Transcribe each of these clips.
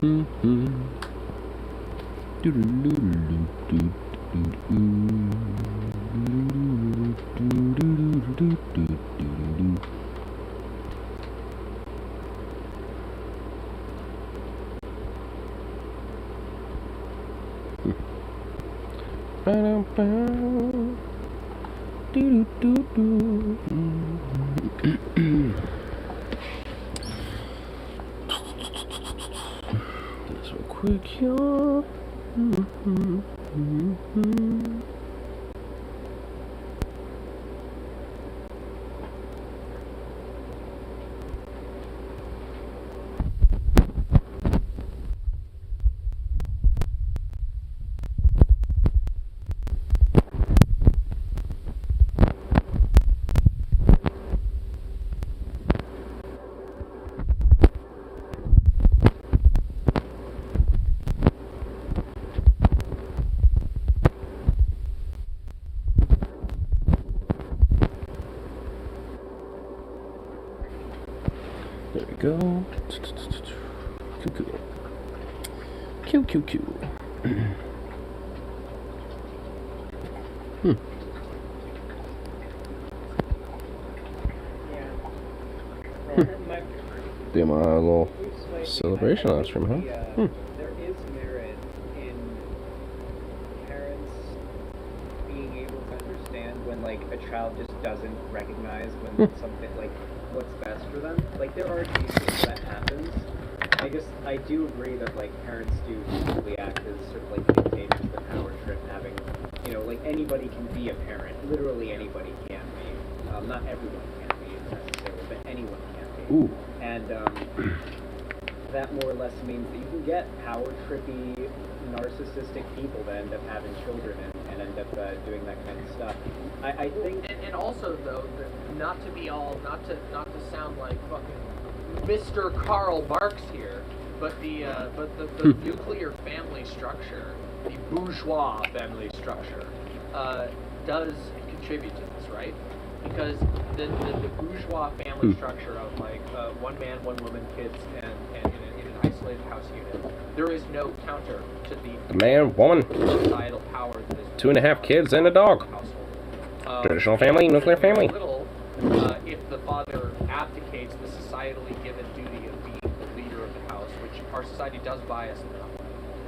This real quick here. There we go. Q. Do my little celebration last stream, huh? There is merit in parents being able to understand when, like, a child just doesn't recognize when something, like, what's best for them. Like, there are cases that happens. I do agree that, like, parents do usually act as sort of, like, dictators of the power trip, having, you know, like, anybody can be a parent. Literally anybody can be. Not everyone can be necessarily, but anyone can be. Ooh. And that more or less means that you can get power trippy, narcissistic people that end up having children and end up doing that kind of stuff. I think, and also though, not to sound like fucking Mr. Karl Marx here, but the nuclear family structure, the bourgeois family structure, does contribute to this, right? Because the bourgeois family structure of like one man, one woman, kids, and in an isolated house unit, there is no counter to the Man, woman, societal power that is 2.5 kids and a dog. Traditional family, nuclear family. If the father abdicates the societally given duty of being the leader of the house, which our society does bias enough,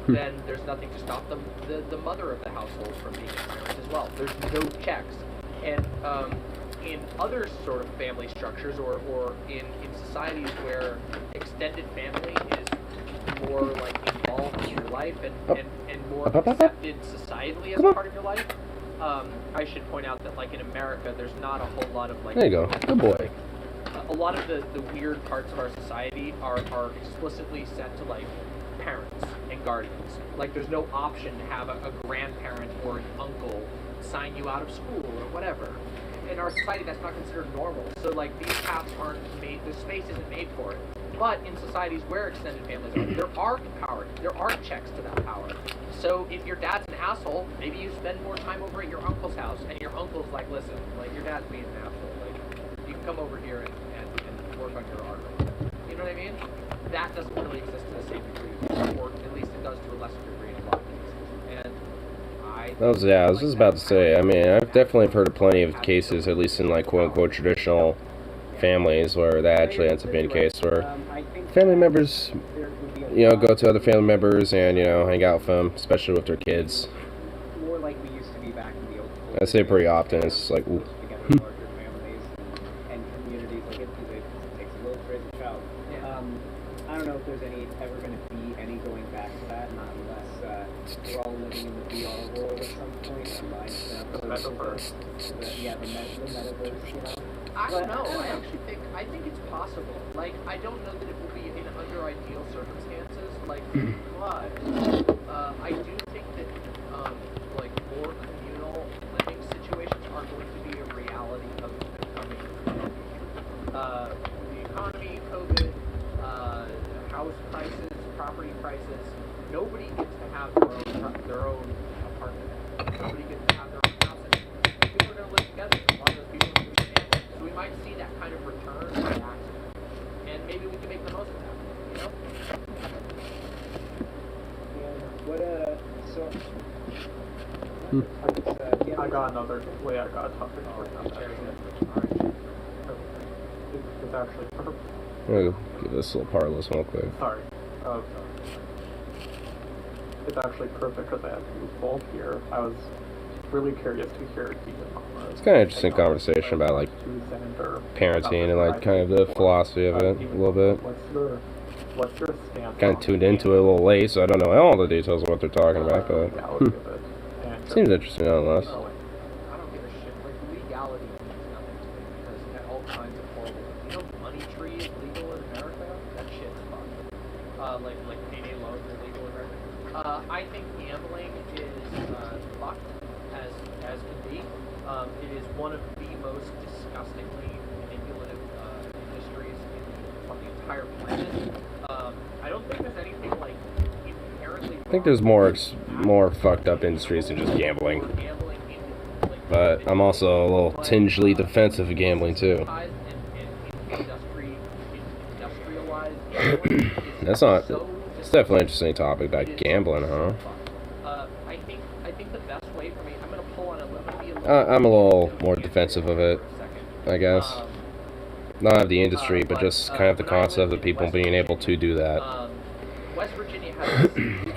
then there's nothing to stop the mother of the household from being a parent as well. There's no checks. And in other sort of family structures or in societies where extended family is more like involved in your life and more accepted societally as part of your life, I should point out that like in America there's not a whole lot of like... There you go. Good boy. A lot of the weird parts of our society are explicitly set to like parents and guardians. Like there's no option to have a grandparent or an uncle sign you out of school or whatever. In our society, that's not considered normal. So, like, these paths aren't made, the space isn't made for it. But in societies where extended families are, there are checks to that power. So, if your dad's an asshole, maybe you spend more time over at your uncle's house, and your uncle's like, listen, like, your dad's being an asshole. Like, you can come over here and work on your art. You know what I mean? That doesn't really exist to the same degree, or at least it does to a lesser degree in a lot of cases. And I was just about to say, I mean, I've definitely heard of plenty of cases, at least in like quote-unquote traditional families, where that actually ends up being the case, where family members, you know, go to other family members and, you know, hang out with them, especially with their kids. more like we used to be back in the old I say pretty often, it's like, ooh. larger families and communities. Like it takes a little to raise a child. I don't know if there's ever going to be any going back to that, not unless we're all living in the VR world at some point. the metaverse. The metaverse, you know? I don't know. I think it's possible. Like, I don't know that it will be in under ideal circumstances. Like, but I do think that like more communal living situations are going to be a reality of the coming. The economy, COVID, house prices, property prices. Nobody gets to have their own apartment. Nobody gets to have their own house. And people are going to live together. A lot of those people are going to be family. So we might see that kind of return by accident. And maybe we can make the most of that. You know? So. I got another. Wait, I got a topic for you. It's actually perfect. I'm gonna give this a little parlous real quick. Sorry. Oh, sorry. It's actually perfect because I have you both here. I was really curious to hear It's kind of interesting conversation about like parenting and like kind of the philosophy of it a little bit. What's your stance? Kind of tuned into it a little late, so I don't know all the details of what they're talking about, but seems interesting nonetheless. I don't give a shit. Like, legality means nothing to me because all kinds of horrible. You know, money tree is legal in America. That shit's fucked. Like payday loans are legal in America. I think gambling is fucked as can be. It is one of the most disgustingly manipulative industries on the entire planet. I don't think there's anything like inherently. I think there's more fucked up industries than just gambling. But I'm also a little tingely defensive of gambling too. That's not. It's definitely an interesting topic about gambling, huh? I think the best way for me. I'm gonna pull on I'm a little more defensive of it, I guess. Not of the industry, but just kind of the concept of people being able to do that. West Virginia has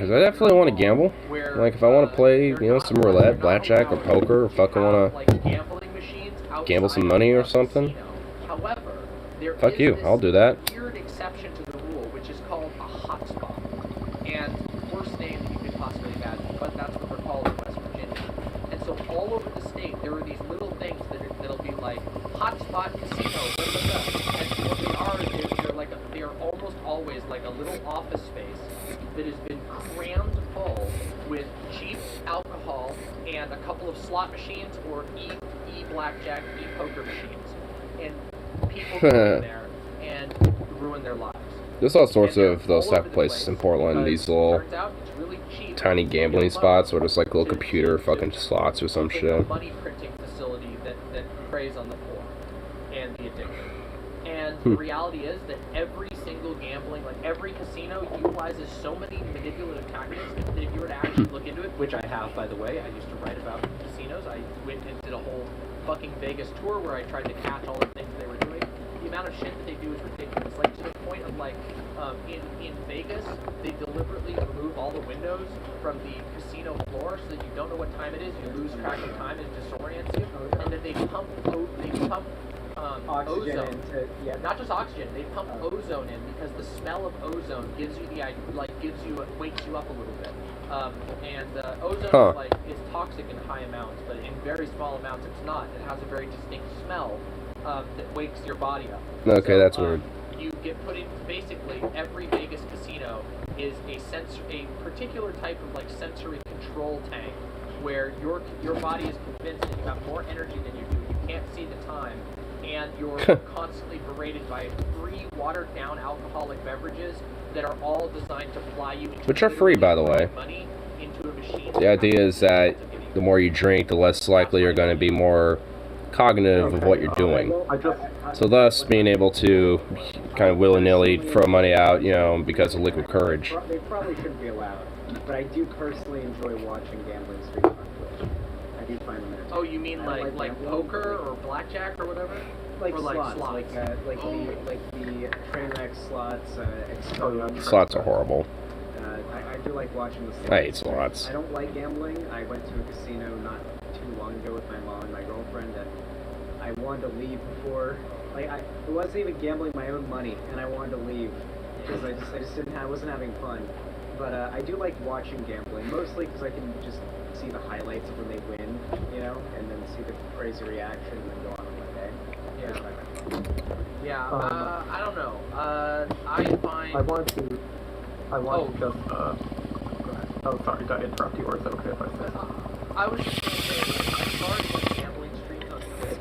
Because I definitely want to gamble. Like, if I want to play, you know, some roulette, blackjack, or poker, or fucking want to gamble some money or something, fuck you, I'll do that. Weird exception to the rule, which is called a hotspot. And worst name that you could possibly imagine, but that's what they're called in West Virginia. And so all over the state, there are these little things that'll be like hotspot casino, and what they are is they're almost always like a little office space that has been crammed full with cheap alcohol and a couple of slot machines or e-blackjack, e-poker machines. And people go in there and ruin their lives. There's all sorts of those type of places in Portland, these little really tiny gambling spots where there's like little computer fucking slots or some it's shit. Like a money printing facility that preys on the poor and the addicted. And the reality is that every single gambling, like every casino, utilizes so many manipulative tactics that if you were to actually look into it, which I have, by the way, I used to write about casinos. I went and did a whole fucking Vegas tour where I tried to catch all the things they were doing. The amount of shit that they do is ridiculous. Like, to the point of, like, in Vegas, they deliberately remove all the windows from the casino floor so that you don't know what time it is, you lose track of time, it disorients you, and then they pump Oxygen ozone. into, Not just oxygen, they pump ozone in because the smell of ozone gives you wakes you up a little bit. Ozone is toxic in high amounts, but in very small amounts it's not. It has a very distinct smell that wakes your body up. Okay, that's weird. You get put in basically every Vegas casino is a particular type of like sensory control tank where your body is convinced that you have more energy than you do. You can't see the time, and you're constantly berated by free watered down alcoholic beverages that are all designed to fly you into Which are free, by the way. money into a machine. The idea is that the more you drink, the less likely you're going to be more cognitive of what you're doing. So thus, being able to kind of willy-nilly throw money out, you know, because of liquid courage. They probably shouldn't be allowed, but I do personally enjoy watching gambling streams on Twitch. I do find them entertaining. Oh, you mean like poker or blackjack or whatever? Like or slots, like the train wreck slots. Slots are horrible. I do like watching the slots. I hate slots. I don't like gambling. I went to a casino not too long ago with my mom and my girlfriend, and I wanted to leave before. Like, it wasn't even gambling my own money, and I wanted to leave because I just wasn't having fun. But I do like watching gambling, mostly because I can just see the highlights of when they win, you know, and then see the crazy reaction and then go on with my day. Yeah. I don't know. I find. I want to just. Go ahead. Oh, sorry, did I interrupt you, or is it okay if I say? I was just going to say, as far as like gambling streams on Twitch,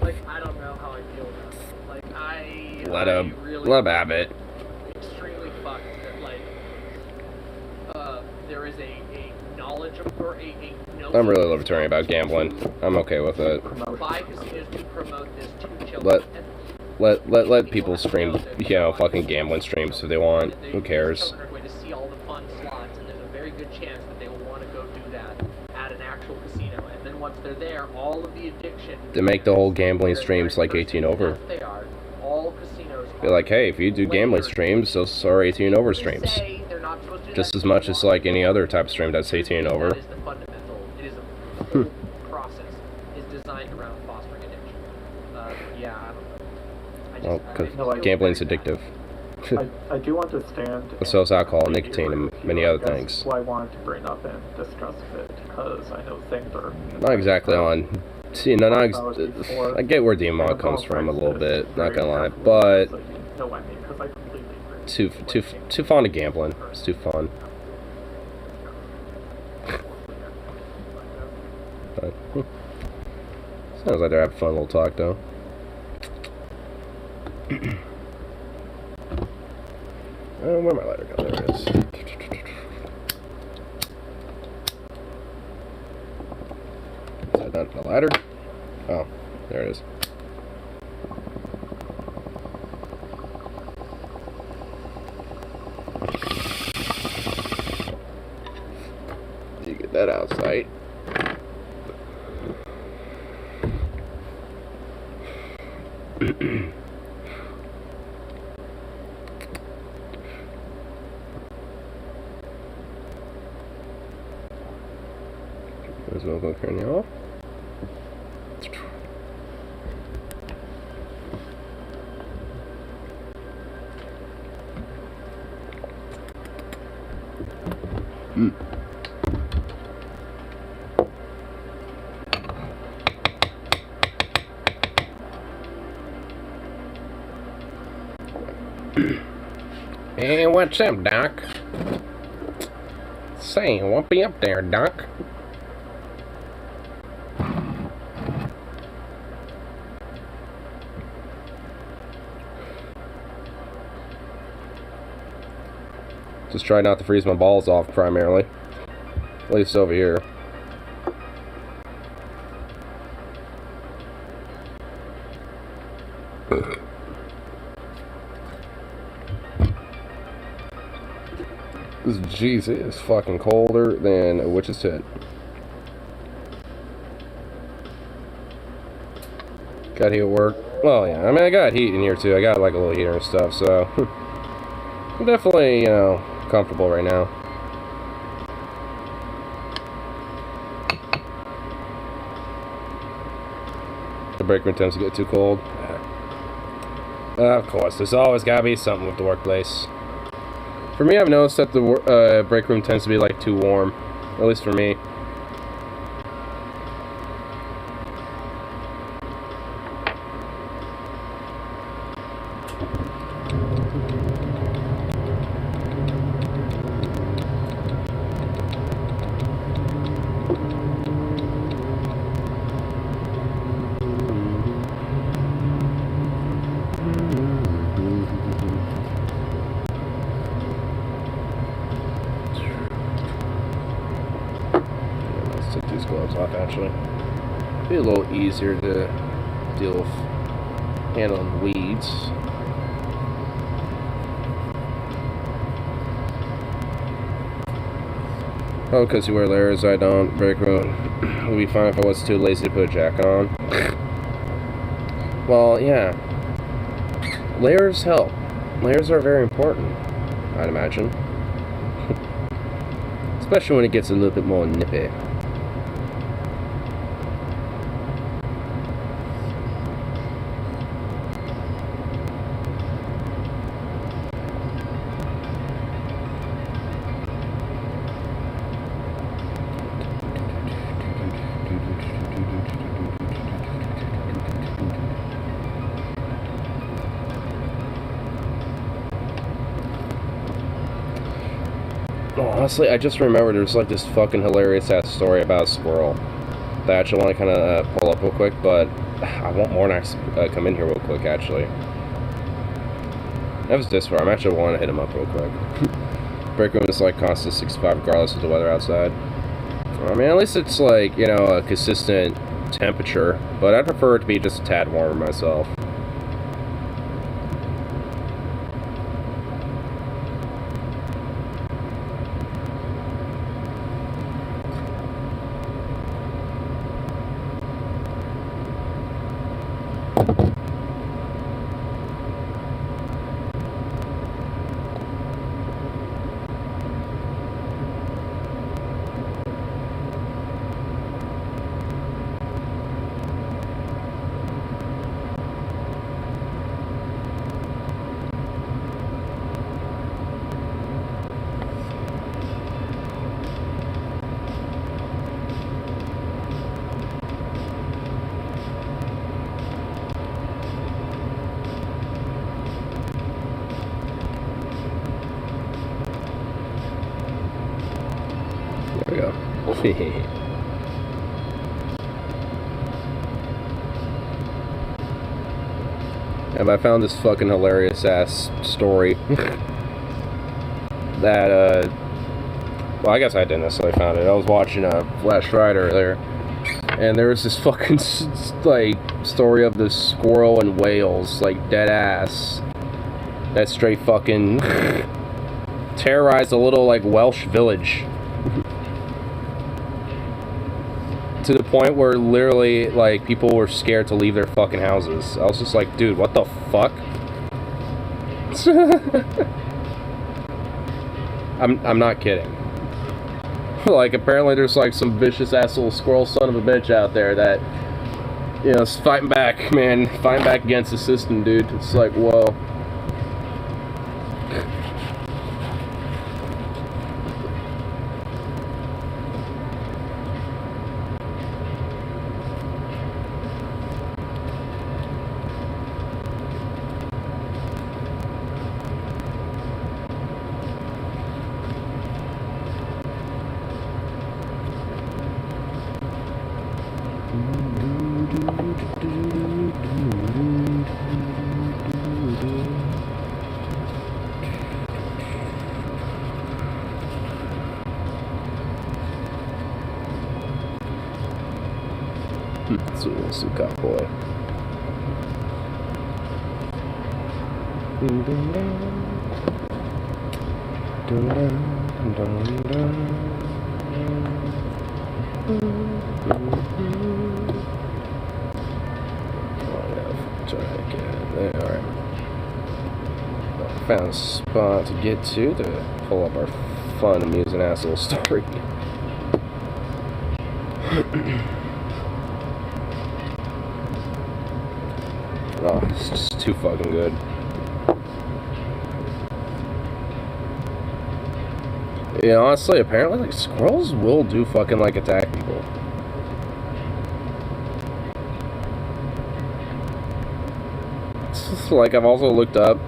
like I don't know how I feel about it. Like let him have it. Extremely fucked that like there is a knowledge of or a I'm really libertarian about gambling. I'm okay with it. Buy casinos to promote this to children. Let people stream, you know, fucking gambling streams if they want. Who cares? Children are going to see all the fun slots, and there's a very good chance that they will want to go do that at an actual casino. And then once they're there, all of the addiction... They make the whole gambling streams like 18 over. They are. All casinos They're like, hey, if you do gambling streams, those are 18 over streams. Just as much as like any other type of stream that's 18 over. That is the fundamental. It is a whole process is designed around fostering addiction. Yeah, I don't know. Well, because gambling's addictive. I do understand. So is alcohol, nicotine, and many other things. Why I wanted to bring up and discuss it, because I know things are... Not exactly on... See, no, not I get where the amount comes from a little bit, not gonna lie, but... Too fond of gambling. It's too fun. But, sounds like they're having a fun little talk, though. Where my lighter go? There it is. Is that not the ladder? Oh, there it is. You get that outside. As well go turn you off. Hey, what's up, Doc? Say, what be up there, Doc? Just try not to freeze my balls off, primarily. At least over here. Jeez, it is fucking colder than a witch's tit. Got heat at work. Well, yeah, I mean, I got heat in here too. I got like a little heater and stuff, so I'm definitely, you know, comfortable right now. The break room tends to get too cold. Of course, there's always gotta be something with the workplace. For me, I've noticed that the break room tends to be like too warm, at least for me. Take these gloves off, actually. Be a little easier to deal with handling weeds. Oh, because you wear layers, I don't. Break room. It would be fine if I was too lazy to put a jacket on. Well, yeah. Layers help. Layers are very important, I'd imagine. Especially when it gets a little bit more nippy. Oh, honestly, I just remembered there's like this fucking hilarious ass story about a squirrel that I actually want to kind of pull up real quick, but I want Mornax come in here real quick, actually. That was this far. I'm actually want to hit him up real quick. Break room is like constant 65 regardless of the weather outside. I mean, at least it's like, you know, a consistent temperature, but I prefer it to be just a tad warmer myself. And I found this fucking hilarious ass story that, well, I guess I didn't necessarily found it. I was watching Flash Friday earlier, and there was this fucking, like, story of this squirrel in Wales, like, dead ass, that straight fucking terrorized a little, like, Welsh village. To the point where literally, like, people were scared to leave their fucking houses. I was just like, dude, what the fuck? I'm not kidding. Like, apparently there's, like, some vicious ass little squirrel son of a bitch out there that, you know, is fighting back, man. Fighting back against the system, dude. It's like, whoa. It's a cowboy. Alright. Found a spot to get to pull up our fun, amusing ass little story. Oh, it's just too fucking good. Yeah, honestly, apparently, like, squirrels will do fucking, like, attack people. It's just, like, I've also looked up,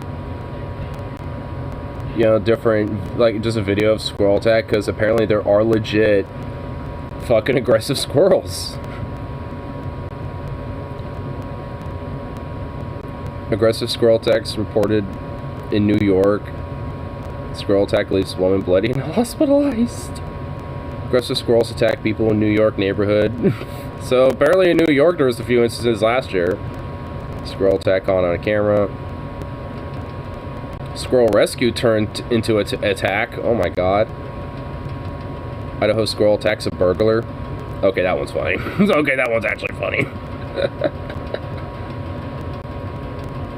you know, different, like, just a video of squirrel attack, because apparently there are legit fucking aggressive squirrels. Aggressive squirrel attacks reported in New York. Squirrel attack leaves woman bloody and hospitalized. Aggressive squirrels attack people in New York neighborhood. So apparently in New York there was a few instances last year. Squirrel attack on a camera. Squirrel rescue turned into an attack. Oh my god. Idaho squirrel attacks a burglar. Okay, that one's funny. Okay, that one's actually funny.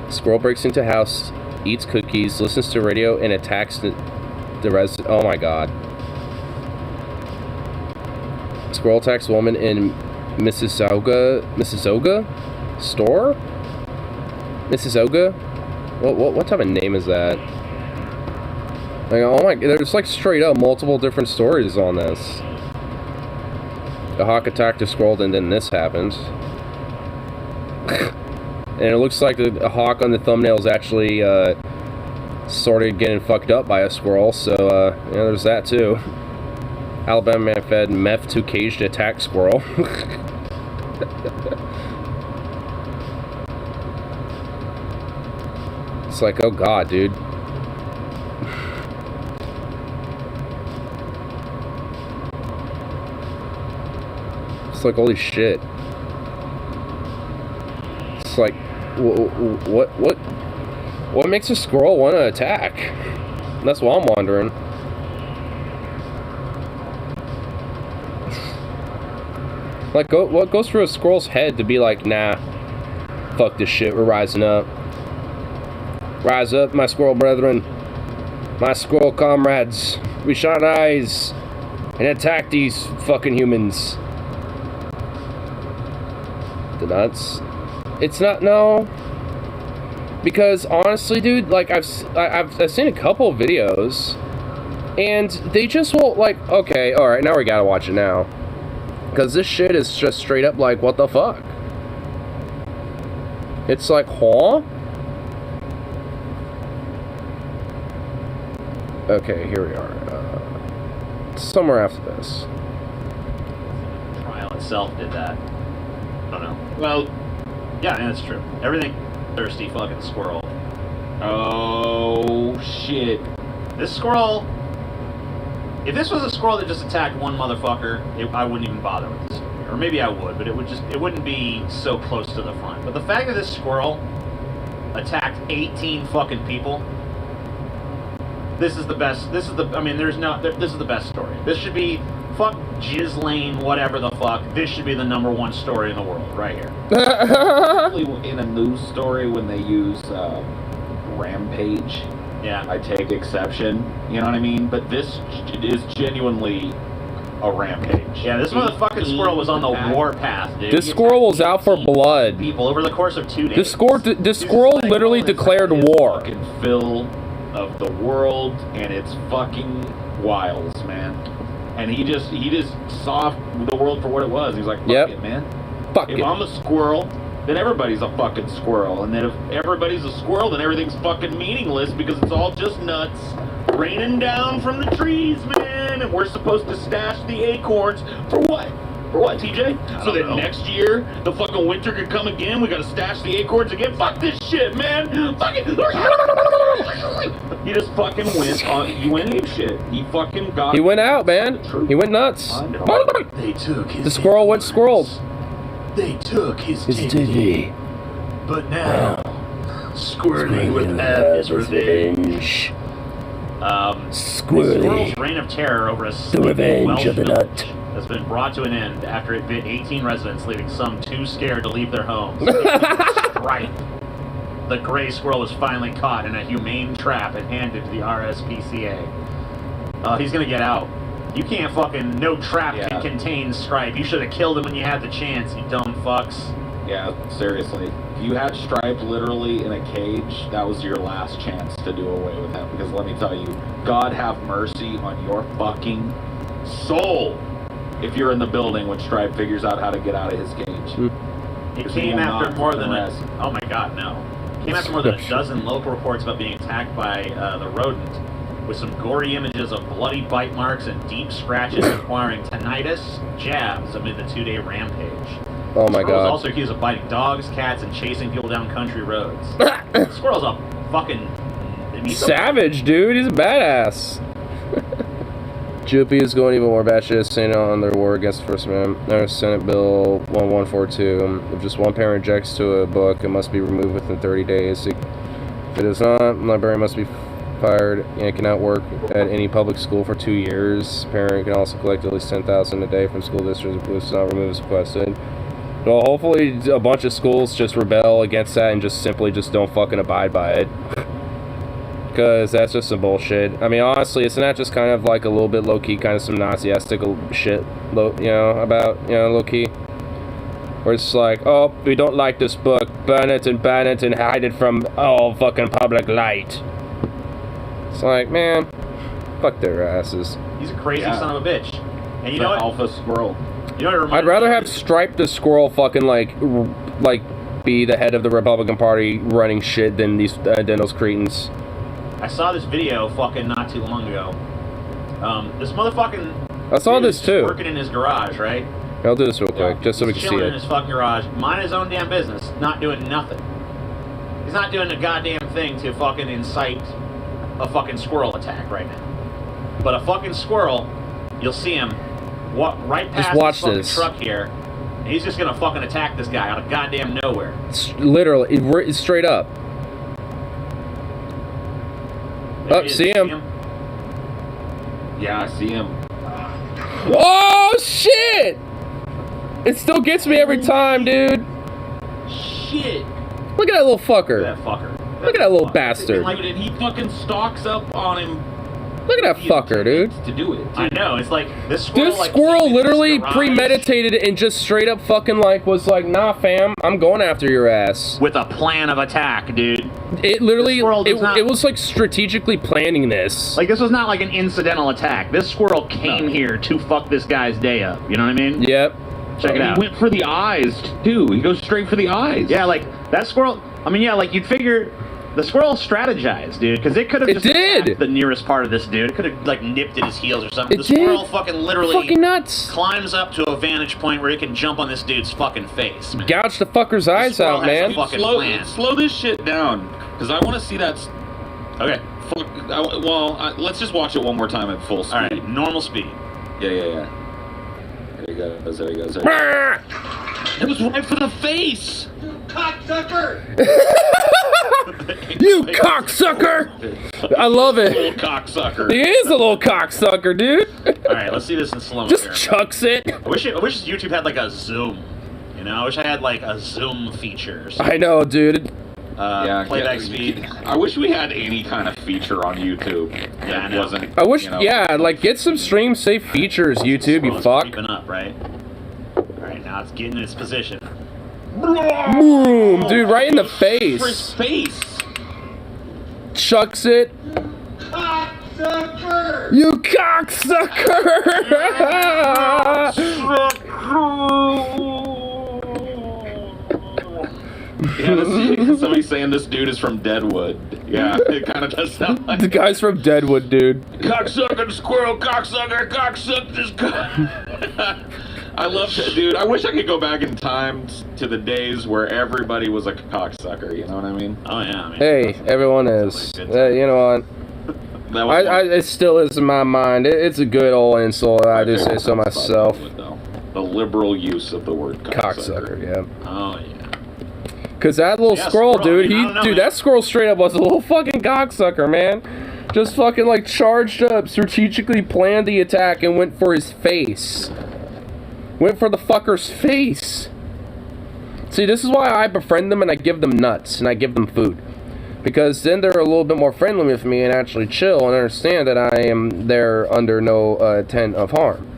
Squirrel breaks into house, eats cookies, listens to radio, and attacks the resident. Oh my god. Squirrel attacks woman in Mississauga store? Mississauga? What type of name is that? Like, oh my, there's like straight up multiple different stories on this. The hawk attacked a squirrel and then this happened. And it looks like a hawk on the thumbnail is actually sort of getting fucked up by a squirrel, so yeah, there's that too. Alabama man fed meth to caged attack squirrel. It's like, oh god, dude. It's like, holy shit. It's like, what makes a squirrel want to attack? That's what I'm wondering. Like, what goes through a squirrel's head to be like, nah, fuck this shit, we're rising up. Rise up, my squirrel brethren, my squirrel comrades. We shine eyes and attack these fucking humans. The nuts. It's not, no. Because honestly, dude, like I've seen a couple of videos, and they just won't, like, okay, all right, now we gotta watch it now, because this shit is just straight up like, what the fuck? It's like, huh? Okay, here we are. Somewhere after this. itself did that. I don't know. Well, yeah, that's true. Everything thirsty fucking squirrel. Oh shit! This squirrel. If this was a squirrel that just attacked one motherfucker, I wouldn't even bother with this story. Or maybe I would, but it wouldn't be so close to the front. But the fact that this squirrel attacked 18 fucking people. This is the best. This is the best story. This should be fuck Jizz Lane, whatever the fuck. This should be the #1 story in the world, right here. In a news story, when they use rampage, Yeah. I take exception. You know what I mean? But this is genuinely a rampage. Yeah, this motherfucking squirrel was on the warpath, dude. This squirrel was out for blood. People over the course of 2 days. This squirrel literally declared war. Fucking fill of the world and its fucking wilds, man. And he just saw the world for what it was. He's like, fuck it, man. Fuck if it. I'm a squirrel, then everybody's a fucking squirrel. And then if everybody's a squirrel, then everything's fucking meaningless because it's all just nuts raining down from the trees, man. And we're supposed to stash the acorns for what? For what, TJ? So that next year, the fucking winter could come again? We gotta stash the acorns again? Fuck this shit, man! Fuck it! He just fucking he went ape shit. He fucking got... He went out, man. He went nuts. They took his The squirrel went squirreled. They took his His dignity. dignity. But now, Squirty would have his revenge. The squirrel's reign of terror over a sleeping revenge Welsh of the village nut. has been brought to an end after it bit 18 residents, leaving some too scared to leave their homes. Right. The gray squirrel was finally caught in a humane trap and handed to the RSPCA. He's gonna get out. You can't fucking... No trap can contain Stripe. You should have killed him when you had the chance, you dumb fucks. Yeah, seriously. If you had Stripe literally in a cage, that was your last chance to do away with him. Because let me tell you, God have mercy on your fucking soul if you're in the building when Stripe figures out how to get out of his cage. It came after more than oh my god, no. It came after more than a dozen local reports about being attacked by the rodent, with some gory images of bloody bite marks and deep scratches requiring tinnitus jabs amid the 2-day rampage. Oh my Squirrel was god. also accused of biting dogs, cats, and chasing people down country roads. Squirrel's a fucking... Savage, dude. He's a badass. GOP is going even more batshit, saying on their war against the First Amendment. Senate Bill 1142. If just one parent objects to a book, it must be removed within 30 days. If it is not, the librarian must be fired and cannot work at any public school for 2 years. Parent can also collect at least $10,000 a day from school districts if it's not removed as requested. Well, hopefully a bunch of schools just rebel against that and just simply just don't fucking abide by it. Because that's just some bullshit. I mean, honestly, isn't that just kind of like a little bit low-key, kind of some Nazi-estic shit, low-key? Where it's like, oh, we don't like this book, burn it and hide it from all fucking public light. It's like, man, fuck their asses. He's a crazy son of a bitch. And you know what? Alpha squirrel. You know what it reminds I'd rather me have of? Stripe the Squirrel fucking like be the head of the Republican Party running shit than those cretins. I saw this video fucking not too long ago. This motherfucking... I saw dude this is too. working in his garage, right? I'll do this real quick, just so we He's can see chilling in it. his fucking garage, mind his own damn business, not doing nothing. He's not doing a goddamn thing to fucking incite a fucking squirrel attack right now. But a fucking squirrel, you'll see him walk right past watch this fucking this. truck here, and he's just gonna fucking attack this guy out of goddamn nowhere. Literally, it's straight up. There Oh, he is. see him? Yeah, I see him. Oh shit! It still gets me every time, dude. Shit! Look at that little fucker. Look at that fucker. Look at that little fucker. bastard. Like, and he fucking stalks up on him. Look at that fucker, dude. To do it. I know, it's like, this squirrel, This like, squirrel came in his literally garage premeditated it and just straight up fucking was like, nah fam, I'm going after your ass. with a plan of attack, dude. It literally, This squirrel does not- it was like strategically planning this. Like, this was not like an incidental attack. This squirrel came here to fuck this guy's day up. You know what I mean? Yep. Check it out. He went for the eyes, too. He goes straight for the eyes. Yeah, like, that squirrel... I mean, yeah, like, you'd figure... The squirrel strategized, dude, because it could have It just did! attacked the nearest part of this dude. It could have, like, nipped at his heels or something. It The squirrel did. fucking literally Fucking nuts. climbs up to a vantage point where it can jump on this dude's fucking face, man. Gouge the fucker's eyes squirrel out, has man. a fucking plan. Slow this shit down, because I want to see that. Okay. Let's just watch it one more time at full speed. All right, normal speed. Yeah. There he goes. There he goes. Ah! It was right for the face. You cocksucker! I love Little it. cocksucker. He is a little cocksucker, dude. All right, let's see this in slow mo. Just chucks it. I wish YouTube had like a zoom. You know, I wish I had like a zoom feature. Or something. I know, dude. Playback speed. I wish we had any kind of feature on YouTube Yeah, I that know. wasn't. I wish, you know, yeah, like get some stream safe features, YouTube, you It's fuck. creeping up, right? All right, now it's getting in its position. Boom, dude, right in the For his face. face. Chucks it. You cocksucker! Yeah, somebody's saying this dude is from Deadwood. Yeah, it kind of does sound like The guy's from Deadwood, dude. cocksucking squirrel, cocksucker, cocksuck this I love it, dude. I wish I could go back in time to the days where everybody was a cocksucker. You know what I mean? Oh yeah, I mean, Hey, everyone is. You know what? That was It still is in my mind. It's a good old insult. I just say so myself. The liberal use of the word Cocksucker, yeah. oh yeah. Cause that little Yeah, squirrel, squirrel, dude, I mean, I don't know, man. that squirrel straight up was a little fucking cocksucker, man. Just fucking like charged up, strategically planned the attack and went for his face. Went for the fucker's face. See, this is why I befriend them and I give them nuts and I give them food. Because then they're a little bit more friendly with me and actually chill and understand that I am there under no intent of harm.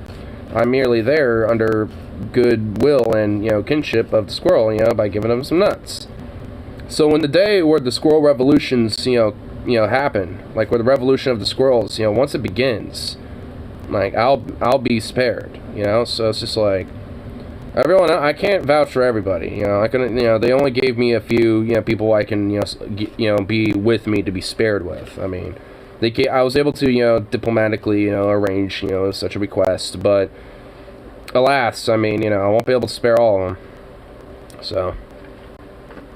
I'm merely there under goodwill and, you know, kinship of the squirrel, you know, by giving them some nuts. So when the day where the squirrel revolutions, you know, happen, like where the revolution of the squirrels, you know, once it begins, like I'll be spared, you know. So it's just like everyone. I can't vouch for everybody, you know. I couldn't, you know. They only gave me a few, you know, people I can, you know, be with me to be spared with. I mean, I was able to, you know, diplomatically, you know, arrange, you know, such a request, but alas, I mean, you know, I won't be able to spare all of them. So.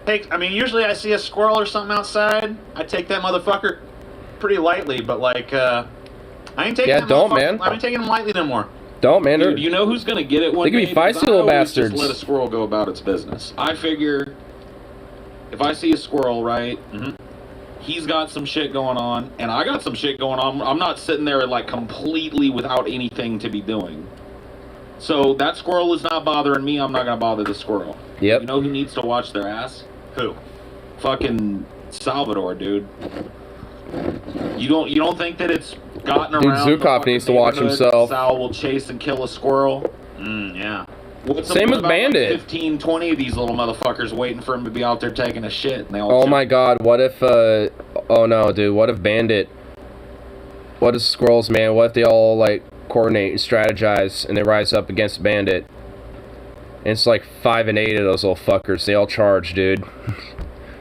I mean, usually I see a squirrel or something outside. I take that motherfucker pretty lightly, but like, I ain't taking. Yeah, that don't, motherfucker- man. I ain't taking him lightly no more. Don't, man. Dude, you know who's gonna get it one They can day? be feisty Because I little always bastards. Just let a squirrel go about its business. I figure if I see a squirrel, right, he's got some shit going on, and I got some shit going on. I'm not sitting there like completely without anything to be doing. So that squirrel is not bothering me. I'm not gonna bother the squirrel. Yep. You know who needs to watch their ass? Who? Fucking Salvador, dude. You don't think that it's gotten Dude, around? the Zukov fucking needs to watch neighborhood himself. that Sal will chase and kill a squirrel. Yeah. Same with about, Bandit. Like 15, 20 of these little motherfuckers waiting for him to be out there taking a shit, and they all. Oh jump. my god, what if, oh no, dude, what if Bandit, what if Squirrels, man, what if they all, like, coordinate and strategize, and they rise up against Bandit, and it's like 5 and 8 of those little fuckers, they all charge, dude.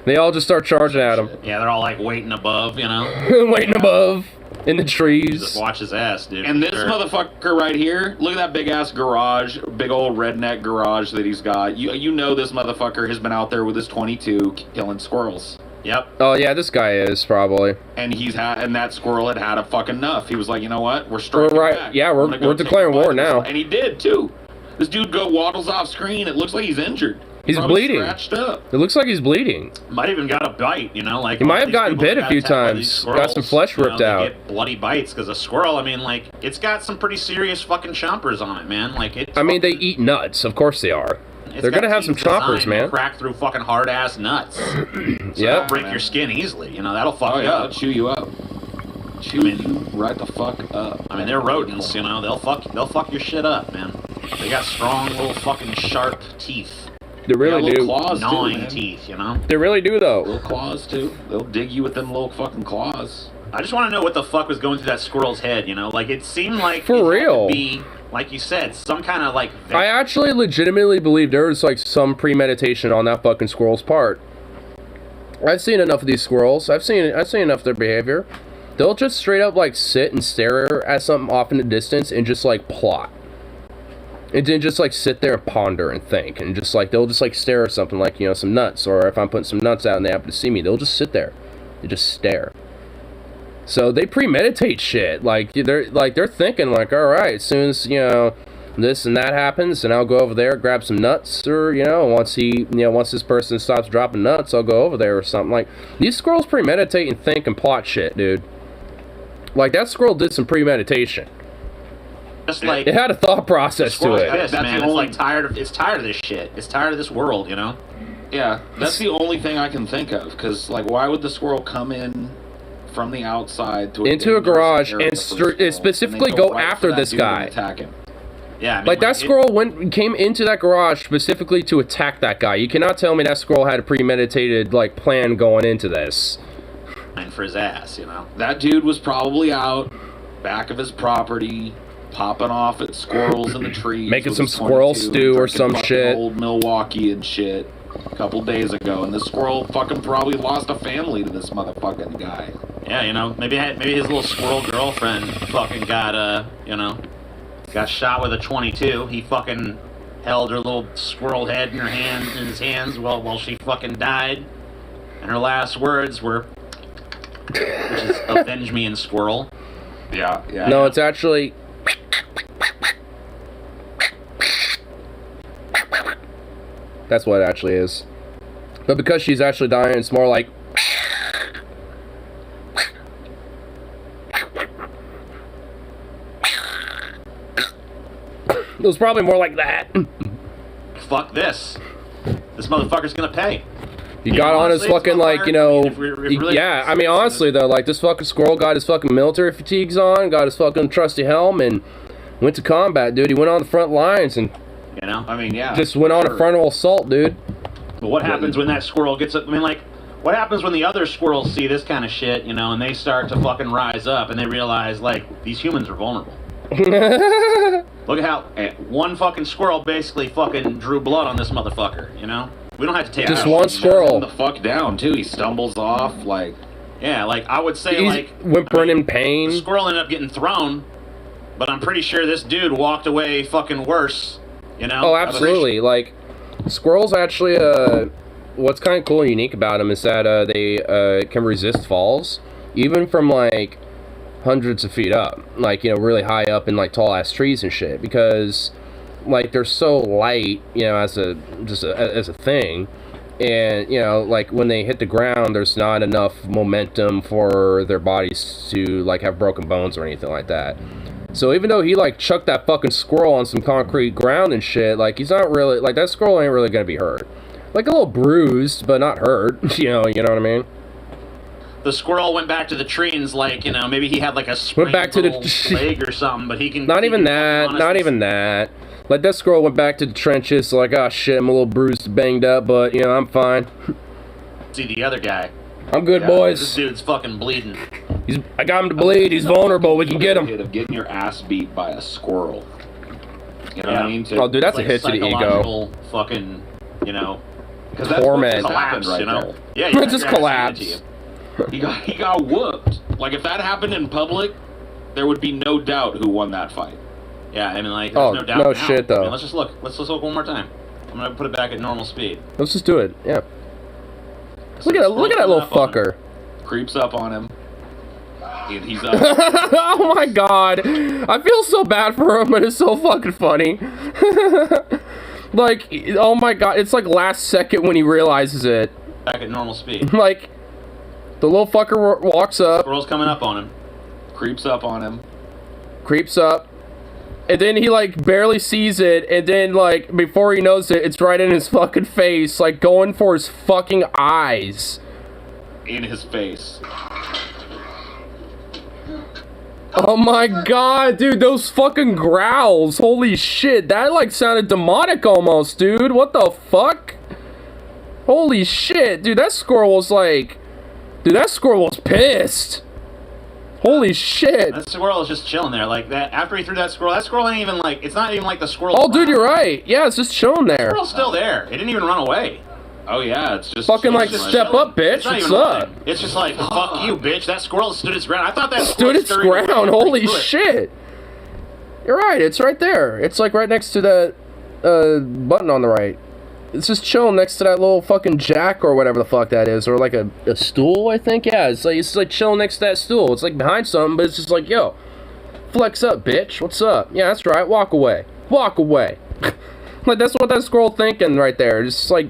They all just start charging at him. Yeah, they're all like waiting above, you know. Waiting above, in the trees. Just watch his ass, dude. And this Sure. motherfucker right here, look at that big ass garage, big old redneck garage that he's got. You know this motherfucker has been out there with his 22 killing squirrels. Yep. Oh yeah, this guy is, probably. And and that squirrel had a fucking enough. He was like, you know what? We're striking We're right- back. yeah, I'm we're- gonna go we're take declaring the war fight." now. And he did too. This dude waddles off screen. It looks like he's injured. He's Probably bleeding. Scratched up. It looks like he's bleeding. Might even got a bite, you know, like He might have these gotten people bit that a got few attacked by times. these Got some squirrels, flesh you know, ripped they out. Get bloody bites because a squirrel. I mean, like it's got some pretty serious fucking chompers on it, man. Like it. I mean, they eat nuts, of course they are. They're gonna have some choppers, man. Crack through fucking hard ass nuts. So Yep. that'll break your skin easily. You know, that'll fuck Oh you yeah, up. that'll chew you up. Chew you right the fuck up. I mean, they're rodents. You know, they'll fuck your shit up, man. They got strong little fucking sharp teeth, They really little do. claws too, gnawing man. teeth. You know. They really do, though. Little claws too. They'll dig you with them little fucking claws. I just want to know what the fuck was going through that squirrel's head. You know, like it seemed like For it had to real. be, like you said, some kind of like. I actually legitimately believe there was like some premeditation on that fucking squirrel's part. I've seen enough of these squirrels. I've seen enough of their behavior. They'll just straight up like sit and stare at something off in the distance and just like plot. And then just like sit there and ponder and think, and just like they'll just like stare at something like, you know, some nuts, or if I'm putting some nuts out and they happen to see me, they'll just sit there. They just stare. So they premeditate shit. Like they're thinking like, all right, as soon as, you know, this and that happens, and I'll go over there, grab some nuts, or, you know, once this person stops dropping nuts, I'll go over there or something. Like, these squirrels premeditate and think and plot shit, dude. Like, that squirrel did some premeditation. Just like It had a thought process to it. This, man. It's like tired of this shit. It's tired of this world, you know. Yeah, that's the only thing I can think of. Because, like, why would the squirrel come in from the outside to into a garage and specifically specifically go after this guy? Attack him. Yeah, I mean, Like, that squirrel came into that garage specifically to attack that guy. You cannot tell me that squirrel had a premeditated, like, plan going into this. And for his ass, you know. That dude was probably out back of his property, popping off at squirrels in the trees, Making with some his squirrel 22, stew or drinking some fucking shit. Old Milwaukee and shit a couple days ago, and the squirrel fucking probably lost a family to this motherfucking guy. Yeah, you know, maybe his little squirrel girlfriend fucking got got shot with a 22. He fucking held her little squirrel head in his hands while she fucking died. And her last words were, which is avenge me and squirrel. Yeah. No, it's actually... That's what it actually is. But because she's actually dying, it's more like... It was probably more like that. Fuck this. This motherfucker's gonna pay. He got on his honestly, fucking, it's like, not you know... hard. If really- yeah, I mean, honestly, though, like, this fucking squirrel got his fucking military fatigues on, got his fucking trusty helm, and went to combat, dude. He went on the front lines and You know? I mean, yeah. just went on a frontal assault, dude. But what happens when that squirrel gets up? I mean, like, what happens when the other squirrels see this kind of shit, you know, and they start to fucking rise up and they realize, like, these humans are vulnerable. Look at how one fucking squirrel basically fucking drew blood on this motherfucker, you know? We don't have to take Just that one shit. squirrel. The fuck down, too. He stumbles off, like... Yeah, like, I would say, He's like... whimpering in The pain. squirrel ended up getting thrown, but I'm pretty sure this dude walked away fucking worse, you know? Oh, absolutely. Like, squirrels actually, what's kind of cool and unique about them is that they can resist falls, even from, like, hundreds of feet up. Like, you know, really high up in, like, tall-ass trees and shit, because, like, they're so light, you know, as a thing. And, you know, like, when they hit the ground, there's not enough momentum for their bodies to, like, have broken bones or anything like that. So even though he, like, chucked that fucking squirrel on some concrete ground and shit, like, he's not really, like, that squirrel ain't really gonna be hurt. Like, a little bruised, but not hurt, you know what I mean? The squirrel went back to the tree and's like, you know, maybe he had, like, a sprained back to the- little leg or something, but he can... Not he even can that, honestly not even that. Like, that squirrel went back to the trenches, like, oh shit, I'm a little bruised, banged up, but, you know, I'm fine. see the other guy. I'm good, This boys. dude's fucking bleeding. I got him to bleed, he's vulnerable, we can get him. Of getting your ass beat by a squirrel. You know what I mean? Oh, dude, that's Like a hit to the ego. psychological fucking, you know, Because that's torment. what just happened collapse, right you know? there. Yeah, you Just got your ass handed to collapse. He got whooped. Like, if that happened in public, there would be no doubt who won that fight. you. Yeah, I mean, like, Oh, there's no doubt no now. shit, though. I mean, let's just look. Let's look one more time. I'm gonna put it back at normal speed. Let's just do it, yeah. Look at that little fucker. Creeps up on him. He's up. Oh my god. I feel so bad for him, but it's so fucking funny. Like, oh my god, it's like last second when he realizes it. Back at normal speed. Like, the little fucker walks up, Squirrel's coming up on him. Creeps up on him. creeps up, and then he, like, barely sees it, and then, like, before he knows it, it's right in his fucking face, like, going for his fucking eyes. In his face. Oh my god, dude, those fucking growls. Holy shit, that, like, sounded demonic almost, dude. What the fuck? Holy shit, dude, that squirrel was like... Dude, that squirrel was pissed. Holy shit. That squirrel is just chilling there. Like, that. After he threw that squirrel ain't even, like, it's not even like the squirrel... Oh, dude, you're right. Yeah, it's just chilling The there. squirrel's still there. It didn't even run away. Oh yeah, it's just Fucking like, just step chilling. up, bitch. It's not What's even up? running. It's just like, fuck you, bitch. That squirrel stood its ground. I thought that Stood its squirrel ground. Holy shit. You're right. It's right there. It's like right next to that button on the right. It's just chilling next to that little fucking jack or whatever the fuck that is, or like a stool, I think. Yeah, it's like chilling next to that stool. It's like behind something, but it's just like, yo, flex up, bitch. What's up? Yeah, that's right. Walk away. Walk away. Like that's what that squirrel thinking right there. Just like,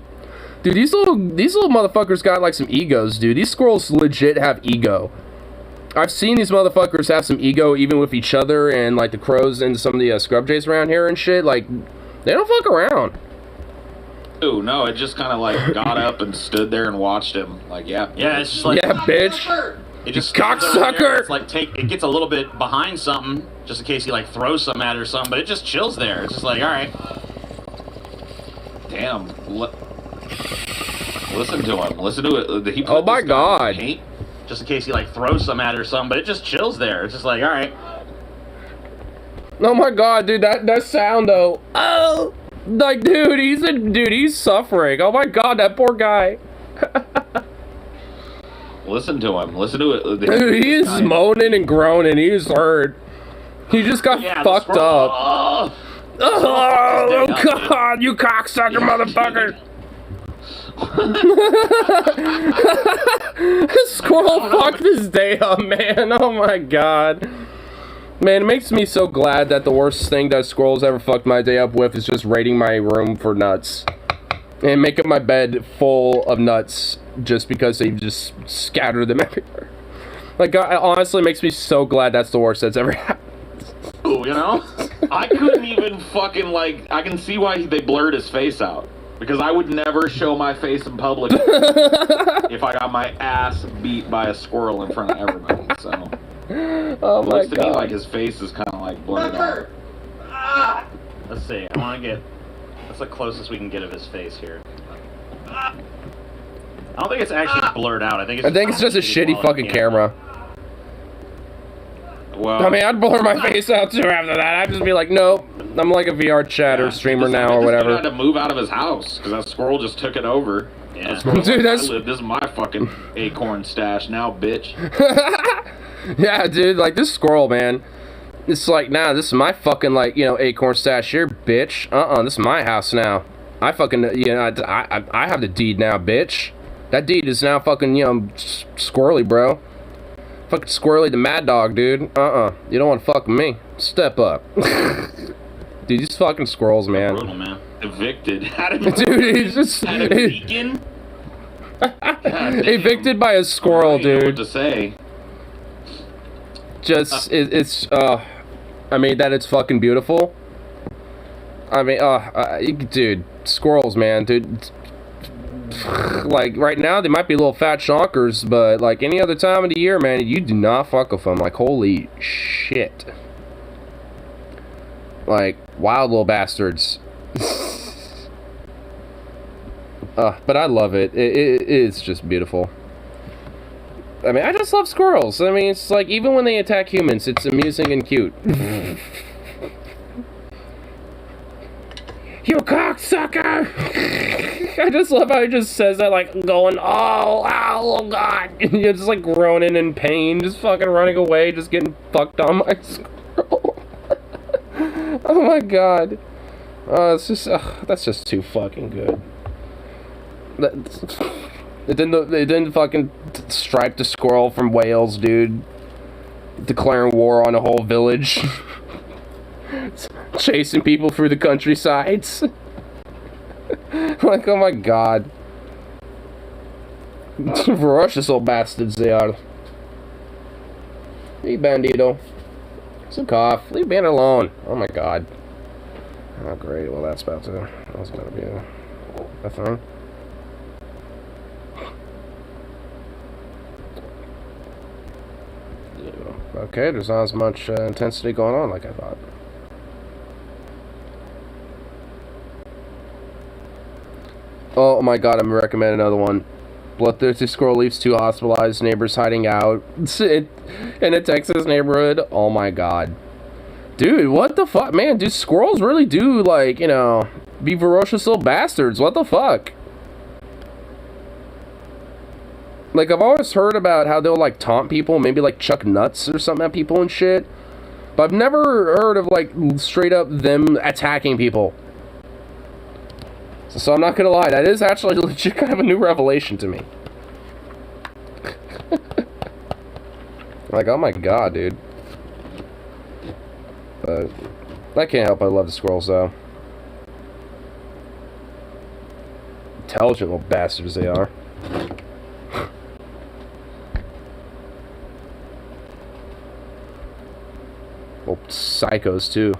dude, these little motherfuckers got like some egos, dude. These squirrels legit have ego. I've seen these motherfuckers have some ego even with each other and like the crows and some of the scrub jays around here and shit. Like, they don't fuck around. Ooh, no, it just kind of like got up and stood there and watched him. Like, yeah. Yeah, it's just like, Yeah, bitch. it just cocksucker! It's like it gets a little bit behind something just in case he like throws something at it or something, but it just chills there. It's just like, all right. Damn. Listen to him. Listen to it. He put Oh my this guy in God. paint. Just in case he like throws something at it or something, but it just chills there. It's just like, all right. Oh my god, dude, that sound though. Oh, like, dude, he's suffering. Oh my god, that poor guy. Listen to him. Listen to it. Dude, he is moaning and groaning. He is hurt. He just got Yeah, the fucked squirrel- up. Oh, Oh god, you cocksucker motherfucker. Squirrel fucked this day up, man. Oh my god. Man, it makes me so glad that the worst thing that squirrels ever fucked my day up with is just raiding my room for nuts. And making my bed full of nuts just because they just scattered them everywhere. Like, it honestly makes me so glad that's the worst that's ever happened. you know? I couldn't even fucking, like, I can see why they blurred his face out. Because I would never show my face in public if I got my ass beat by a squirrel in front of everybody, so. Oh It my looks to me god. like his face is kind of like blurred out. Let's see. I want to get. That's the closest we can get of his face here. I don't think it's actually blurred out. I think it's just a shitty fucking camera. Well, I mean, I'd blur my face out too after that. I'd just be like, nope, I'm like a VR chatter streamer now or He whatever. had to move out of his house because that squirrel just took it over. Yeah. That squirrel's Dude, like, that's- I live. This is my fucking acorn stash now, bitch. Yeah, dude, like this squirrel, man. It's like, nah, this is my fucking, like, you know, acorn stash here, bitch. This is my house now. I fucking, you know, I have the deed now, bitch. That deed is now fucking, you know, squirrely, bro. Fucking squirrely the mad dog, dude. You don't want to fuck with me. Step up. Dude, these fucking squirrels, man. Brutal, man. Evicted. Dude, he's just Had a beacon. evicted by a squirrel, I don't know what dude. to say. Just I mean, that it's fucking beautiful. I mean, dude, squirrels, man, dude. Like, right now, they might be little fat shonkers, but, like, any other time of the year, man, you do not fuck with them. Like, holy shit. Like, wild little bastards. But I love it. It's just beautiful. I mean, I just love squirrels. I mean, it's like, even when they attack humans, it's amusing and cute. You cocksucker! I just love how he just says that, like, going, oh god. You're just, like, groaning in pain, just fucking running away, just getting fucked on by a squirrel. Oh my god. It's just, that's just too fucking good. They didn't fucking stripe the squirrel from Wales, dude. Declaring war on a whole village. Chasing people through the countrysides. Like, oh my god. Ferocious old bastards they are. Hey, bandito. Some cough. Leave me alone. Oh my god. Oh great. Well, that's about to. That was gonna be a thing. Okay, there's not as much intensity going on like I thought. Oh my god, I'm gonna recommend another one. Bloodthirsty squirrel leaves 2 hospitalized neighbors hiding out in a Texas neighborhood. Oh my god. Dude, what the fuck? Man, dude, squirrels really do, like, you know, be ferocious little bastards. What the fuck? Like, I've always heard about how they'll, like, taunt people, maybe, like, chuck nuts or something at people and shit. But I've never heard of, like, straight up them attacking people. So I'm not gonna lie, that is actually legit kind of a new revelation to me. Like, oh my god, dude. But I can't help but love the squirrels, though. Intelligent little bastards they are. Little psychos, too.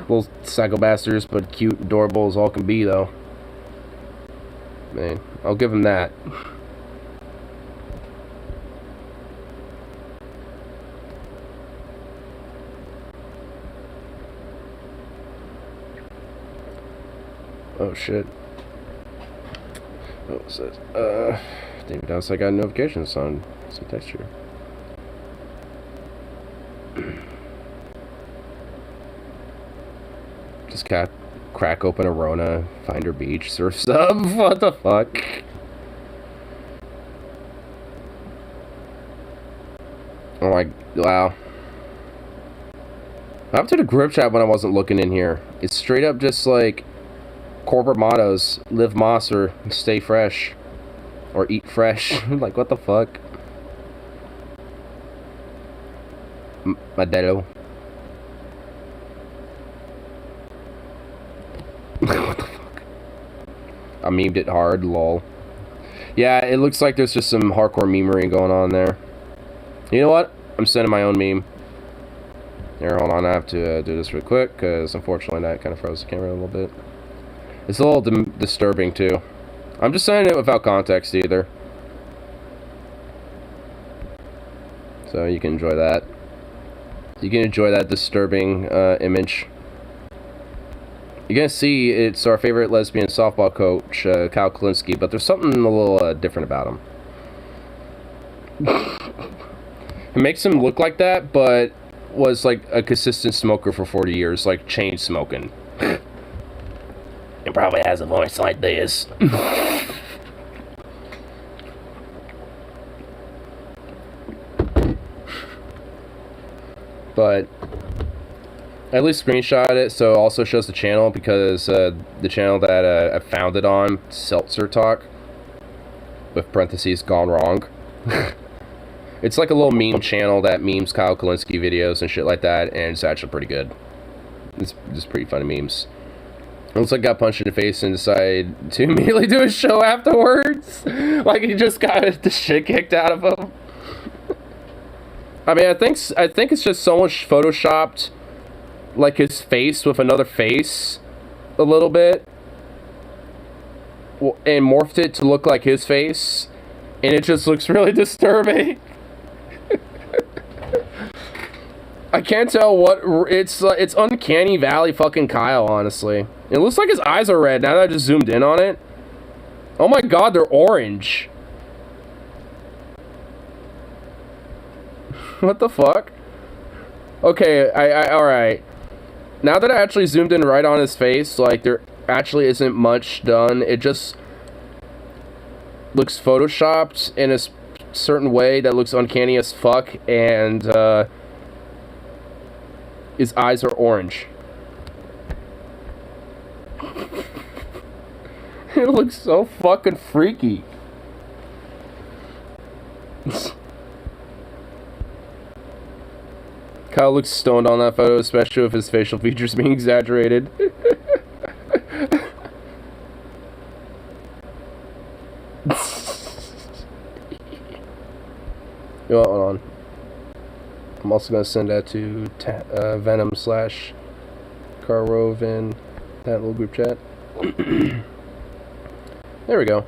Little psycho bastards, but cute, adorable as all can be, though. Man, I'll give them that. Oh, shit. What was that? David House, I got notifications on some texture. Just crack open a Rona, find her beach, surf sub. What the fuck? Oh my, wow. I went to the group chat when I wasn't looking in here. It's straight up just like corporate mottos: live moss or stay fresh, or eat fresh. Like, what the fuck? Modelo. What the fuck? I memed it hard, lol. Yeah, it looks like there's just some hardcore memery going on there. You know what? I'm sending my own meme. Here, hold on, I have to do this real quick, because unfortunately that kind of froze the camera a little bit. It's a little disturbing, too. I'm just saying it without context, either. So you can enjoy that. You can enjoy that disturbing image. You're going to see it's our favorite lesbian softball coach, Kyle Kalinske, but there's something a little different about him. It makes him look like that, but was like a consistent smoker for 40 years, like chain smoking. It probably has a voice like this. But I at least screenshot it, so it also shows the channel, because the channel that I found it on, Seltzer Talk, with parentheses, gone wrong. It's like a little meme channel that memes Kyle Kalinske videos and shit like that, and it's actually pretty good. It's just pretty funny memes. It looks like got punched in the face and decided to immediately do a show afterwards. Like he just got the shit kicked out of him. I mean, I think it's just someone photoshopped like his face with another face a little bit, and morphed it to look like his face, and it just looks really disturbing. I can't tell what it's uncanny valley fucking Kyle, honestly. It looks like his eyes are red now that I just zoomed in on it. Oh my god, they're orange. What the fuck? Okay, alright. Now that I actually zoomed in right on his face, like, there actually isn't much done. It just looks photoshopped in a certain way that looks uncanny as fuck, and his eyes are orange. It looks so fucking freaky. Kyle looks stoned on that photo, especially with his facial features being exaggerated. Yo, hold on. I'm also going to send that to Venom / Carrove in that little group chat. There we go.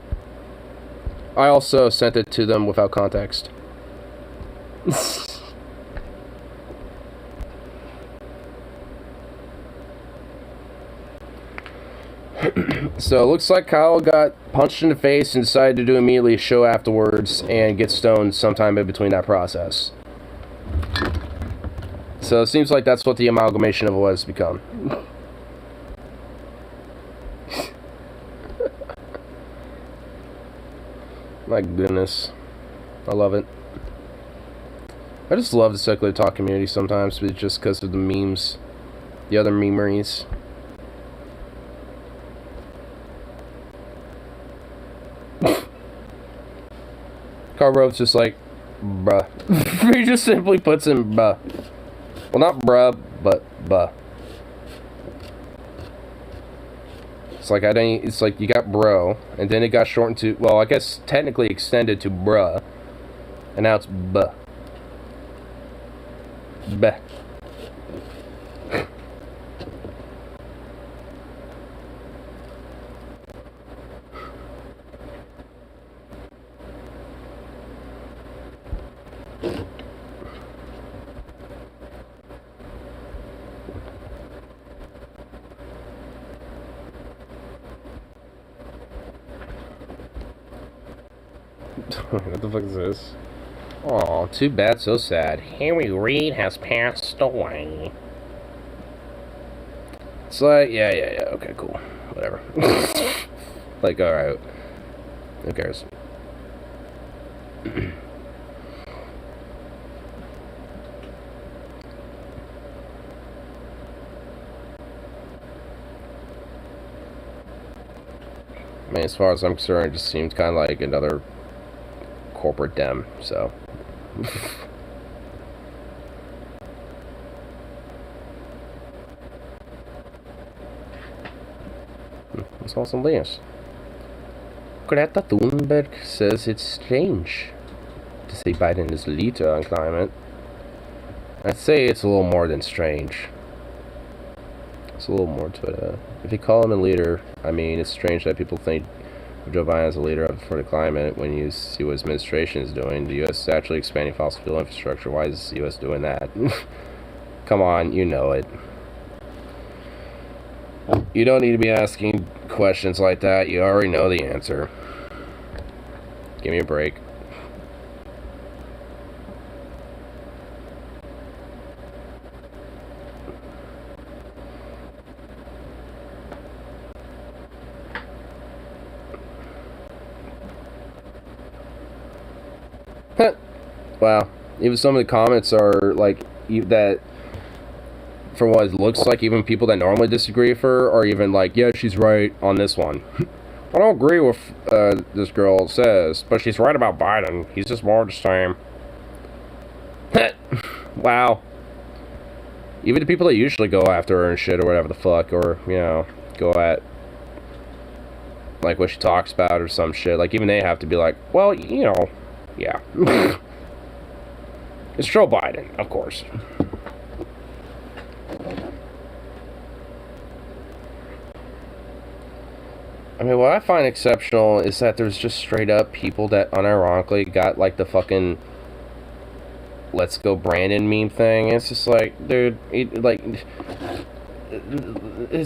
I also sent it to them without context. So it looks like Kyle got punched in the face and decided to do immediately a show afterwards and get stoned sometime in between that process. So it seems like that's what the amalgamation of it has become. My goodness. I love it. I just love the secular talk community sometimes, but just because of the memes, the other memeries. Carbo's just like, bruh. He just simply puts in bruh. Well, not bruh, but buh. It's like it's like you got bro, and then it got shortened to, well, I guess technically extended to bruh, and now it's buh. Buh. What the fuck is this? Aw, too bad, so sad. Harry Reid has passed away. It's like, yeah, okay, cool. Whatever. Like, alright. Who cares? I mean, as far as I'm concerned, it just seems kind of like another corporate dem, so. Let's saw some this. Greta Thunberg says it's strange to say Biden is leader on climate. I'd say it's a little more than strange. It's a little more to it. If you call him a leader, I mean, it's strange that people think Joe Biden is a leader for the climate when you see what his administration is doing. The U.S. is actually expanding fossil fuel infrastructure. Why is the U.S. doing that? Come on, you know it. You don't need to be asking questions like that. You already know the answer. Give me a break. Wow. Even some of the comments are like that. From what it looks like, even people that normally disagree with her are even like, yeah, she's right on this one. I don't agree with this girl says, but she's right about Biden. He's just more the same. Wow. Even the people that usually go after her and shit or whatever the fuck, or, you know, go at like what she talks about or some shit, like even they have to be like, well, you know, yeah. It's Joe Biden, of course. I mean, what I find exceptional is that there's just straight up people that unironically got like the fucking "Let's Go Brandon" meme thing. It's just like, dude, it's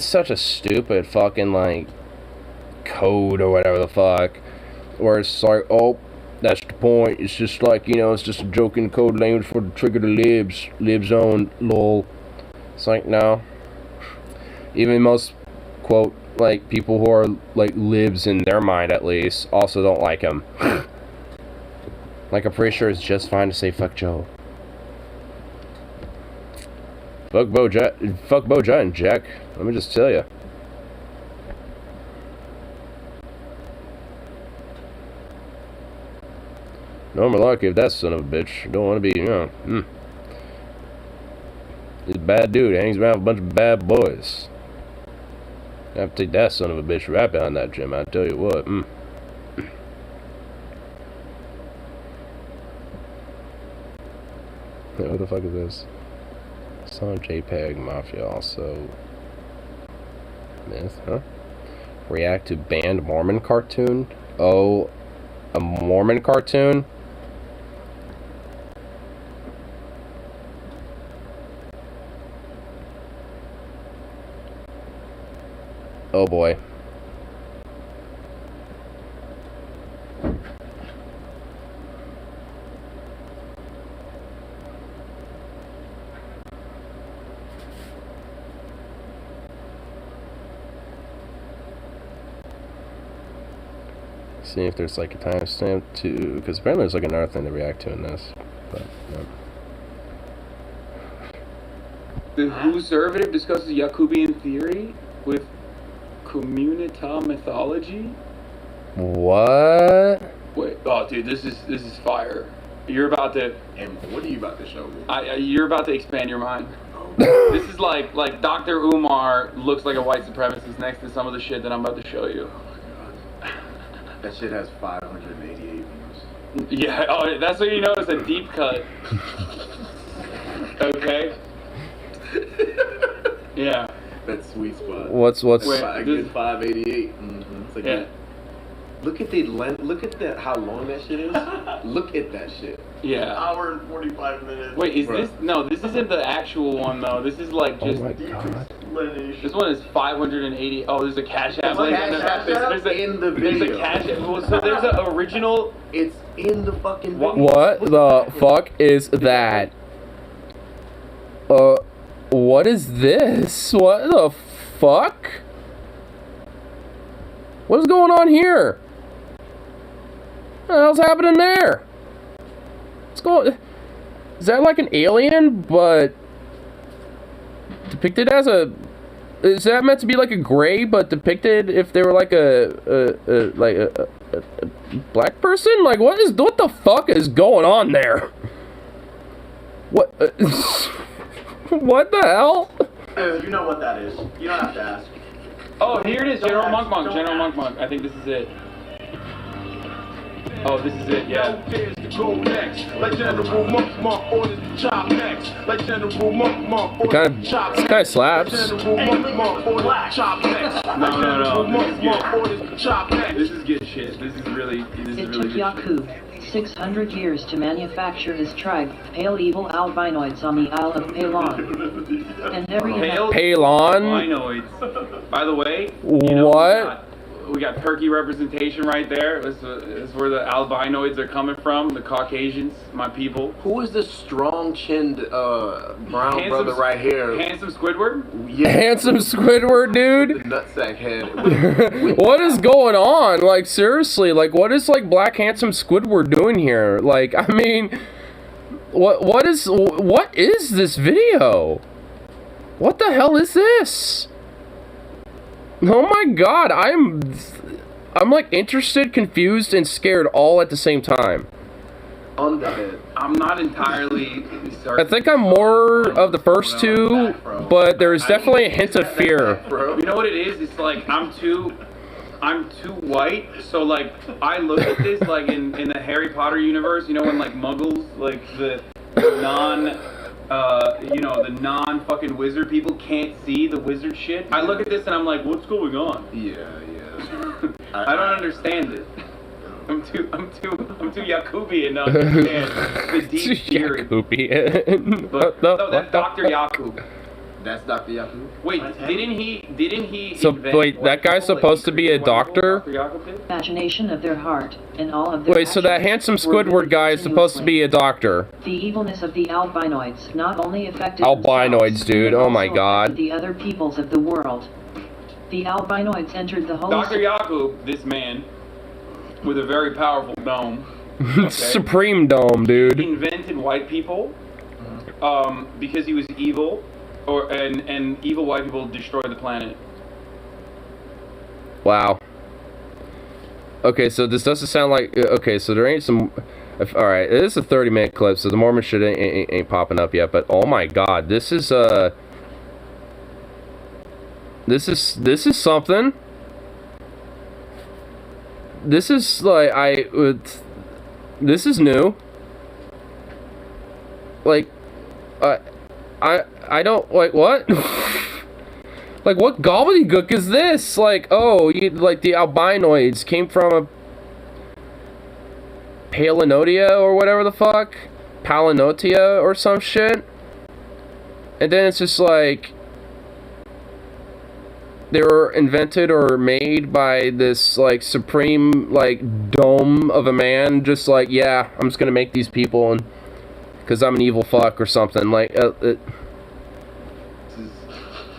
such a stupid fucking like code or whatever the fuck, where it's like, oh, that's the point. It's just like, you know, it's just a joke in code language for the trigger the libs on, lol. It's like, no. Even most quote like people who are like libs in their mind at least also don't like him. Like, I'm pretty sure it's just fine to say fuck Joe. Fuck Boja and Jack. Let me just tell you. No more lucky if that son of a bitch don't want to be, you know. He's a bad dude. Hangs around with a bunch of bad boys. I have to take that son of a bitch right behind that gym, I tell you what. What the fuck is this? Saw JPEG Mafia also. Myth, huh? React to banned Mormon cartoon? Oh, a Mormon cartoon? Oh boy. See if there's like a timestamp to, because apparently there's like another thing to react to in this. But The Whoservative discusses Jacobian theory with Communita mythology. what? Wait, oh dude, this is fire. You're about to, And what are you about to show me? you're about to expand your mind. This is like Dr. Umar looks like a white supremacist next to some of the shit that I'm about to show you. That shit has 588 views. Yeah, oh, that's what you know. It's a deep cut. Okay. Yeah. That sweet spot. What's Wait. I get 588. Mm-hmm. It's like, Yeah. Look at the length. Look at that. How long that shit is. Look at that shit. Yeah. Hour and 45 minutes. Wait, is Bruh. this? No, this isn't the actual one though. This is like Oh just. my god. This one is 580. Oh, there's a Cash App. There's a link. Cash App There's a- in the There's video. a Cash App. Well, so there's an original. It's in the fucking video. What the fuck is that? What is this? What the fuck? What is going on here? What the hell's happening there? What's going? Is that like an alien, but depicted as a? Is that meant to be like a gray, but depicted if they were like a black person? Like what the fuck is going on there? What? What the hell? You know what that is. You don't have to ask. Oh, here it is. General Don't Monk ask, Monk. don't General ask. Monk Monk. I think this is it. Oh, this is it. Yeah. Kind of slaps. No. This is good shit. This is really It good took shit. Yakub 600 years to manufacture his tribe of pale evil albinoids on the Isle of Palon. And every Pale Palon? Albinoids. By the way, What? we got turkey representation right there. This is where the albinoids are coming from. The Caucasians, my people. Who is this strong-chinned brown Handsome- brother right here? Handsome Squidward. Yeah, Handsome Squidward, the dude. nutsack head. What is going on? Like seriously, like what is like Black Handsome Squidward doing here? Like I mean, what is this video? What the hell is this? Oh my god, I'm like interested, confused, and scared all at the same time. On the head. I'm not entirely I certain. think I'm more of the first two, but there's definitely a hint of fear. Bro. You know what it is? It's like I'm too white, so like I look at this like in the Harry Potter universe, you know, when like Muggles, like the non the non-fucking wizard people can't see the wizard shit. I look at this and I'm like, what's going on? Yeah. I don't understand it. I'm too Yakubian to understand the deep theory. Jacobian. But no, that's Dr. Yakub. That's Dr. Yakub. Wait, didn't he So invent wait, white that guy's people, like, supposed to be a white people, doctor? Dr. Yakub did? imagination of their heart and all of their Wait, so that actions handsome were Squidward guy is supposed to be a doctor. The evilness of the albinoids not only affected Albinoids, themselves, dude. but Oh my also god. affected the other peoples of the world. The albinoids entered the holy Dr. Yakub, this man with a very powerful dome, Supreme Dome, dude. invented white people because he was evil, and evil white people destroyed the planet. Wow. Okay, so this doesn't sound like... Okay, so there ain't some... Alright, it is a 30-minute clip, so the Mormon shit ain't popping up yet, but oh my god, this is, This is something. This is, like, this is new. Like, I don't... Like, what? Like, what gobbledygook is this? Like, oh, like, the albinoids came from a Palinotia or whatever the fuck? Palinotia or some shit? And then it's just like... They were invented or made by this, like, supreme, like, dome of a man. Just like, yeah, I'm just gonna make these people and... Because I'm an evil fuck or something. Like,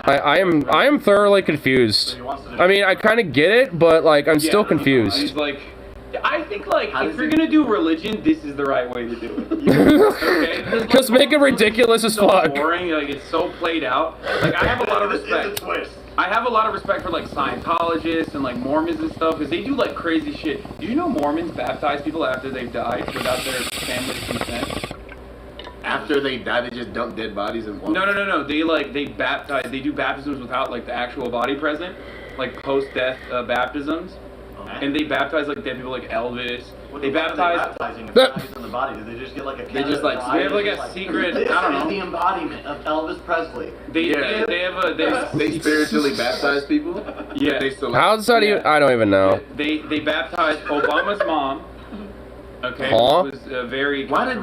I am thoroughly confused. I mean, I kind of get it, but like I'm still confused. He's like, I think like How if does you're it- gonna do religion, this is the right way to do it. Okay? 'Cause, Just like, make it ridiculous as so fuck. boring. Like it's so played out. Like I have a lot of respect. I have a lot of respect for like Scientologists and like Mormons and stuff because they do like crazy shit. Do you know Mormons baptize people after they've died without their family's consent? After they die, they just dump dead bodies in water. No. They baptize. They do baptisms without like the actual body present, like post-death baptisms. And they baptize like dead people like Elvis. They baptize. baptizing if bodies in the body. Did they just get like a? They just, like, they have like a secret. This I don't is know. the embodiment of Elvis Presley. They have a They spiritually baptize people? Yeah. They still How's that even? I don't even know. They baptized Obama's mom. Okay. Huh? It was very. Why did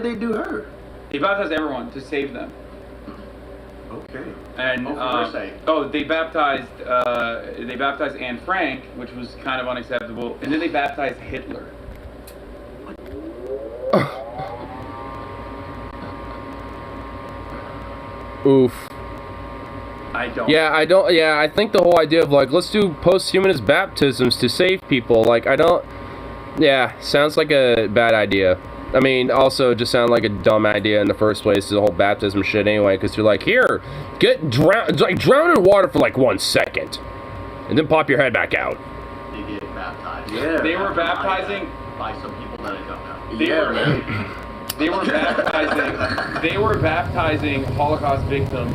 they do her? They baptized everyone to save them. Okay. And Oh, for her sake. they baptized Anne Frank, which was kind of unacceptable, and then they baptized Hitler. Oof. I don't. Yeah, I don't. Yeah, I think the whole idea of like let's do posthumanist baptisms to save people. Like I don't. Yeah, sounds like a bad idea. I mean, also just sound like a dumb idea in the first place. The whole baptism shit anyway, because you're like, here, get drown in water for like 1 second, and then pop your head back out. They get baptized. Yeah. They were baptizing. By some people that I don't know. They were baptizing Holocaust victims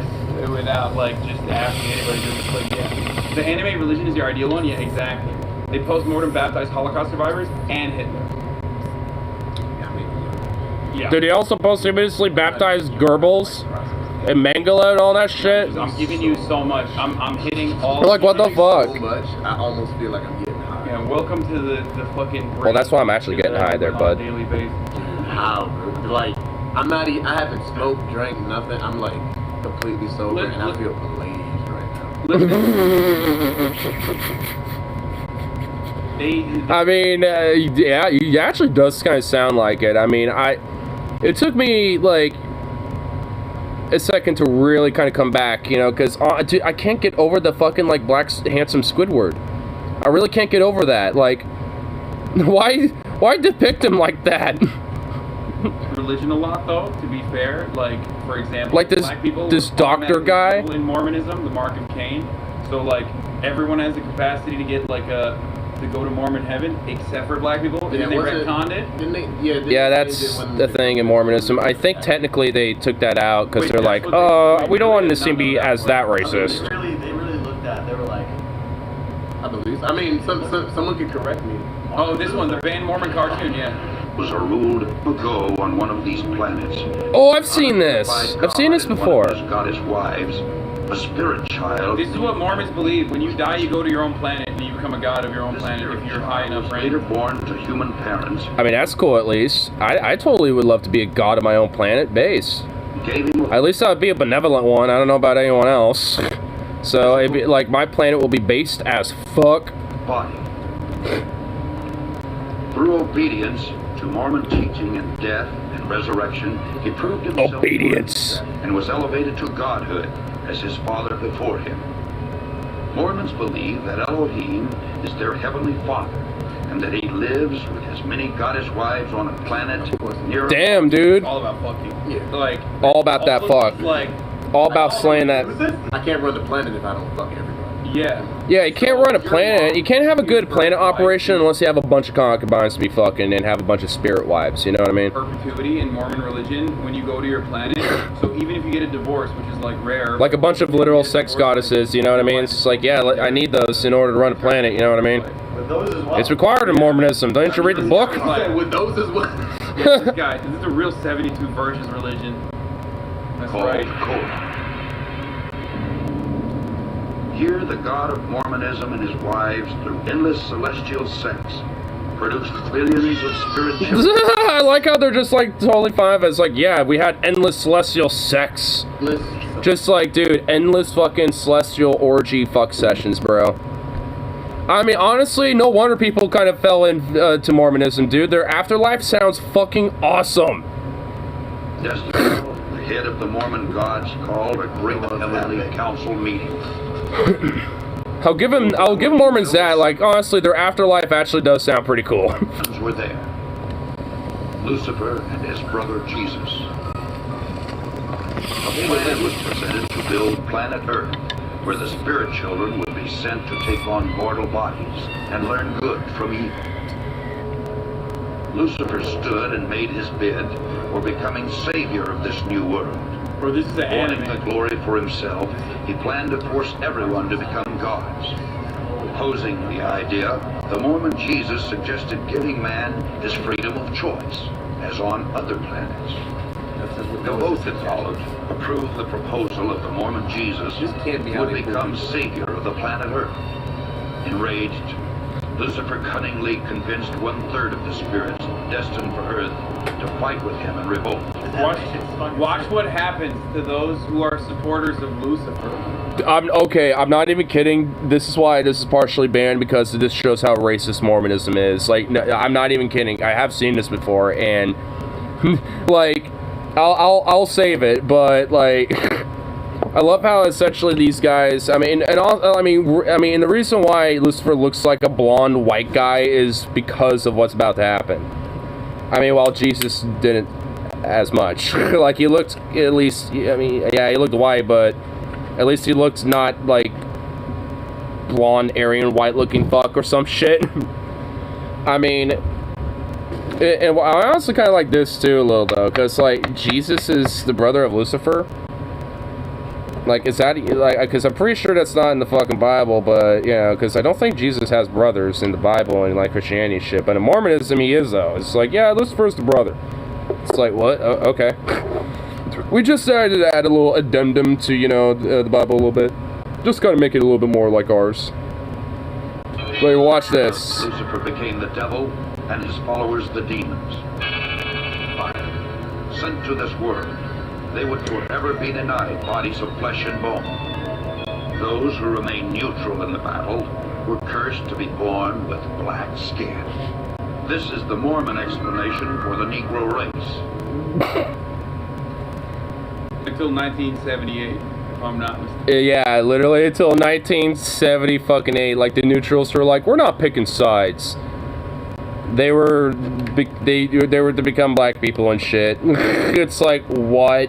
without like just asking anybody. Just like, yeah, the anime religion is your ideal one. Yeah, exactly. They post-mortem baptized Holocaust survivors and Hitler. Yeah. Did he also posthumously baptize Goebbels and Mengele and all that shit? I'm giving you so much. I'm hitting all. We're like, what the fuck? So much, I almost feel like I'm getting high. Yeah, welcome to the fucking. Well, that's why I'm actually getting high there, bud. On a daily basis. How, bro? Like, I'm not I haven't smoked, drank, nothing. I'm like completely sober and I feel blazed right now. I mean, yeah, it actually does kind of sound like it. I mean, it took me like a second to really kind of come back, you know, because I can't get over the fucking like black handsome Squidward. I really can't get over that. Like, why depict him like that? Religion a lot, though. To be fair, like for example, like black people this were doctor guy in Mormonism, the Mark of Cain. So like everyone has the capacity to get like to go to Mormon heaven, except for black people. And Yeah, they was it- retconned it. Didn't they? Yeah. Yeah, that's the thing in Mormonism. I think technically they took that out because Wait, they're that's like, what they- we don't want to seem to be no, as that racist. They really looked at. They were like, I believe. I mean, someone could correct me. Oh, this one, the Van Mormon cartoon, yeah. Was ruled ago on one of these planets. Oh, I've seen this. I've seen this before. Goddess wives, a spirit child. This is what Mormons believe. When you die, you go to your own planet and you become a god of your own planet if you're high enough Later rank. born to human parents. I mean, that's cool at least. I totally would love to be a god of my own planet base. Gave him At least I'd be a benevolent one. I don't know about anyone else. So, it'd be, like, my planet will be based as fuck. a body. Through obedience to Mormon teaching and death and resurrection, he proved himself Obedience. worthy and was elevated to godhood as his father before him. Mormons believe that Elohim is their heavenly father and that he lives with his many goddess wives on a planet near Damn, dude. It's all about fucking. Like All about that all of fuck. these, Like All about slaying that. I can't run the planet if I don't fuck everybody. yeah. Yeah, you can't run a planet. You can't have a good planet operation unless you have a bunch of concubines to be fucking and have a bunch of spirit wives. You know what I mean? Perpetuity in Mormon religion when you go to your planet. So even if you get a divorce, which is like rare. Like a bunch of literal sex goddesses. You know what I mean? It's just like, yeah, I need those in order to run a planet. You know what I mean? with those as well. It's required in Mormonism. Don't you read the book? With those as well. Yeah, this guy, this is a real 72 virgins religion. That's called right. Korah. Here, the god of Mormonism and his wives, through endless celestial sex, produced billions of spirit children. I like how they're just like totally fine. It's like, yeah, we had endless celestial sex. Just like, dude, endless fucking celestial orgy fuck sessions, bro. I mean, honestly, no wonder people kind of fell into Mormonism, dude. Their afterlife sounds fucking awesome. Destiny, the head of the Mormon gods, called a great heavenly council meeting. I'll give Mormons that. Like, honestly, their afterlife actually does sound pretty cool. Were there. Lucifer and his brother Jesus. A plan was presented to build planet Earth, where the spirit children would be sent to take on mortal bodies and learn good from evil. Lucifer stood and made his bid for becoming savior of this new world. Bro, this is an Wanting anime. the glory for himself, he planned to force everyone to become gods. Opposing the idea, the Mormon Jesus suggested giving man his freedom of choice, as on other planets. The vote that followed approved the proposal of the Mormon Jesus would become savior of the planet Earth. Enraged, Lucifer cunningly convinced 1/3 of the spirits destined for Earth to fight with him in revolt. Watch what happens to those who are supporters of Lucifer. I'm not even kidding. This is why this is partially banned, because this shows how racist Mormonism is. Like, no, I'm not even kidding. I have seen this before, and like, I'll save it, but like, I love how essentially these guys. I mean, the reason why Lucifer looks like a blonde white guy is because of what's about to happen. I mean, while Jesus didn't as much. Like, he looked, at least, I mean, yeah, he looked white, but at least he looked not like blonde, Aryan, white looking fuck or some shit. I mean, and I also kind of like this too a little though, because like, Jesus is the brother of Lucifer. Like, is that, like, because I'm pretty sure that's not in the fucking Bible, but, you know, because I don't think Jesus has brothers in the Bible and, like, Christianity and shit, but in Mormonism he is, though. It's like, yeah, Lucifer's the brother. It's like, what? Oh, okay. We just decided to add a little addendum to, you know, the Bible a little bit. Just gotta make it a little bit more like ours. Wait, watch this. Lucifer became the devil, and his followers the demons. Sent to this world, they would forever be denied bodies of flesh and bone. Those who remained neutral in the battle were cursed to be born with black skin. This is the Mormon explanation for the Negro race. Until 1978, if I'm not mistaken. Yeah, literally until 1978. Like, the neutrals were like, we're not picking sides. They were to become black people and shit. It's like, what?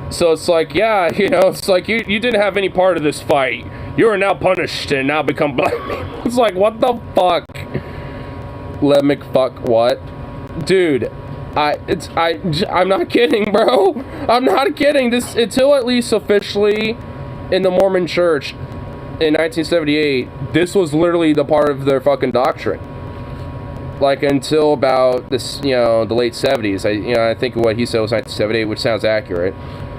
So it's like, yeah, you know, it's like you didn't have any part of this fight. You are now punished and now become black people. It's like, what the fuck? Let me fuck what? Dude, I'm not kidding, bro. I'm not kidding. This, until at least officially in the Mormon Church in 1978, this was literally the part of their fucking doctrine. Like, until about this, you know, the late 70s. I think what he said was 1978, which sounds accurate.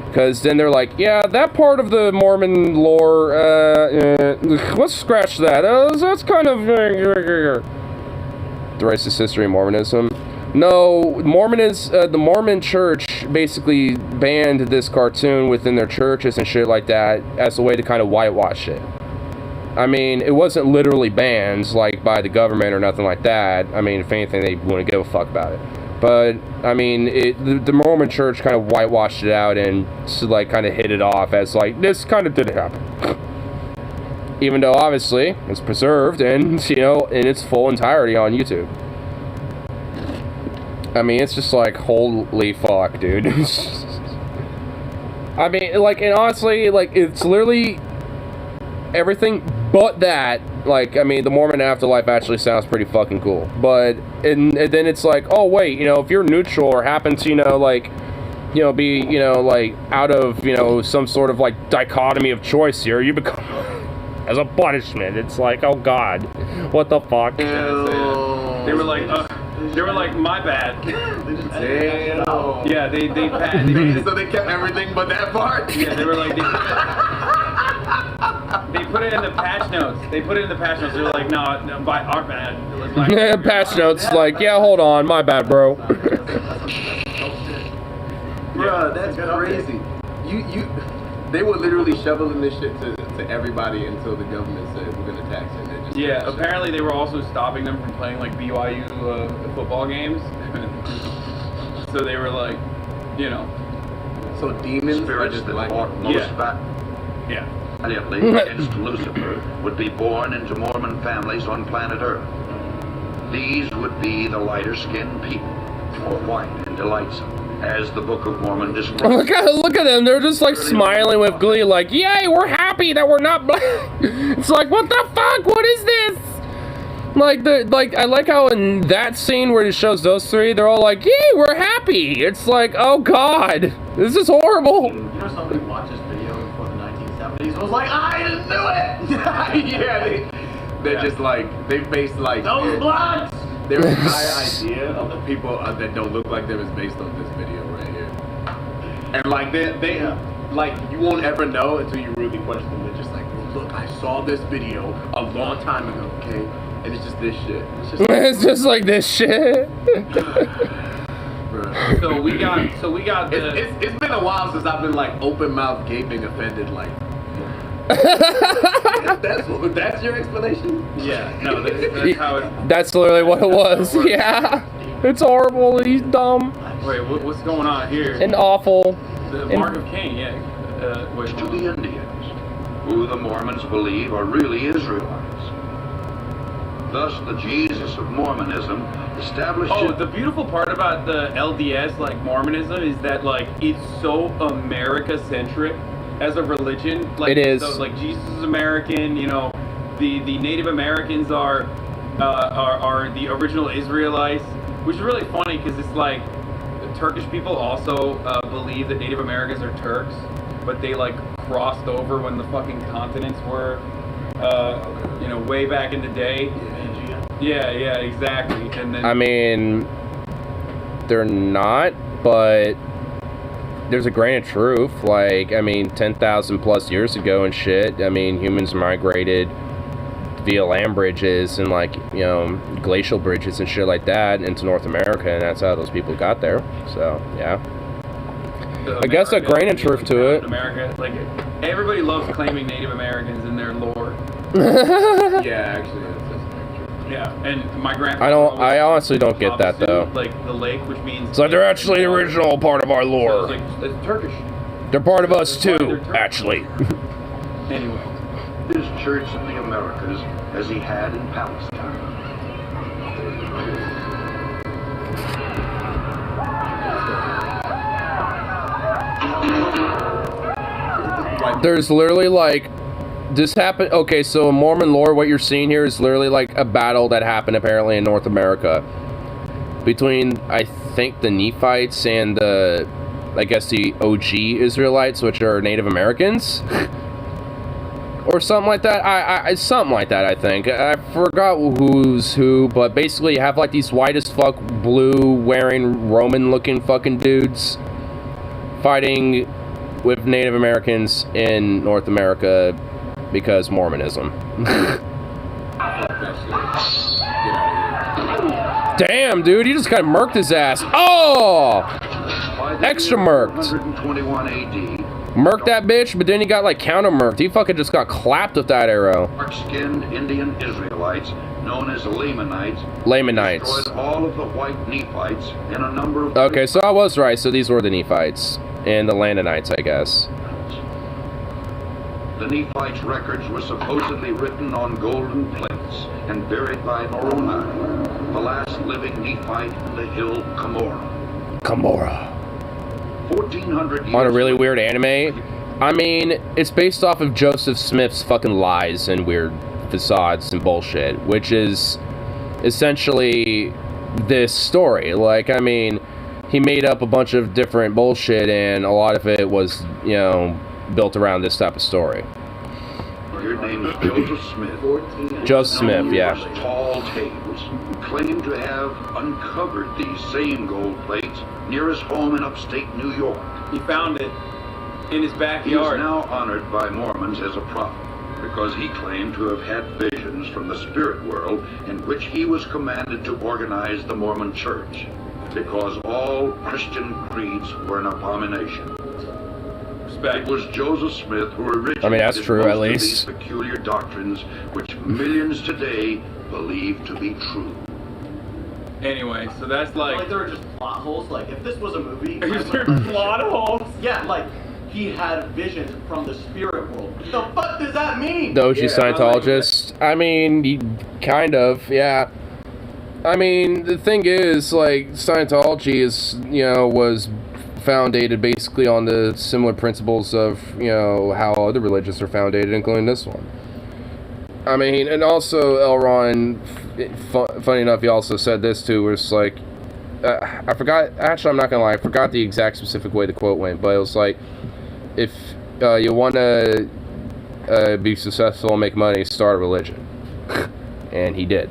Because then they're like, yeah, that part of the Mormon lore, let's scratch that. That's kind of the racist history of Mormonism. No, the Mormon Church basically banned this cartoon within their churches and shit like that as a way to kind of whitewash it. I mean, it wasn't literally banned, like, by the government or nothing like that. I mean, if anything, they wouldn't give a fuck about it. But, I mean, the Mormon Church kind of whitewashed it out and, like, kind of hit it off as, like, this kind of didn't happen. Even though, obviously, it's preserved and, you know, in its full entirety on YouTube. I mean, it's just like, holy fuck, dude. I mean, like, and honestly, like, it's literally everything but that. Like, I mean, the Mormon afterlife actually sounds pretty fucking cool. But, and then it's like, oh, wait, you know, if you're neutral or happen to, you know, like, you know, be, you know, like, out of, you know, some sort of, like, dichotomy of choice here, you become, as a punishment. It's like, oh, God. What the fuck? They were like, my bad. Damn. Yeah, they So they kept everything but that part? Yeah, they were like, they put it in the patch notes. They put it in the patch notes. They were like, no, by our bad. It was like, Yeah, patch notes, like, yeah, hold on, my bad, bro. Bruh, that's crazy. They were literally shoveling this shit to everybody until the government said we're gonna tax it. And just yeah, apparently they were also stopping them from playing like BYU football games. So they were like, you know. So demons spirits are just that like, walk most back. Yeah. valiantly against Lucifer would be born into Mormon families on planet Earth. These would be the lighter-skinned people, more white and delightsome, as the Book of Mormon describes. Look at them. They're just like smiling with glee, like, yay, we're happy that we're not black. It's like, what the fuck? What is this? Like, I like how in that scene where it shows those three, they're all like, yay, we're happy. It's like, oh god, this is horrible. You know, somebody watched this video before the 1970s and was like, I just knew it! Yeah, they're just like, they based like... Those blacks! Their entire idea of the people that don't look like them is based on this video right here. And like, they like, you won't ever know until you really question them. They're just like, well, look, I saw this video a long time ago, okay? And it's just this shit. It's just like this shit. So we got the... It's been a while since I've been like open mouth gaping offended like. That's your explanation? Yeah, no, that's how it... That's literally what it was. Yeah, it's horrible. He's dumb. Wait, what's going on here? And awful. The Mark of Cain, yeah. Wait, To the Indians, who the Mormons believe are really Israelites. Thus, the Jesus of Mormonism established... Oh, the beautiful part about the LDS, like Mormonism, is that like it's so America-centric as a religion. Like, it is. So, like Jesus is American. You know, the Native Americans are the original Israelites, which is really funny because it's like the Turkish people also believe that Native Americans are Turks, but they like crossed over when the fucking continents were, you know, way back in the day. Yeah, exactly. And then I mean, they're not, but there's a grain of truth. Like, I mean, 10,000 plus years ago and shit, I mean, humans migrated via land bridges and, like, you know, glacial bridges and shit like that into North America, and that's how those people got there. So, yeah. I guess a grain of truth to it. America, like, everybody loves claiming Native Americans in their lore. Yeah, actually, that's true. Yeah, and my grandpa... I honestly don't get that, though. Like, the lake, which means... It's like, they're actually the original part of our lore. So it's like, it's Turkish. They're part of us, too, actually. Anyway. His church in the Americas as he had in Palestine. There's literally, like, this happened. Okay, so in Mormon lore, what you're seeing here is literally like a battle that happened apparently in North America between, I think, the Nephites and the, I guess, the OG Israelites, which are Native Americans, or something like that. Something like that. I think I forgot who's who, but basically, you have like these white as fuck, blue wearing Roman-looking fucking dudes fighting with Native Americans in North America. Because Mormonism. Damn, dude, he just kind of murked his ass. Oh! Extra murked. 121 AD. Murked that bitch, but then he got like counter murked. He fucking just got clapped with that arrow. Dark-skinned Indian Israelites, known as the Lamanites, destroyed all of the white Nephites in a number of... Okay, so I was right. So these were the Nephites. And the Landonites, I guess. The Nephites' records were supposedly written on golden plates and buried by Moroni, the last living Nephite in the hill Cumorah. 1,400 years on a really weird anime. I mean, it's based off of Joseph Smith's fucking lies and weird facades and bullshit, which is essentially this story. Like, I mean, he made up a bunch of different bullshit, and a lot of it was, you know, built around this type of story. Your name is Joseph Smith. Joseph Smith, yeah. Tall tales claim to have uncovered these same gold plates near his home in upstate New York. He found it in his He backyard. is now honored by Mormons as a prophet because he claimed to have had visions from the spirit world in which he was commanded to organize the Mormon church, because all Christian creeds were an abomination. It was Joseph Smith who originated I mean, that's true, most at of least. these peculiar doctrines which millions today believe to be true. Anyway, so that's Like like... there were just plot holes. Like if this was a movie, Is there plot holes? Yeah, like he had visions from the spirit world. What the fuck does that mean? Those Scientologists. I mean, kind of, yeah. I mean, the thing is, like, Scientology is, was founded basically on the similar principles of, how other religions are founded, including this one. I mean, and also L. Ron, funny enough, he also said this too, where it's like, I forgot, actually I'm not gonna lie, I forgot the exact specific way the quote went, but it was like, if you want to be successful and make money, start a religion. And he did.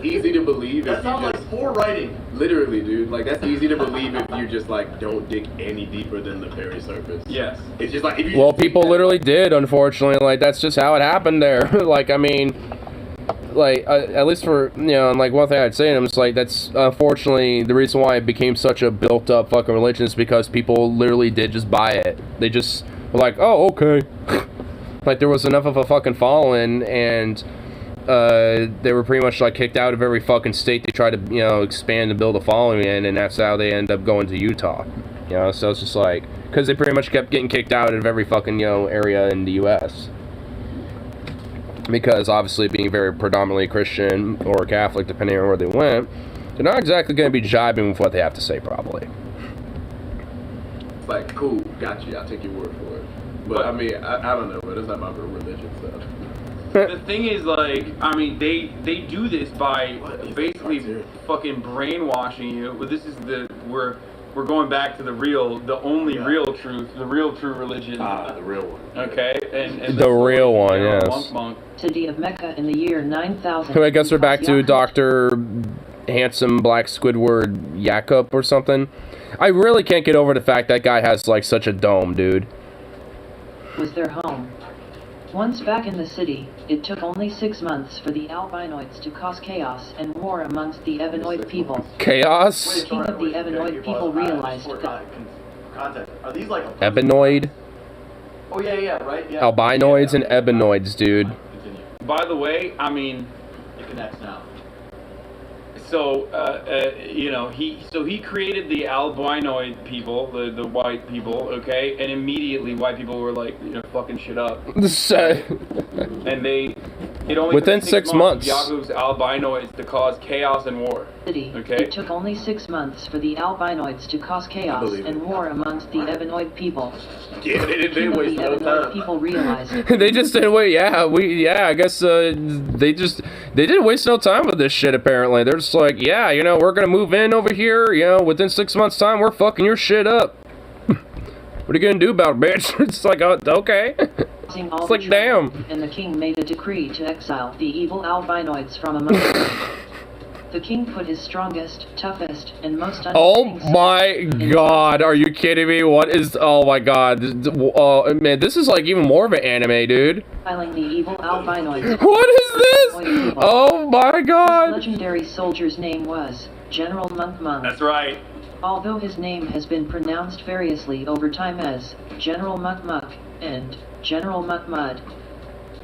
Easy to believe. That sounds like poor writing. Literally, dude. Like, that's easy to believe if you just, like, don't dig any deeper than the very surface. Yes. It's just like, if you Well, people literally did, unfortunately. Like, that's just how it happened there. Like, I mean, like, at least for, and like, one thing I'd say to him is, like, that's unfortunately the reason why it became such a built-up fucking religion is because people literally did just buy it. They just were like, oh, okay. Like, there was enough of a fucking following, and they were pretty much like kicked out of every fucking state they tried to expand and build a following in, and that's how they end up going to Utah. So it's just like, because they pretty much kept getting kicked out of every fucking area in the U.S. Because obviously being very predominantly Christian or Catholic, depending on where they went, they're not exactly going to be jibing with what they have to say, probably. It's like, cool, got you, I'll take your word for it. But I mean, I don't know, but it's not my religion, so. The thing is, like, I mean, they do this by basically fucking brainwashing you. But this is we're going back to the only real truth, the real true religion. The real one. Okay, and The real one, yes. Monk. City of Mecca in the year 9000. So I guess we're back to Dr. Handsome Black Squidward Yakup or something. I really can't get over the fact that guy has, like, such a dome, dude. Was their home. Once back in the city, it took only 6 months for the albinoids to cause chaos and war amongst the Ebenoid people. Chaos? The king of the Ebenoid people realized that... Context. Are these like... Ebenoid? Oh, yeah, right? Yeah. Albinoids and ebenoids, dude. Continue. By the way, I mean, It connects now. so he created the albinoid people, the white people, okay, and immediately white people were like, fucking shit up. And it only Within took 6 months. Yahoo's albinoids to cause chaos and war. Okay. It took only 6 months for the albinoids to cause chaos and war amongst the Ebenoid people. Yeah, they The didn't waste no Ebenoid time. people realized They just didn't wait. I guess they didn't waste no time with this shit. Apparently, they're just like, we're gonna move in over here. Within 6 months' time, we're fucking your shit up. What are you gonna do about it, bitch? It's like, okay. It's like, damn. And the king made a decree to exile the evil albinoids from among them. The king put his strongest, toughest, and most Oh unwilling my god, are you kidding me? What is, oh my god. Man, this is like even more of an anime, dude. exiling the evil albinoids. What is this? Oh my This god. legendary soldier's name was General Monk Monk. That's right. Although his name has been pronounced variously over time as General Monk Monk and General Monk Mud,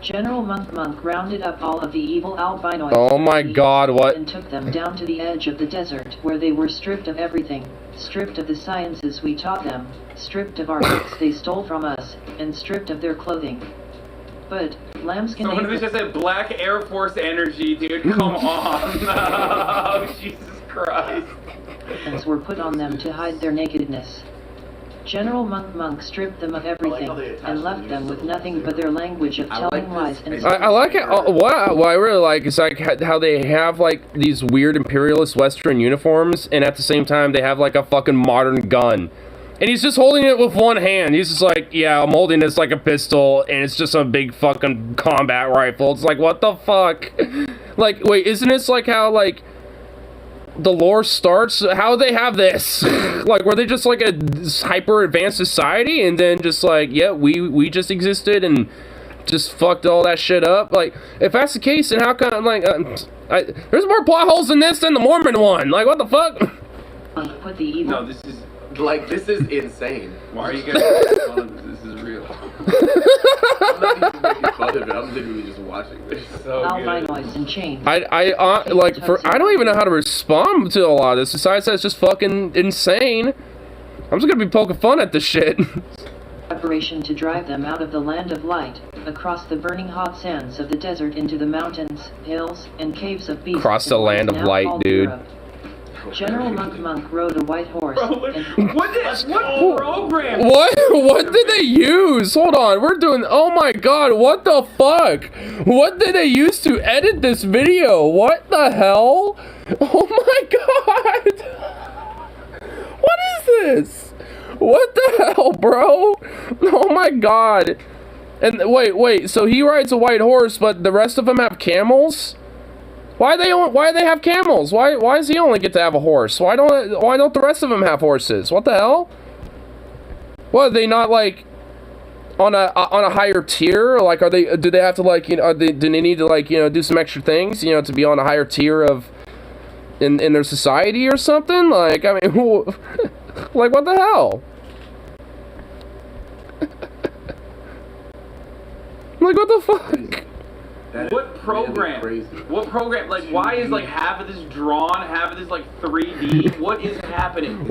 General Monk Monk rounded up all of the evil albinoids Oh my god, what? and took them down to the edge of the desert where they were stripped of everything, stripped of the sciences we taught them, stripped of our books they stole from us, and stripped of their clothing. But Lambskin Someone ate just the said Black Air Force energy, dude. Come on. Oh, Jesus Christ. weapons were put on them to hide their nakedness. General Monk Monk stripped them of everything and left them with nothing but their language of telling lies and I like it. What I really like is like how they have like these weird imperialist Western uniforms, and at the same time they have like a fucking modern gun. And he's just holding it with one hand. He's just like, yeah, I'm holding this like a pistol, and it's just a big fucking combat rifle. It's like, what the fuck? Like, wait, isn't this like how like the lore starts? How they have this? Like, were they just like a hyper advanced society, and then just like, yeah, we just existed and just fucked all that shit up? Like, if that's the case, then how come like there's more plot holes in this than the Mormon one? Like, what the fuck? put the evil. No, this is... Like, this is insane. Why are you guys making fun of this? This is real. I'm not even making fun of it. I'm literally just watching this. So good. albinoids and chains. I like, for I don't even know how to respond to a lot of this. Besides that, it's just fucking insane. I'm just gonna be poking fun at this shit. Preparation to drive them out of the land of light, across the burning hot sands of the desert into the mountains, hills, and caves of beasts. Across the land of light, dude. General Monk rode a white horse. What program? What did they use? Hold on, we're doing. Oh my god, what the fuck? What did they use to edit this video? What the hell? Oh my god! What is this? What the hell, bro? Oh my god! And wait. So he rides a white horse, but the rest of them have camels? Why do they have camels? Why does he only get to have a horse? Why don't the rest of them have horses? What the hell? What, are they not like on a higher tier? Like, do they have to, like, you know, do they need to, like, you know, do some extra things, you know, to be on a higher tier of in their society or something? Like, I mean, like, what the hell? Like, what the fuck? What program? What program? Like, why is like half of this drawn, half of this like 3D? What is happening?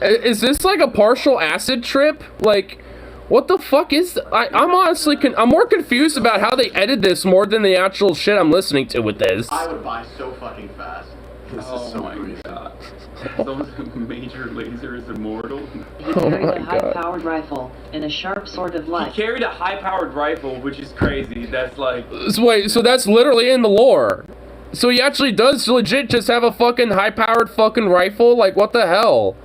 Is this like a partial acid trip? Like, what the fuck is? I'm honestly I'm more confused about how they edit this more than the actual shit I'm listening to with this. I would buy so fucking fast. This is so crazy. Someone's major laser is immortal. He carried a high-powered rifle and a sharp sword of light. He carried a high-powered rifle, which is crazy. That's like... Wait, so that's literally in the lore. So he actually does legit just have a fucking high-powered fucking rifle? Like, what the hell?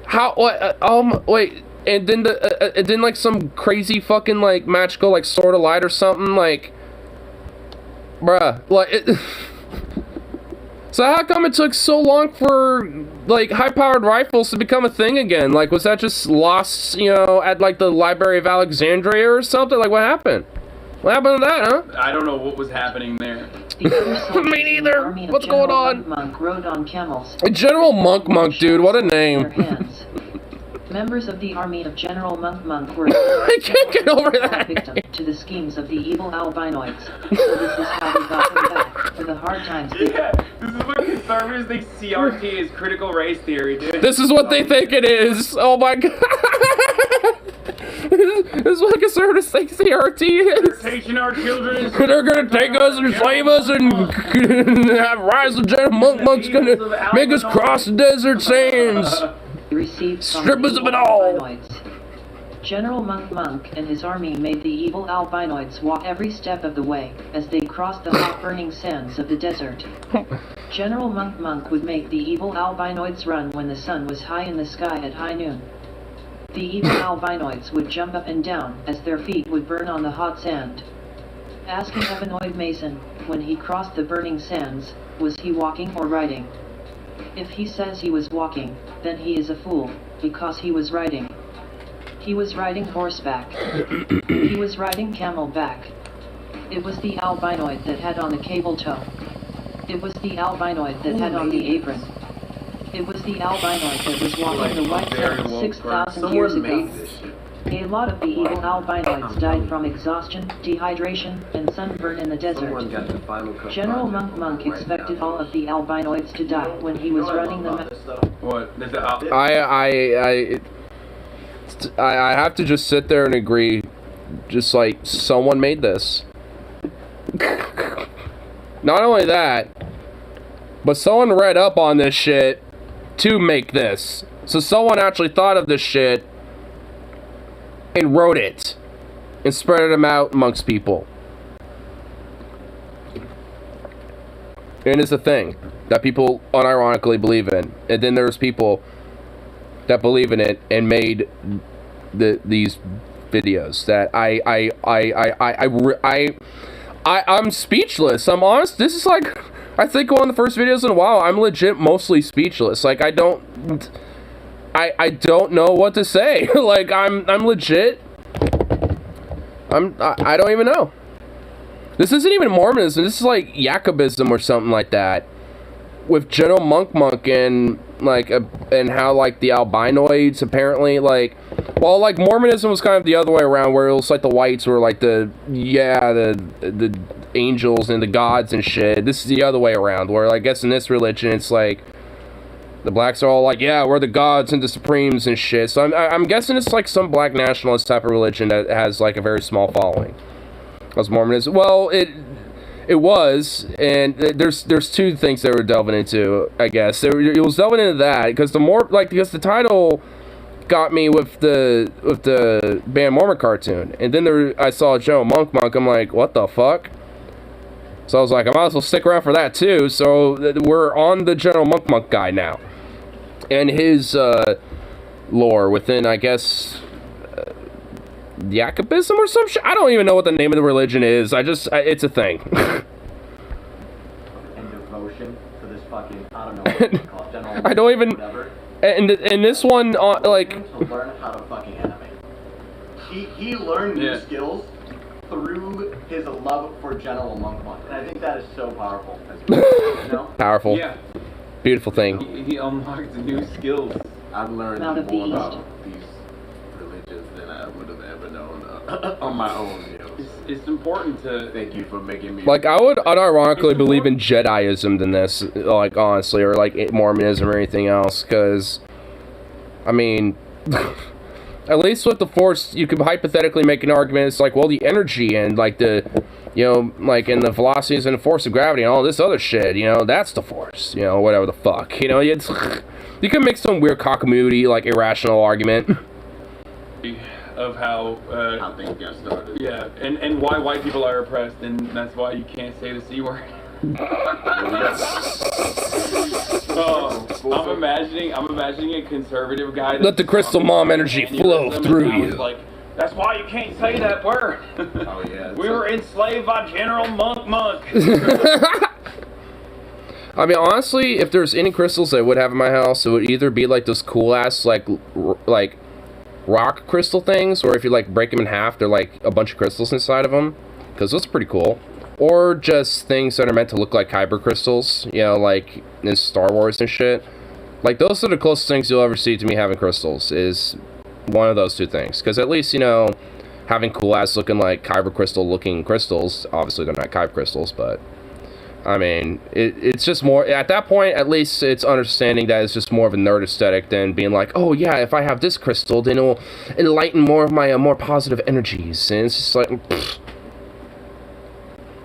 How, what, wait, and then like some crazy fucking, like, magical, like, sword of light or something, like... Bruh, like, So how come it took so long for, like, high-powered rifles to become a thing again? Like, was that just lost, you know, at, like, the Library of Alexandria or something? Like, what happened? What happened to that, huh? I don't know what was happening there. Me neither. What's going on? Monk rode on camels. General Monk, dude. What a name. Members of the army of General Monk were I can't get over that victim to the schemes of the evil albinoids. So this is how they got them back for the hard times. Yeah, this is what conservatives think CRT is critical race theory, dude. This is what they think it is. Oh my god. This is what conservatives think CRT is. They're taking our children. They're gonna take us and enslave us and have rise of General Monk's gonna make us cross the desert sands. Strip us of it all. General Monk and his army made the evil albinoids walk every step of the way as they crossed the hot burning sands of the desert. General Monk would make the evil albinoids run when the sun was high in the sky at high noon. The evil albinoids would jump up and down as their feet would burn on the hot sand. Ask an Evanoid Mason, when he crossed the burning sands, was he walking or riding? If he says he was walking, then he is a fool, because he was riding. He was riding horseback. He was riding camelback. It was the albinoid that had on the cable tow. It was the albinoid that had on the apron. It was the albinoid that was walking the white sand 6,000 years ago. A lot of the evil albinoids died from exhaustion, dehydration, and sunburn in the desert. General Monk expected all of the albinoids to die when he was running them. What? I have to just sit there and agree. Just like someone made this. Not only that, but someone read up on this shit to make this. So someone actually thought of this shit and wrote it and spread it out amongst people. And it's a thing that people unironically believe in. And then there's people that believe in it and made these videos that I'm speechless. I'm honest. This is like, I think one of the first videos in a while. I'm legit mostly speechless. Like I don't know what to say. Like I'm legit. I don't even know. This isn't even Mormonism. This is like Jacobism or something like that. With General Monk and like and how like the albinoids apparently like, well, like Mormonism was kind of the other way around, where it was like the whites were like the angels and the gods and shit. This is the other way around, where I guess in this religion it's like The blacks are all like, yeah, we're the gods and the supremes and shit. So I'm guessing it's like some black nationalist type of religion that has like a very small following. As Mormonism. Well, it was, and there's two things they were delving into, I guess. It was delving into that because because the title got me with the Band Mormon cartoon, and then I saw General Monk. I'm like, what the fuck? So I was like, I might as well stick around for that too. So we're on the General Monk guy now. And his lore within, I guess, Jacobism or some shit. I don't even know what the name of the religion is. It's a thing. And devotion to this fucking, I don't know what it's called, general. I don't even. Whatever. And this one, like. To learn how to fucking animate. He learned new skills through his love for General Monk, and I think that is so powerful. You know? Powerful. Yeah. Beautiful thing. He unlocked new skills. I've learned Now the more beast. about these religions than I would have ever known on my own. You know. It's important to. Thank you for making me. Like, I would unironically believe in Jediism than this, like, honestly, or like Mormonism or anything else, because, I mean, at least with the Force, you could hypothetically make an argument. It's like, well, the energy and like the, you know, like, and the velocities and the force of gravity and all this other shit, you know, that's the Force, you know, whatever the fuck, you know, you can make some weird cockamamie, like, irrational argument. Of how things got started. Yeah, and why white people are oppressed, and that's why you can't say the C word. I'm imagining a conservative guy. Let the crystal mom energy flow through you. Like, that's why you can't say that word. Oh yeah. We were enslaved by General Monk. I mean, honestly, if there's any crystals I would have in my house, it would either be like those cool ass like rock crystal things, or if you like break them in half, they're like a bunch of crystals inside of them, because those are pretty cool. Or just things that are meant to look like kyber crystals, you know, like in Star Wars and shit. Like, those are the closest things you'll ever see to me having crystals, is one of those two things. Because at least, you know, having cool ass looking like kyber crystal looking crystals, obviously they're not kyber crystals, but I mean, it's just more, at that point, at least it's understanding that it's just more of a nerd aesthetic than being like, oh yeah, if I have this crystal, then it'll enlighten more of my more positive energies. And it's just like, pfft.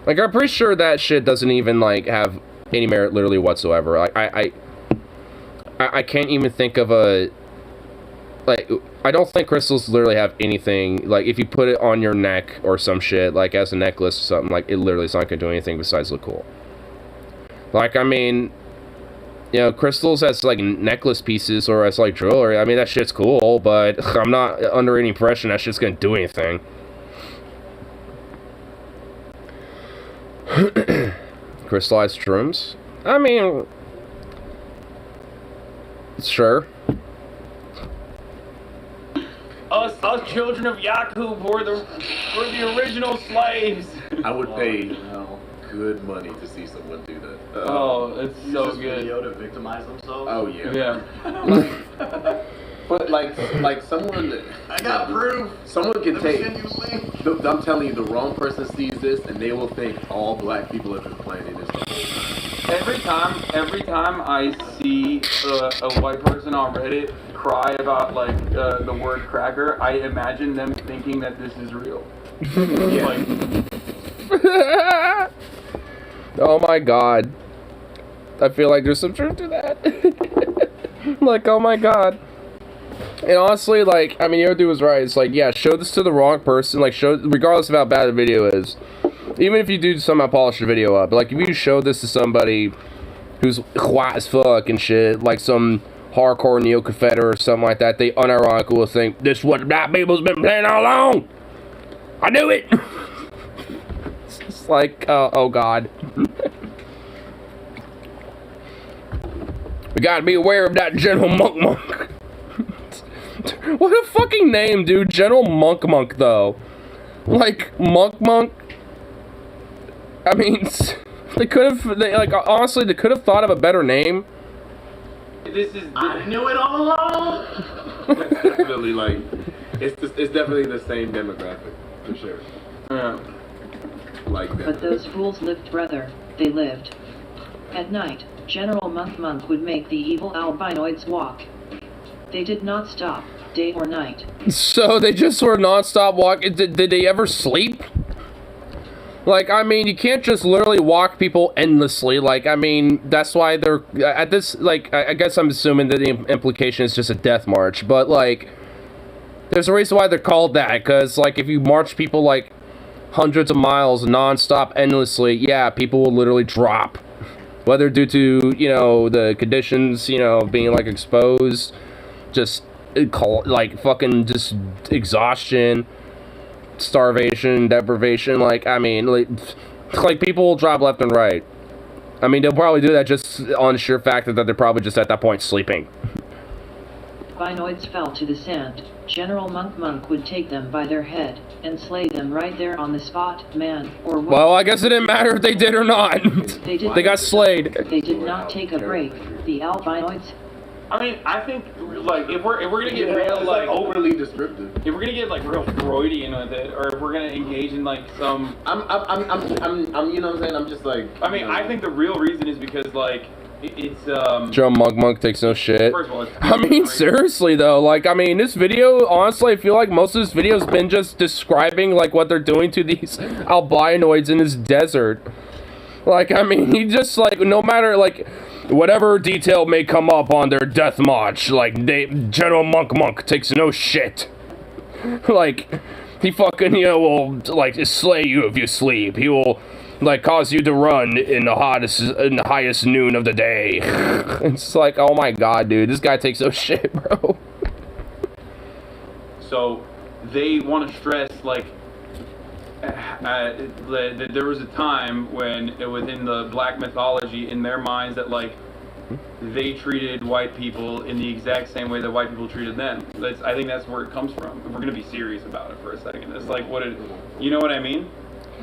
Like, I'm pretty sure that shit doesn't even, like, have any merit literally whatsoever. Like, I can't even think of a, like, I don't think crystals literally have anything, like, if you put it on your neck or some shit, like, as a necklace or something, like, it literally is not gonna do anything besides look cool. Like, I mean, you know, crystals as, like, necklace pieces or as, like, jewelry, I mean, that shit's cool, but I'm not under any impression that shit's gonna do anything. Crystallized shrooms? I mean, sure. Us children of Yakub were the original slaves. I would pay good money to see someone do that. It's so good. Video to victimize themselves. Oh yeah. Yeah. But like someone, I got proof. Someone can Let me take. send you a link. I'm telling you, the wrong person sees this, and they will think all black people have been planning this. Every time I see a white person on Reddit cry about like the word cracker, I imagine them thinking that this is real. Yeah. Oh my god. I feel like there's some truth to that. Like, oh my god. And honestly, like, I mean, Yodu was right. It's like, yeah, show this to the wrong person. Like, show, regardless of how bad the video is. Even if you do somehow polish the video up. Like, if you show this to somebody who's white as fuck and shit, like some hardcore neo-confederate or something like that, they unironically will think, this is what black people's been playing all along. I knew it. It's like, oh god. We gotta be aware of that General Monk. What a fucking name, dude. General Monk, though. Like, Monk. I mean, they could have, like, honestly, they could have thought of a better name. I knew it all along. It's definitely like, it's definitely the same demographic, for sure. Yeah. Like that. But those fools lived, brother. They lived. At night, General Monk would make the evil albinoids walk. They did not stop, day or night. So they just were non-stop walking. Did they ever sleep? Like, I mean, you can't just literally walk people endlessly. Like, I mean, that's why they're at this. Like, I guess I'm assuming that the implication is just a death march. But like, there's a reason why they're called that. Because like, if you march people like hundreds of miles non-stop endlessly, yeah, people will literally drop. Whether due to, you know, the conditions, you know, being like exposed, just like fucking just exhaustion, starvation, deprivation. Like, I mean, like people will drop left and right. I mean, they'll probably do that just on sheer fact that they're probably just at that point sleeping. Albinoids fell to the sand. General Monk would take them by their head and slay them right there on the spot, man or woman. Well, I guess it didn't matter if they did or not. They got slayed. They did not take a break. The albinoids. I mean, I think like if we're gonna get real like overly descriptive. if we're gonna get like real Freudian with it, or if we're gonna engage in like some, I'm you know what I'm saying? I'm just like. I mean, I think the real reason is because like it's Joe Monk takes no shit. First of all, I mean, seriously though, like, I mean, this video, honestly, I feel like most of this video has been just describing like what they're doing to these albinoids in this desert. Like, I mean, he just like, no matter like whatever detail may come up on their death march, like General Monk takes no shit. Like, he fucking, you know, will like slay you if you sleep. He will like cause you to run in the highest noon of the day. It's like, oh my god, dude, this guy takes no shit, bro. So they want to stress like there was a time when within the black mythology in their minds that like they treated white people in the exact same way that white people treated them. I think that's where it comes from. If we're gonna be serious about it for a second, it's like you know what I mean?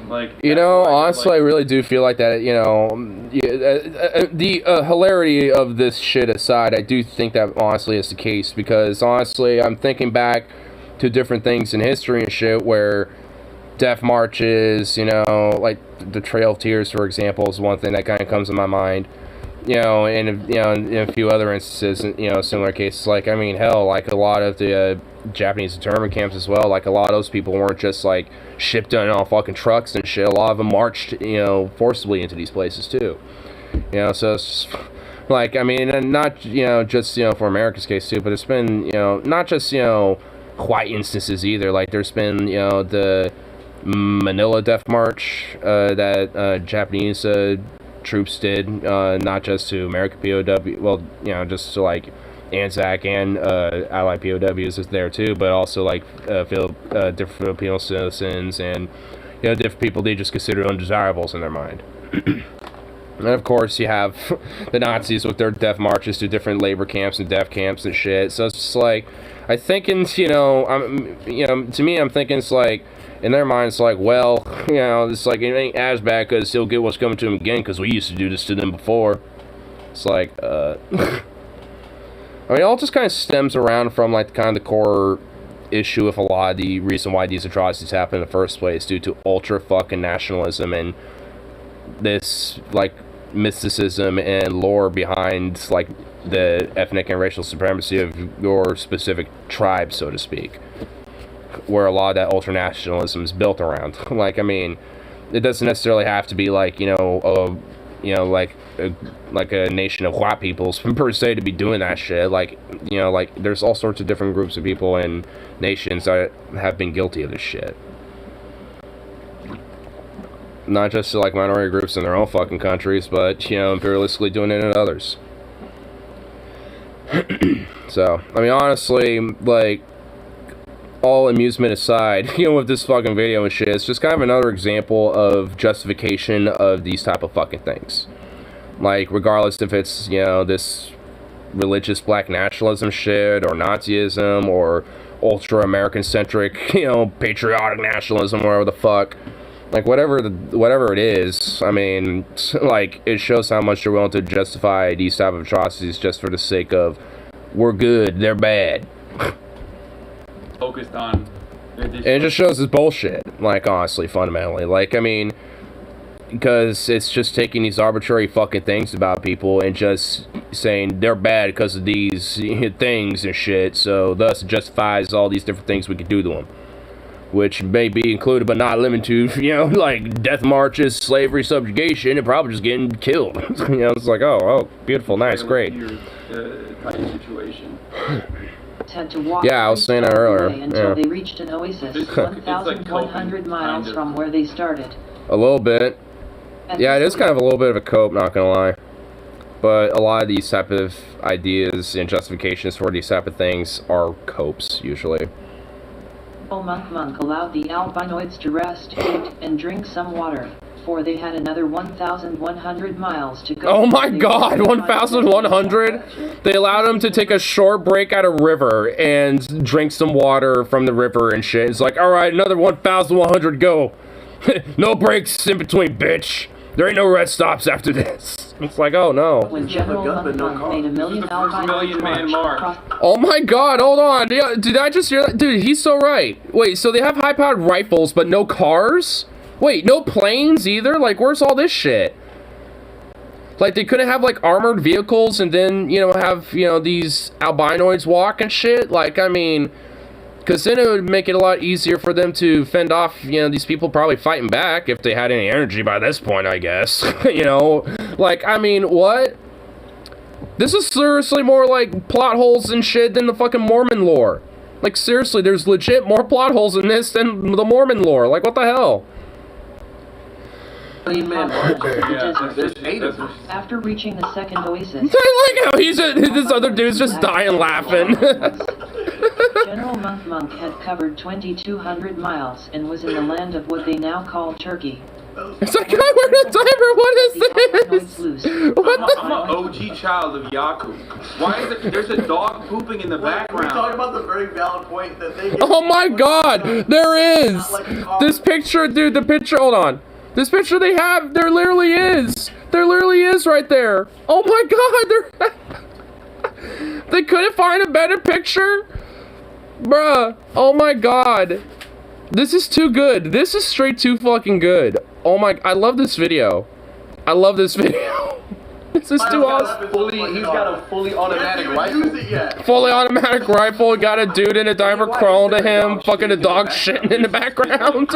Like, you know, honestly, I really do feel like that. You know, the hilarity of this shit aside, I do think that honestly is the case, because honestly, I'm thinking back to different things in history and shit where death marches, you know, like the Trail of Tears, for example, is one thing that kind of comes to my mind. You know, and you know, in a few other instances, you know, similar cases. Like, I mean, hell, like a lot of the Japanese internment camps as well. Like, a lot of those people weren't just like shipped in on fucking trucks and shit. A lot of them marched, you know, forcibly into these places too. You know, so it's just, like, I mean, and not, you know, just, you know, for America's case too, but it's been, you know, not just, you know, white instances either. Like, there's been, you know, the Manila Death March that Japanese troops did, not just to American POW, well, you know, just to like ANZAC and Allied POWs is there too, but also like different Filipino citizens and, you know, different people they just consider undesirables in their mind. And of course you have the Nazis with their death marches to different labor camps and death camps and shit. So it's just like, I think, you know, you know, to me, I'm thinking it's like, in their minds, like, well, you know, it's like, it ain't as bad because he'll get what's coming to him again because we used to do this to them before. It's like, I mean, it all just kind of stems around from, like, kind of the core issue with a lot of the reason why these atrocities happen in the first place, due to ultra fucking nationalism and this, like, mysticism and lore behind, like, the ethnic and racial supremacy of your specific tribe, so to speak, where a lot of that ultranationalism is built around. Like, I mean, it doesn't necessarily have to be like, you know, like a nation of white peoples per se to be doing that shit. Like, you know, like, there's all sorts of different groups of people and nations that have been guilty of this shit. Not just like minority groups in their own fucking countries, but, you know, imperialistically doing it in others. So, I mean, honestly, like, all amusement aside, you know, with this fucking video and shit, it's just kind of another example of justification of these type of fucking things. Like, regardless if it's, you know, this religious black nationalism shit, or Nazism, or ultra-American-centric, you know, patriotic nationalism, whatever the fuck. Like, whatever it is, I mean, like, it shows how much they're willing to justify these type of atrocities just for the sake of, we're good, they're bad. Focused on. And it just shows it's bullshit. Like, honestly, fundamentally. Like, I mean, because it's just taking these arbitrary fucking things about people and just saying they're bad because of these things and shit, so thus it justifies all these different things we could do to them, which may be included but not limited to, you know, like death marches, slavery, subjugation, and probably just getting killed. You know, it's like, oh, beautiful, nice, great. Type situation. Had to walk Yeah, I was saying that earlier. until Yeah. they reached an oasis 1,100 miles from where they started. A little bit. Yeah, it is kind of a little bit of a cope, not gonna lie. But a lot of these type of ideas and justifications for these type of things are copes, usually. Monk allowed the albinoids to rest, eat, and drink some water, for they had another 1,100 miles to go. Oh my god, 1,100? They allowed them to take a short break at a river and drink some water from the river and shit. It's like, alright, another 1,100 go. No breaks in between, bitch. There ain't no rest stops after this. It's like, oh no. When General Monk made a million albinoids march. Oh my god, hold on. Did I just hear that? Dude, he's so right. Wait, so they have high-powered rifles but no cars? Wait, no planes either? Like, where's all this shit? Like, they couldn't have, like, armored vehicles and then, you know, have, you know, these albinoids walk and shit? Like, I mean, because then it would make it a lot easier for them to fend off, you know, these people probably fighting back if they had any energy by this point, I guess. You know? Like, I mean, what? This is seriously more like plot holes and shit than the fucking Mormon lore. Like, seriously, there's legit more plot holes in this than the Mormon lore. Like, what the hell? After reaching the second oasis, I like how this other dude's just dying laughing. General Monk had covered 2,200 miles and was in the land of what they now call Turkey. It's like, I wear a diaper, what is this? I'm an OG child of Yaku. Why is it, there's a dog pooping in the background? We're talking about the very valid point that they Oh my god, there is! This picture, dude, the picture, hold on. This picture they have, there literally is. There literally is right there. Oh my god, they couldn't find a better picture? Bruh, oh my god. This is too good. This is straight too fucking good. Oh my, I love this video. I love this video. This is too awesome. He's got a fully automatic rifle. Fully automatic rifle, got a dude in a diaper crawling to him, fucking a dog shitting in the background.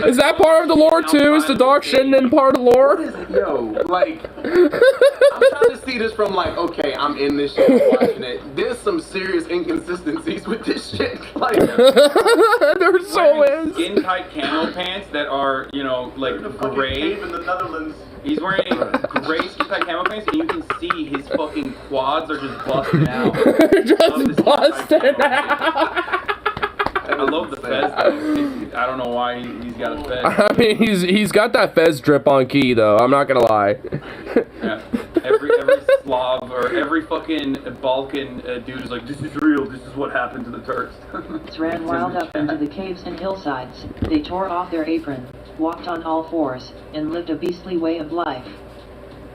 Is that part of the lore too? Is the dog shitting in part of the lore? Yo, like, I'm trying to see this from like, okay, I'm in this shit, I'm watching it. There's some serious inconsistencies with this shit. Like, there so is. Skin tight camo pants that are, you know, like gray. in the Netherlands. He's wearing gray skin tight camo pants, and you can see his fucking quads are just busting out. Just busting out. I love the fez though. I don't know why he's got a fez. I mean, he's got that fez drip on key though. I'm not gonna lie. Yeah. Every Slav or every fucking Balkan dude is like, this is real. This is what happened to the Turks. Ran wild up into the caves and hillsides. They tore off their apron, walked on all fours, and lived a beastly way of life.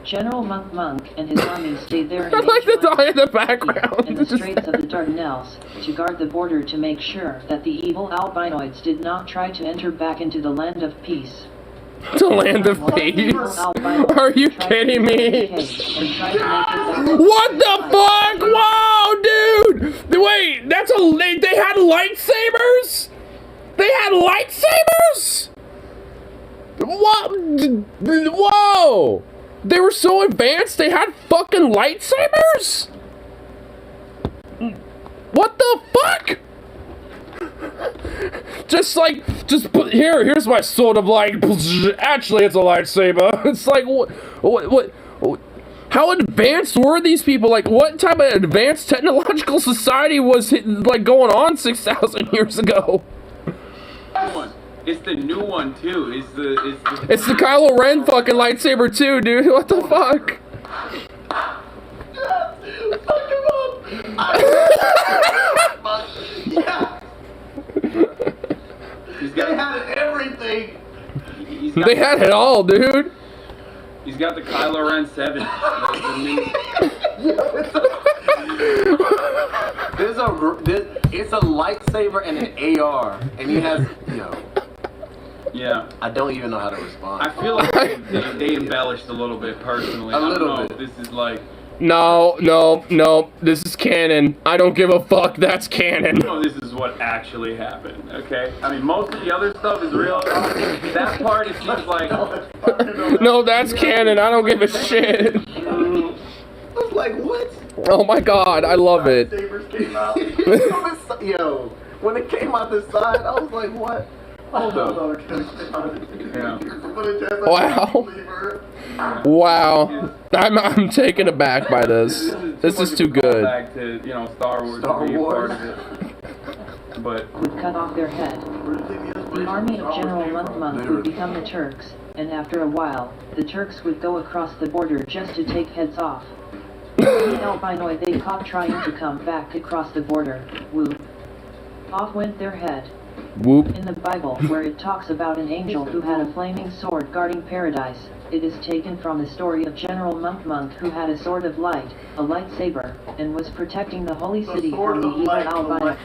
General Monk and his army stayed there in I like the dog in the background. in the Straits of the Dardanelles to guard the border to make sure that the evil albinoids did not try to enter back into the land of peace. The land of peace? Are you kidding me? What the fuck? Whoa, dude! Wait, that's they had lightsabers? They had lightsabers? What? Whoa! They were so advanced, they had fucking lightsabers? What the fuck? Just put here's my sword of light. Actually, it's a lightsaber. It's like, what? How advanced were these people? Like, what type of advanced technological society was like going on 6,000 years ago? It's the new one too. It's the Kylo Ren fucking lightsaber too, dude. What the fuck? Fuck him up! They had everything. They had it all, dude. He's got the Kylo Ren 7. It's a lightsaber and an AR, and he has Yeah. I don't even know how to respond. I feel like they embellished a little bit personally. A I don't little know bit. if this is like, No, this is canon. I don't give a fuck, that's canon. no, this is what actually happened, okay? I mean, most of the other stuff is real. That part, it seems like, No, that's canon, I don't give a shit. I was like, what? Oh my god, I love it. Sabers came out. Yo, when it came out this side, I was like, what? Hold up. yeah. Wow. Wow. I'm taken aback by this. This is too good. Back to, you know, Star Wars. Star being a Wars. part of it. But Would cut off their head. The army of General Monk would become the Turks, and after a while, the Turks would go across the border just to take heads off. The albinoid they caught trying to come back across the border, whoop. Off went their head. Whoop. In the Bible, where it talks about an angel who had a flaming sword guarding paradise, it is taken from the story of General Monk who had a sword of light, a lightsaber, and was protecting the holy city from the evil albino.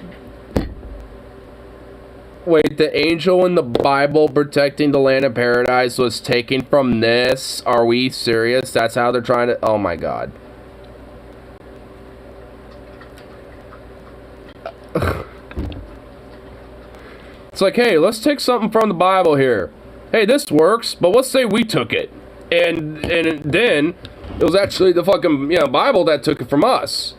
Wait, the angel in the Bible protecting the land of paradise was taken from this? Are we serious? That's how they're trying to... Oh my god. It's like, hey, let's take something from the Bible here. Hey, this works, but let's say we took it. And then it was actually the fucking, Bible that took it from us.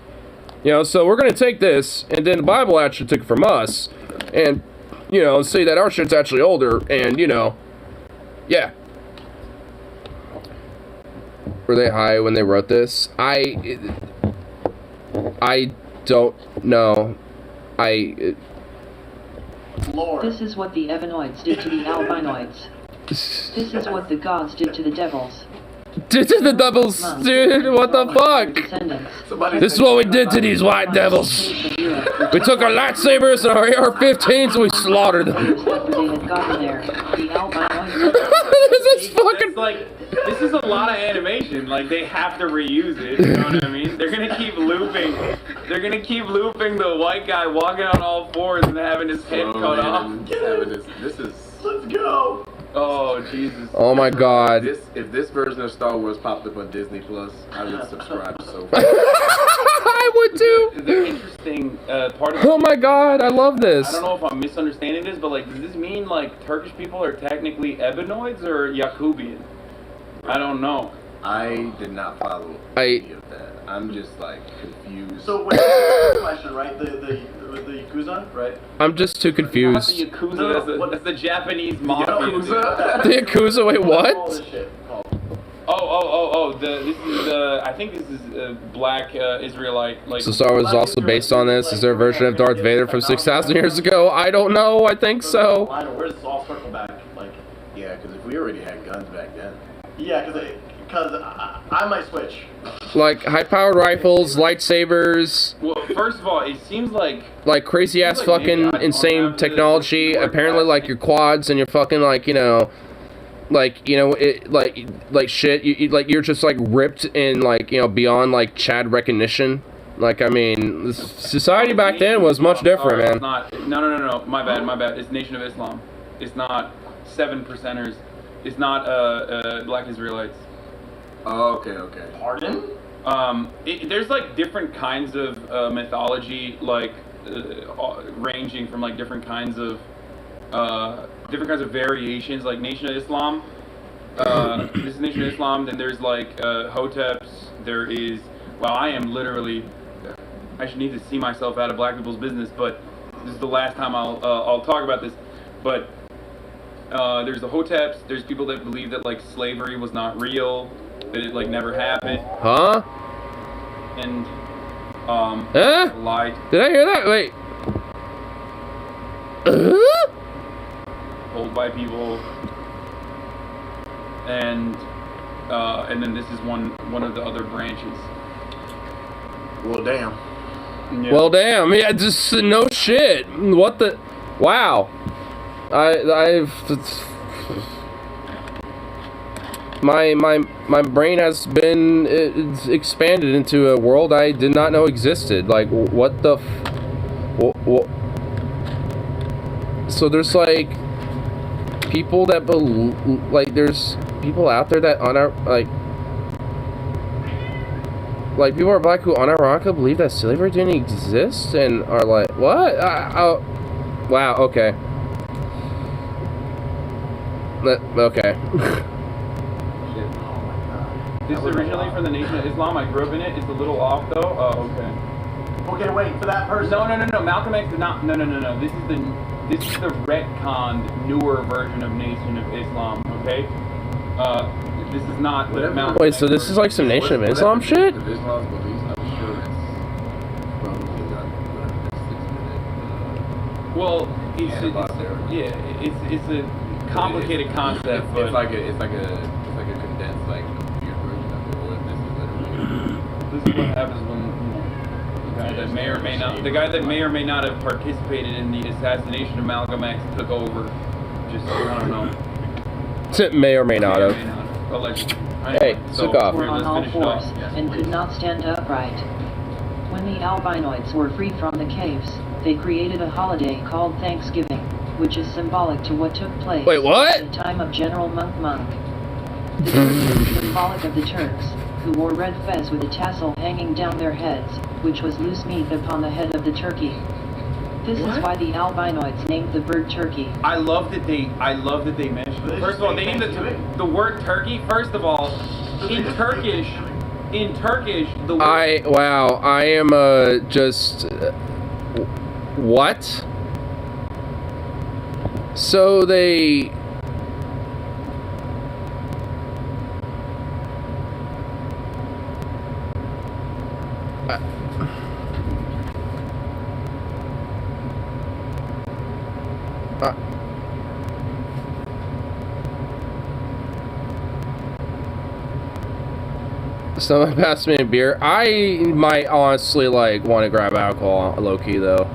So we're going to take this, and then the Bible actually took it from us. And, say that our shit's actually older, and, yeah. Were they high when they wrote this? I don't know. This is what the Evanoids did to the albinoids. This is what the gods did to the devils. Did to the devils, dude, what the fuck? This is what we did to these white devils. We took our lightsabers and our AR-15s and we slaughtered them. This is fucking... This is a lot of animation. Like, they have to reuse it, you know what I mean? They're gonna keep looping. They're gonna keep looping the white guy walking on all fours and having his head cut off. This is... Let's go! Oh, Jesus. Oh my god. If this version of Star Wars popped up on Disney Plus, I would subscribe so fast. I would too. The interesting part of Oh my god, I love this. I don't know if I'm misunderstanding this, but like, does this mean like Turkish people are technically Ebenoids or Yakubian? I don't know. I did not follow any of that. I'm just like confused. So wait, question, right? The Yakuza, right? I'm just too confused. Not the Yakuza, that's the Japanese mafia. Yakuza? The Yakuza, wait, what? I think this is black Israelite. Like, So Star Wars is also based on this? Is there a version of Darth Vader from 6,000 years ago? I don't know, I think so. Where's this all circle back? Like, yeah, because if we already had guns back then. Yeah, because I might switch. Like high-powered rifles, lightsabers. Well, first of all, it seems like crazy ass fucking insane technology. Apparently, like your quads and your fucking shit. You're just like ripped and beyond like Chad recognition. Like, I mean, the society back then was much different, man. It's not, no. My bad. It's Nation of Islam. It's not 7%ers. It's not black Israelites. Oh, okay. Pardon? There's like different kinds of mythology, like ranging from like different kinds of variations. Like Nation of Islam. This is Nation of Islam. Then there's like Hoteps. There is. Wow, I am literally. I should need to see myself out of black people's business, but this is the last time I'll talk about this. But there's the Hoteps. There's people that believe that like slavery was not real, that it like never happened. Huh? And lied. Did I hear that? Wait. Told by people. And then this is one of the other branches. Well, damn. Yeah. Well, damn. Yeah, just no shit. What the? Wow. My brain has been expanded into a world I did not know existed. Like, what the? So there's like people that like there's people out there that like people are black who unironically believe that slavery didn't exist and are like, what? Oh, wow. Okay. Okay. This is originally from the Nation of Islam. I grew up in it. It's a little off though. Oh, okay. Okay, wait, for that person. No. Malcolm X did not. No. This is the retconned, newer version of Nation of Islam. Okay. This is not the Malcolm. Wait, so this is like some Nation of Islam shit? Islam's beliefs, I'm sure it's probably not whatever this 6 minute. Well, it's a complicated concept. It's like a condensed like weird version of it. Or This is what happens when the guy that may or may not have participated in the assassination of Malcolm X took over. Just I don't know. May or may not have. Allegedly. Hey, Sukov. Were on all fours and could not stand upright. When the albinoids were freed from the caves, they created a holiday called Thanksgiving, which is symbolic to what took place Wait, what? at the time of General Monk. The turkey is symbolic of the Turks, who wore red fez with a tassel hanging down their heads, which was loose meat upon the head of the turkey. This is why the albinoids named the bird turkey. I love that they mentioned it. First of all, they named the word turkey. First of all, in Turkish, the word I am just what? So they someone passed me a beer. I might honestly like want to grab alcohol, low key though.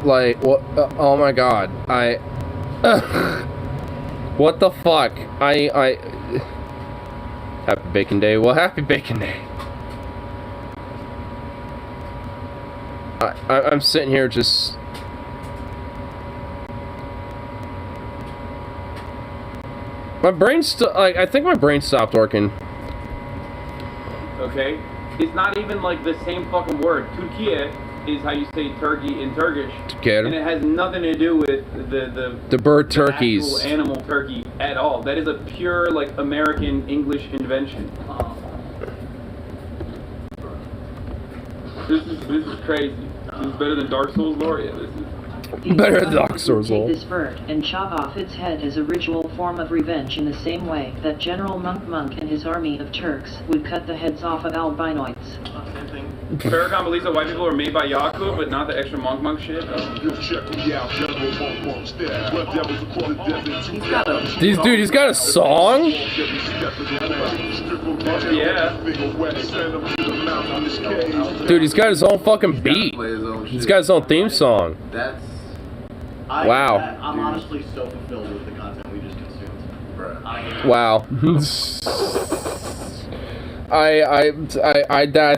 Like what? Oh my god! What the fuck? Happy Bacon Day. Well, happy Bacon Day. I'm sitting here just. My brain still, like, I think my brain stopped working. Okay, it's not even like the same fucking word. Türkiye is how you say turkey in Turkish, and it has nothing to do with the bird turkeys, actual animal turkey at all. That is a pure like American English invention. This is crazy. This is better than Dark Souls lore. Yeah, this is. Better than Dark Souls lore. Take this bird and chop off its head as a ritual form of revenge in the same way that General Monk and his army of Turks would cut the heads off of albinoids. Farrakhan believes that white people are made by Yakub, but not the extra monk shit. He's got a song? Yeah. Dude, he's got his own fucking beat. He's got his own theme song. Wow. I'm honestly so fulfilled with the content we just consumed. Wow. I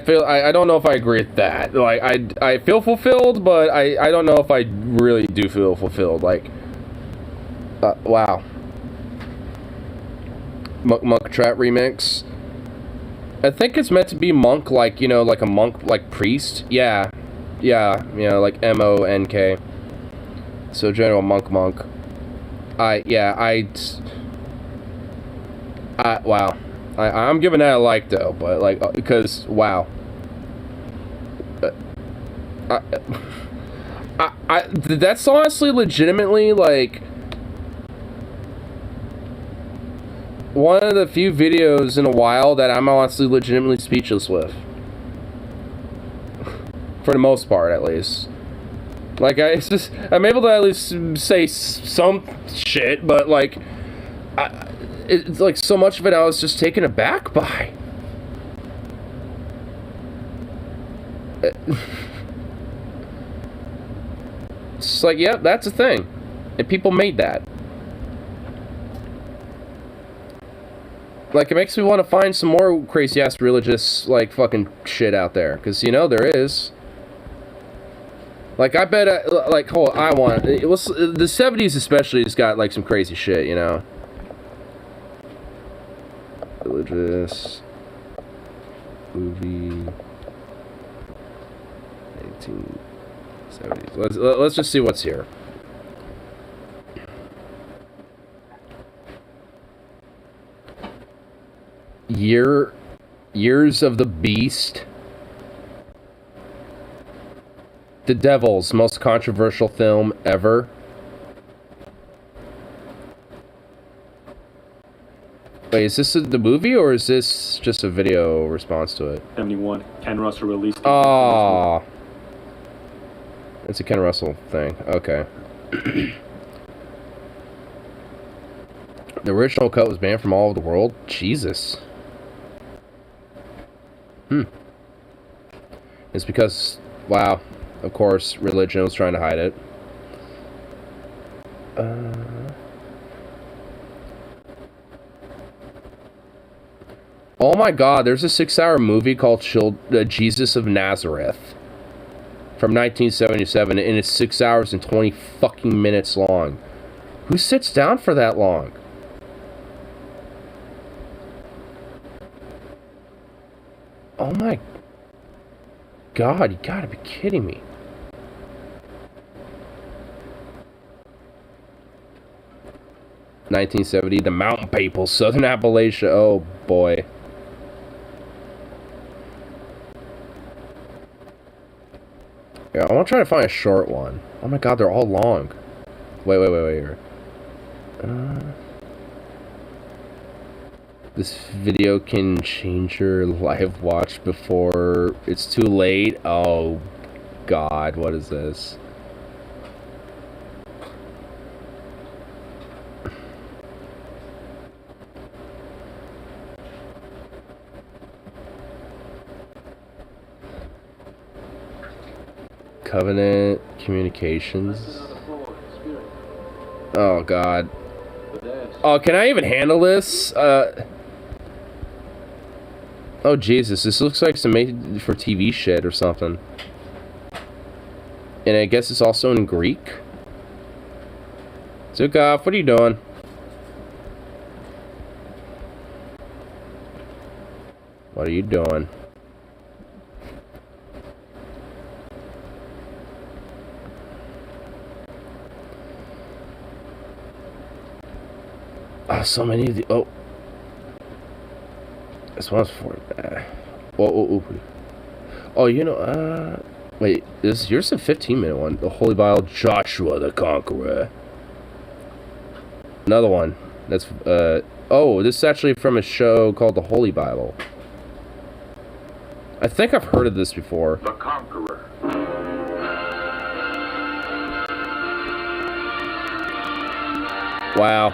feel I don't know if I agree with that. Like I feel fulfilled, but I don't know if I really do feel fulfilled. Like wow. Monk Trap remix. I think it's meant to be monk, like, you know, like a monk, like priest. Yeah, you know, like MONK. So General Monk. Wow. I'm giving that a like though, but like because wow. That's honestly legitimately like one of the few videos in a while that I'm honestly legitimately speechless with. For the most part, at least. Like, I'm able to at least say some shit, but, like, it's like so much of it I was just taken aback by. It's like, yep, that's a thing. And people made that. Like, it makes me want to find some more crazy-ass religious, like, fucking shit out there. Because, you know, there is. Like, I bet, like, hold on, it was, the 70s especially has got, like, some crazy shit, you know? Religious movie 1970s. Let's just see what's here. Years of the Beast. The Devil's most controversial film ever. Wait, is this the movie or is this just a video response to it? 71. Ken Russell released it. Oh. It's a Ken Russell thing. Okay. The original cut was banned from all over the world? Jesus. It's because, wow, of course, religion was trying to hide it. Oh my god, there's a 6-hour movie called Jesus of Nazareth from 1977, and it's 6 hours and 20 fucking minutes long. Who sits down for that long? Oh my god, you gotta be kidding me. (1970) The Mountain People, Southern Appalachia. Oh boy. Yeah, I want to try to find a short one. Oh my god, they're all long. Wait here. This video can change your live watch before it's too late. Oh god, what is this? Covenant Communications. Oh god. Oh, can I even handle this? Oh Jesus, this looks like some made for TV shit or something. And I guess it's also in Greek. Zukov, what are you doing? What are you doing? Oh, so many of the... Oh. This one's for... Oh, you know, wait, yours a 15-minute one. The Holy Bible, Joshua the Conqueror. Another one. That's, oh, this is actually from a show called The Holy Bible. I think I've heard of this before. The Conqueror. Wow.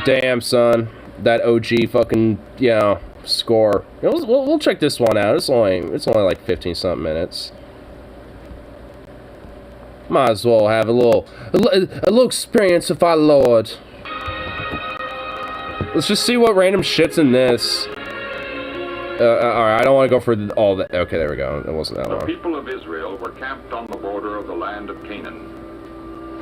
Damn, son. That OG fucking, you know, score. We'll check this one out. It's only like 15-something minutes. Might as well have a little experience with our Lord. Let's just see what random shit's in this. Alright, I don't want to go for all that. Okay, there we go. It wasn't that long. The people of Israel were camped on the border of the land of Canaan.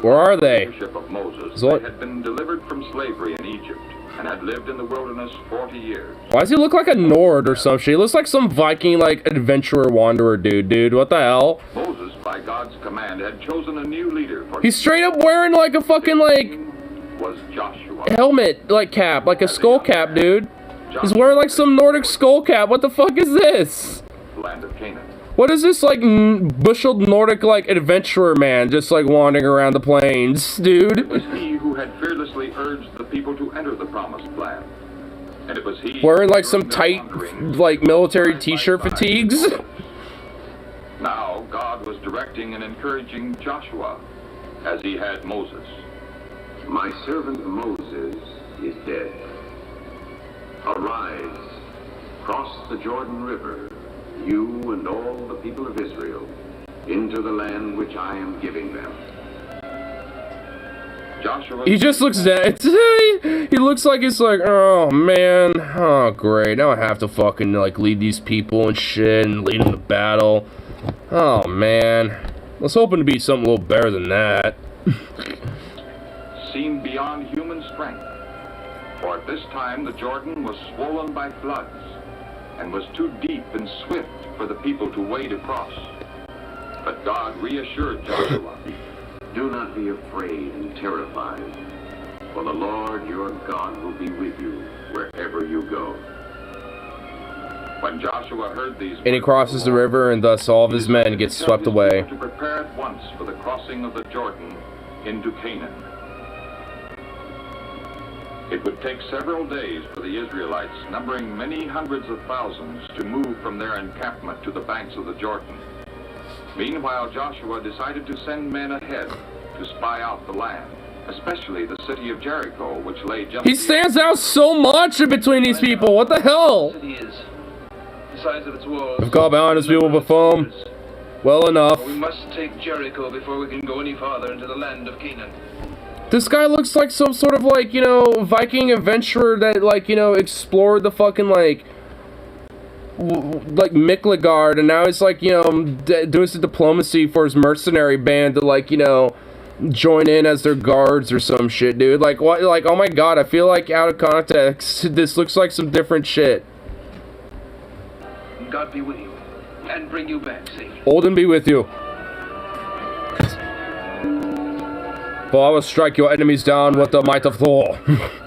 Where are they? The leadership of Moses, they had been delivered from slavery in Egypt and had lived in the wilderness 40 years. Why does he look like a Nord or some shit? He looks like some Viking, like, adventurer, wanderer dude. What the hell? Moses, by God's command, had chosen a new leader for... He's straight up wearing, like, a fucking, like... was Joshua. Helmet, like, cap. Like a skull cap, dude. He's wearing, like, some Nordic skull cap. What the fuck is this? Land of Canaan. What is this, like, bushled Nordic, like, adventurer man just, like, wandering around the plains, dude? It was he who had fearlessly urged the people to enter the promised land. And it was he... Wearing, like, some tight, like, military t-shirt fatigues? Now, God was directing and encouraging Joshua, as he had Moses. My servant Moses is dead. Arise, cross the Jordan River, you and all the people of Israel, into the land which I am giving them. Joshua... He just looks dead. He looks like it's like, oh man, oh great, now I have to fucking like lead these people and shit and lead them to battle. Oh, man. I was hoping to be something a little better than that. Seemed beyond human strength. For at this time the Jordan was swollen by floods and was too deep and swift for the people to wade across. But God reassured Joshua, "Do not be afraid and terrified, for the Lord your God will be with you wherever you go." When Joshua heard these And he crosses the river, and thus all of his men get swept away. to prepare at once for the crossing of the Jordan into Canaan. It would take several days for the Israelites, numbering many hundreds of thousands, to move from their encampment to the banks of the Jordan. Meanwhile, Joshua decided to send men ahead to spy out the land, especially the city of Jericho, which lay just... He stands out so much in between these people. What the hell? If God bound his people before him, well enough. We must take Jericho before we can go any farther into the land of Canaan. This guy looks like some sort of, like, you know, Viking adventurer that, like, you know, explored the fucking, like Miklagard, and now he's, like, you know, doing some diplomacy for his mercenary band to, like, you know, join in as their guards or some shit, dude. Like, what? Like, oh my god, I feel like out of context, this looks like some different shit. God be with you, and bring you back safe. Olden be with you. For I will strike your enemies down with the might of Thor.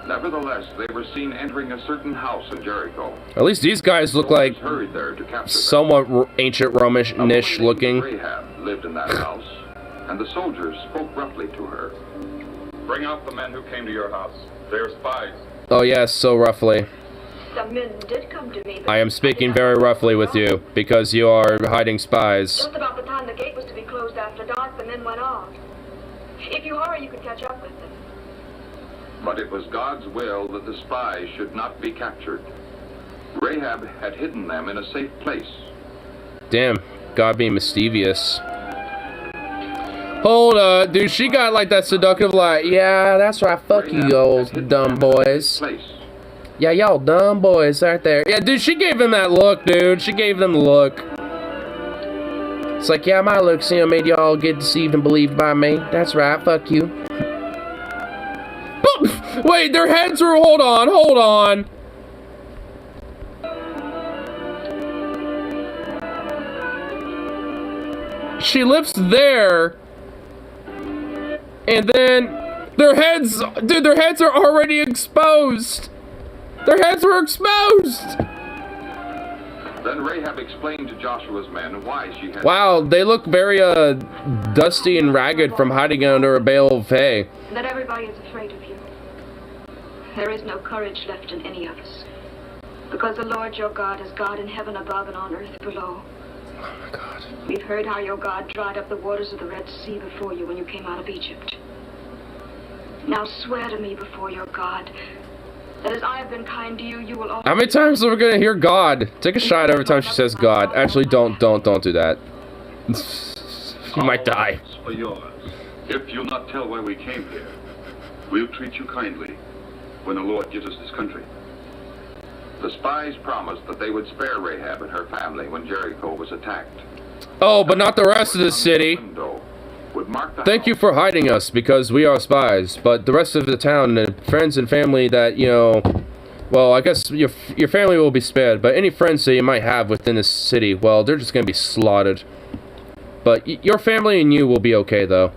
Nevertheless, they were seen entering a certain house in Jericho. At least these guys look like Hurried there to capture them. somewhat ancient Romish-ish looking. Rahab lived in that house, and the soldiers spoke roughly to her. Bring out the men who came to your house. They are spies. Oh yes, so roughly. Some men did come to me. I am speaking very roughly with you, because you are hiding spies. Just about the time the gate was to be closed after dark, the men went off. If you hurry, you can catch up with them. But it was God's will that the spies should not be captured. Rahab had hidden them in a safe place. Damn, God being mischievous. Hold up, dude, she got like that seductive like, yeah, that's right, fuck you, old dumb boys. Yeah, y'all dumb boys right there. Yeah, dude, she gave him that look, dude. She gave them the look. It's like, yeah, my looks, you know, made y'all get deceived and believed by me. That's right, fuck you. Wait, their heads are, hold on. She lifts there, and then their heads, dude, their heads are already exposed. Their heads were exposed! Then Rahab explained to Joshua's men why she had... Wow, they look very, dusty and ragged from hiding under a bale of hay. That everybody is afraid of you. There is no courage left in any of us. Because the Lord your God is God in heaven above and on earth below. Oh my God. We've heard how your God dried up the waters of the Red Sea before you when you came out of Egypt. Now swear to me before your God that as I have been kind to you, you will always... How many times are we gonna hear God? Take a shot every time she says God. Actually, don't do that. You might die. For yours. If you'll not tell why we came here, we'll treat you kindly when the Lord gives us this country. The spies promised that they would spare Rahab and her family when Jericho was attacked. Oh, but not the rest of the city. Thank you for hiding us, because we are spies. But the rest of the town and friends and family that, you know... Well, I guess your family will be spared, but any friends that you might have within this city, well, they're just gonna be slaughtered. But your family and you will be okay, though.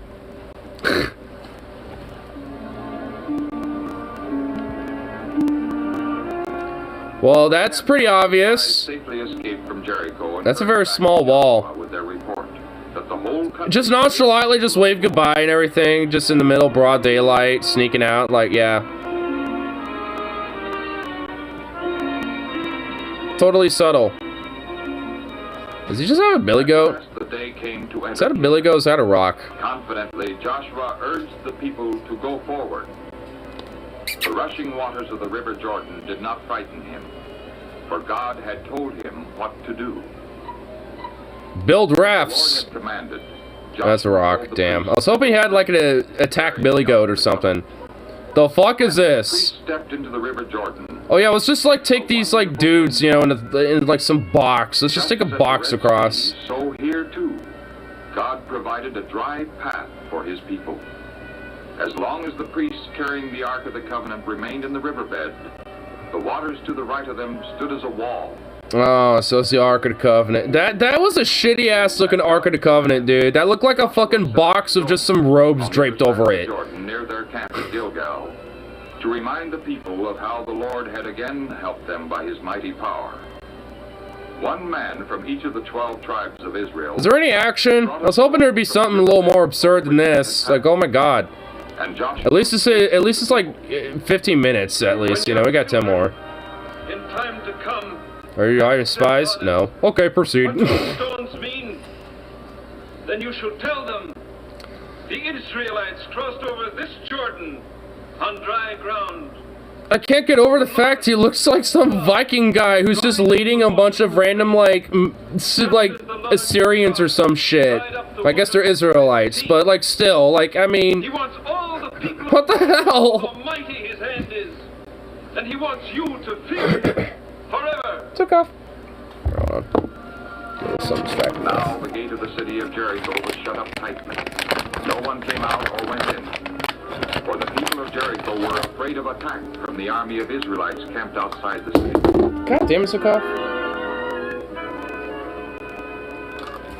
Well, that's pretty obvious. That's a very small wall. Just nonchalantly just wave goodbye and everything, just in the middle, broad daylight, sneaking out, like, yeah. Totally subtle. Does he just have a billy goat? Is that a billy goat? Is that a rock? Confidently, Joshua urged the people to go forward. The rushing waters of the River Jordan did not frighten him, for God had told him what to do. Build rafts. That's a rock, damn. I was hoping he had like an attack billy goat or something. The fuck is this? Stepped into the River Jordan, Oh yeah, let's just like take these like dudes, you know, in like some box. Let's just take a box across. So here too, God provided a dry path for his people. As long as the priests carrying the Ark of the Covenant remained in the riverbed, the waters to the right of them stood as a wall. Oh, so it's the Ark of the Covenant. That was a shitty ass looking Ark of the Covenant, dude. That looked like a fucking box of just some robes draped over it. Jordan near their camp at Gilgal, to remind the people of how the Lord had again helped them by his mighty power. One man from each of the 12 tribes of Israel. Is there any action? I was hoping there'd be something a little more absurd than this. Like, oh my god. At least it's like 15 minutes at least. You know, we got 10 more. In time to come. Are you Iron spies? No. Okay, proceed. What those stones mean? Then you shall tell them. The Israelites crossed over this Jordan on dry ground. I can't get over the fact he looks like some Viking guy who's just leading a bunch of random like Assyrians or some shit. I guess they're Israelites, but like still, like I mean, what the hell? How mighty his hand is, and he wants you to fear him forever. Took off. Hold on. Some distracting. Now the gate of the city of Jericho was shut up tightly. No one came out or went in. For the people of Jericho were afraid of attack from the army of Israelites camped outside the city. God damn it, Sukov.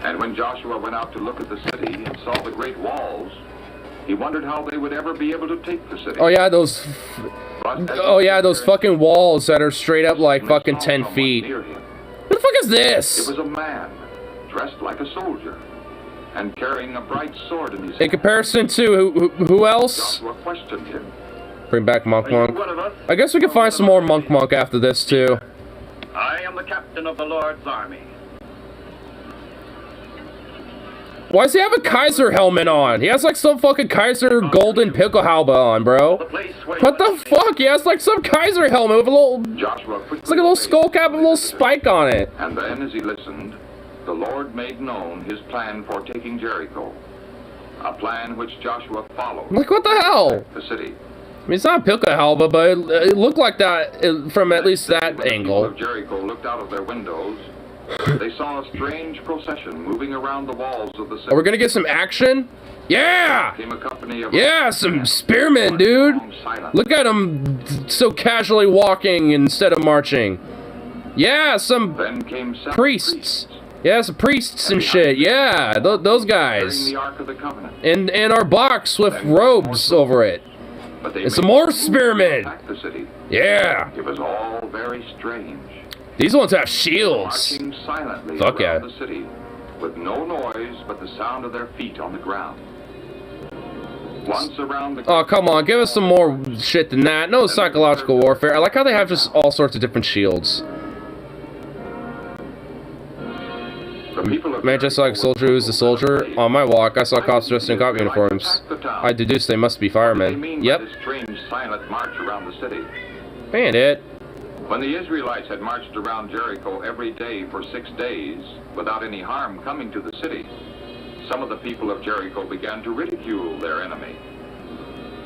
And when Joshua went out to look at the city and saw the great walls, he wondered how they would ever be able to take the city. Oh yeah, those fucking walls that are straight up like fucking 10 feet. What the fuck is this? It was a man dressed like a soldier and carrying a bright sword in his hand. In comparison to who else? Joshua questioned him. Bring back Monk. I guess we can find some more Monk after this too. I am the captain of the Lord's army. Why does he have a Kaiser helmet on? He has like some fucking Kaiser golden Pickelhaube on, bro. What the fuck? He has like some Kaiser helmet with a little... It's like a little skull cap with a little spike on it. And then as he listened, the Lord made known his plan for taking Jericho. A plan which Joshua followed. Like what the hell? The city. I mean, it's not Pickelhaube, but it looked like that from at least that angle. The people of Jericho looked out of their windows. They saw a strange procession moving around the walls of the city. Are we gonna get some action? Yeah! Came a company of yeah, some spearmen, dude! Look at them so casually walking instead of marching. Yeah, some priests. Yeah, some priests and shit. Yeah, those guys. And our box with robes over it. And some more spearmen. Yeah. It was all very strange. These ones have shields. Marching silently fuck yeah. around the city, with no noise but the sound of their feet on the ground. Once around the... Oh, come on, give us some more shit than that. No psychological warfare. I like how they have just all sorts of different shields. Man, just like soldier who's a soldier. On my walk, I saw cops dressed in cop uniforms. I deduced they must be firemen. Yep. This strange silent march around the city. Bandit. When the Israelites had marched around Jericho every day for 6 days, without any harm coming to the city, some of the people of Jericho began to ridicule their enemy.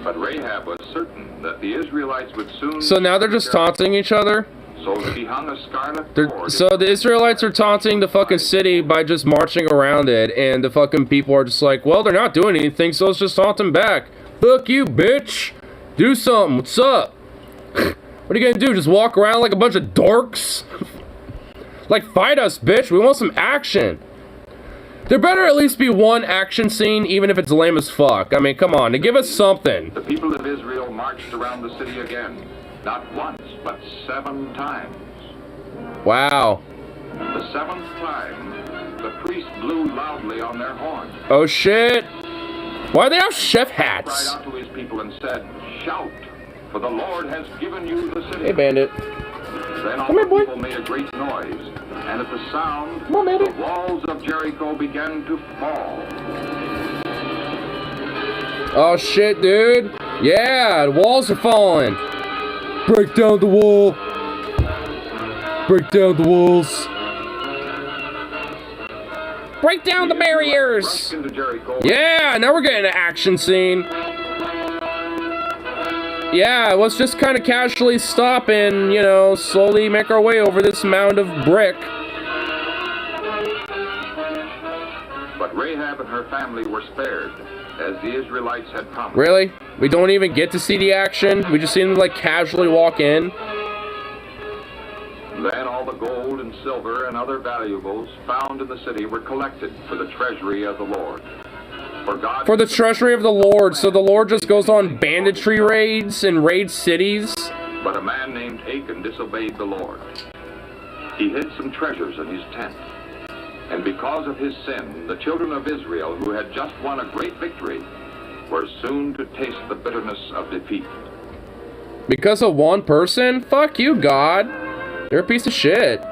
But Rahab was certain that the Israelites would soon... So now they're just taunting each other? So she hung a scarlet cord... So the Israelites are taunting the fucking city by just marching around it, and the fucking people are just like, well, they're not doing anything, so let's just taunt them back. Fuck you, bitch! Do something, what's up? What are you gonna do, just walk around like a bunch of dorks? Like, fight us, bitch, we want some action. There better at least be one action scene, even if it's lame as fuck. I mean, come on, to give us something. The people of Israel marched around the city again. Not once, but 7 times. Wow. The 7th time, the priest blew loudly on their horn. Oh shit. Why do they have chef hats? He cried out to his people and said, shout, for the Lord has given you the city. Hey, bandit. Then all the people made a great noise, and at the sound, the walls of Jericho began to fall. Oh shit, dude. Yeah, the walls are falling. Break down the wall. Break down the walls. Break down the barriers. Yeah, now we're getting an action scene. Yeah, let's just kind of casually stop and, you know, slowly make our way over this mound of brick. But Rahab and her family were spared, as the Israelites had promised. Really? We don't even get to see the action? We just see them, like, casually walk in? Then all the gold and silver and other valuables found in the city were collected for the treasury of the Lord. For the treasury of the Lord, so the Lord just goes on banditry raids and raids cities? But a man named Achan disobeyed the Lord. He hid some treasures in his tent. And because of his sin, the children of Israel, who had just won a great victory, were soon to taste the bitterness of defeat. Because of one person? Fuck you, God. You're a piece of shit.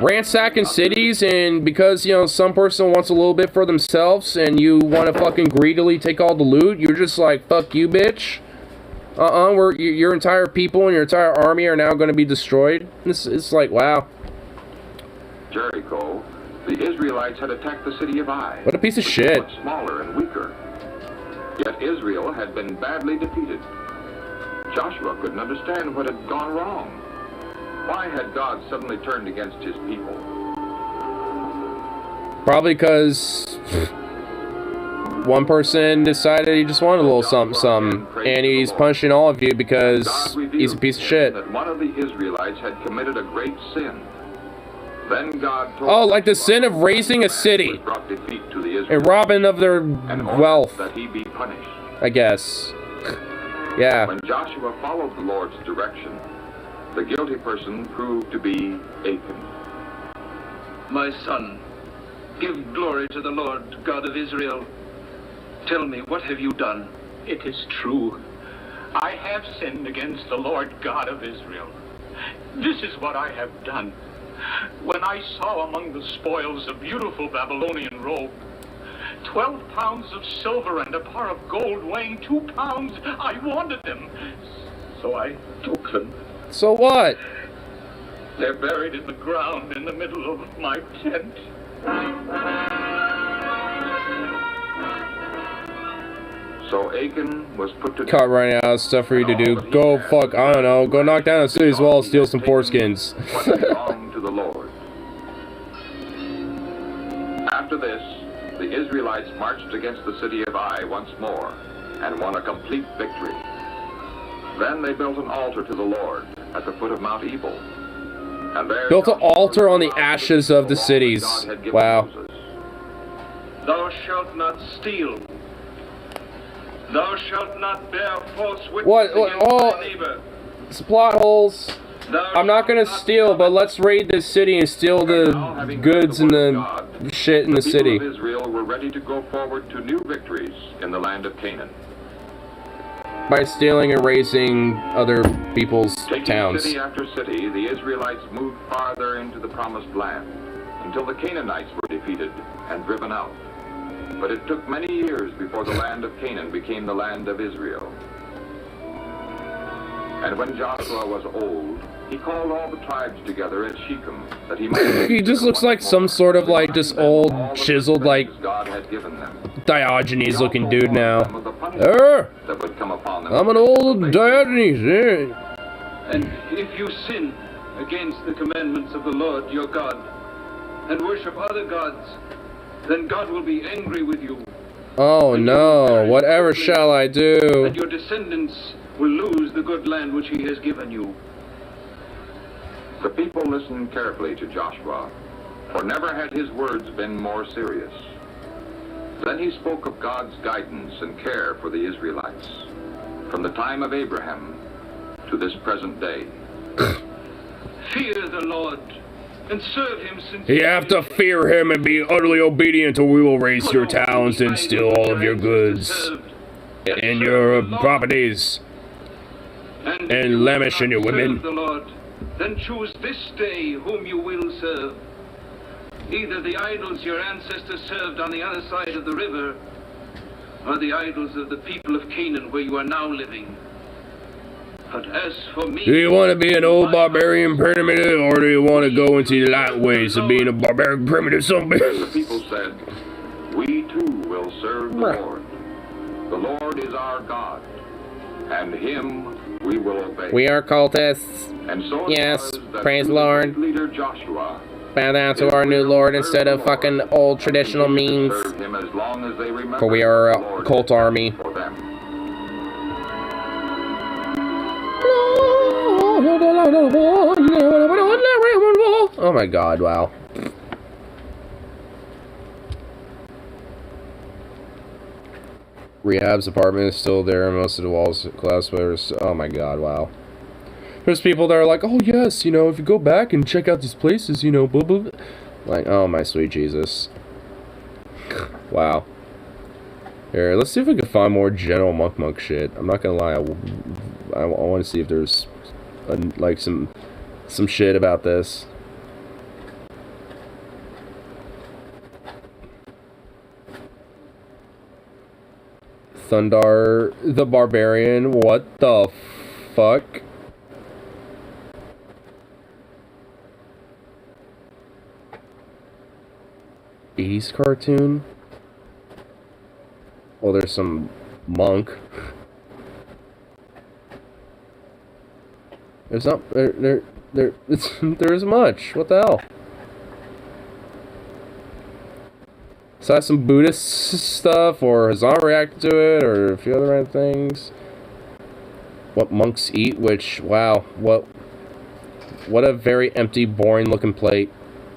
Ransacking cities, and because, you know, some person wants a little bit for themselves and you want to fucking greedily take all the loot, you're just like, fuck you, bitch. Your entire people and your entire army are now going to be destroyed. It's like, wow. Jericho, the Israelites had attacked the city of Ai. What a piece of shit. Much smaller and weaker. Yet Israel had been badly defeated. Joshua couldn't understand what had gone wrong. Why had God suddenly turned against his people? Probably because one person decided he just wanted a little something, and he's punishing all of you because he's a piece of shit. That one of the Israelites had committed a great sin. Then God told like the sin of raising a city brought defeat to the and robbing of their wealth, that he be punished. I guess. Yeah. When Joshua followed the Lord's direction, the guilty person proved to be Achan. My son, give glory to the Lord, God of Israel. Tell me, what have you done? It is true. I have sinned against the Lord God of Israel. This is what I have done. When I saw among the spoils a beautiful Babylonian robe, 12 pounds of silver and a par of gold weighing 2 pounds, I wanted them. So I took them. So what? They're buried in the ground in the middle of my tent. So Achan was put to Cut right now, stuff for you to do. Go fuck, I don't know, go knock down a city's wall, steal some foreskins. what belonged to the Lord. After this, the Israelites marched against the city of Ai once more and won a complete victory. Then they built an altar to the Lord at the foot of Mount Ebal. And there built an altar on the ashes of the cities. Wow. Thou shalt not steal. Thou shalt not bear false witness What? against thy neighbor. It's plot holes. I'm not gonna steal, but let's raid this city and steal the goods and the shit in the city. The people of Israel were ready to go forward to new victories in the land of Canaan. By stealing and razing other people's towns. City after city, the Israelites moved farther into the promised land until the Canaanites were defeated and driven out. But it took many years before the land of Canaan became the land of Israel. And when Joshua was old, he called all the tribes together at Shechem, that he might... He just looks like some sort of, like, just old, chiseled, like, God had given them. Diogenes-looking dude now. That would come upon them. I'm an old Diogenes, And if you sin against the commandments of the Lord your God, and worship other gods, then God will be angry with you. Oh no, whatever shall I do? And your descendants will lose the good land which he has given you. The people listened carefully to Joshua, for never had his words been more serious. Then he spoke of God's guidance and care for the Israelites, from the time of Abraham to this present day. Fear the Lord, and serve him sincerely. You have to fear him and be utterly obedient, or we will raise your towns and steal all of your goods and your properties and lamish and your women. The Lord, then choose this day whom you will serve. Either the idols your ancestors served on the other side of the river, or the idols of the people of Canaan where you are now living. But as for me... Do you want to be an old barbarian primitive, or do you want to go into the light ways of being a barbaric primitive zombie? The people said, we too will serve the Lord. The Lord is our God, and him we will obey. We are cultists. And so Yes, it was that praise through Lord. leader Joshua, Bow down to our new Lord instead of fucking old traditional means. serve him as long as they remember For we are the a Lord cult army. for them. Oh my god, wow. Rehab's apartment is still there, most of the walls glass windows. Oh my god, wow. There's people that are like, oh yes, you know, if you go back and check out these places, you know, blah blah blah. Like, oh my sweet Jesus. Wow. Here, let's see if we can find more General Monk shit. I'm not gonna lie, I want to see if there's like some shit about this. Thundar the Barbarian, what the fuck? '80s cartoon? Well, there's some monk. There's not there's much. What the hell? So that's some Buddhist stuff, or Hazan reacted to it, or a few other random things. What monks eat, which, wow, what a very empty, boring looking plate.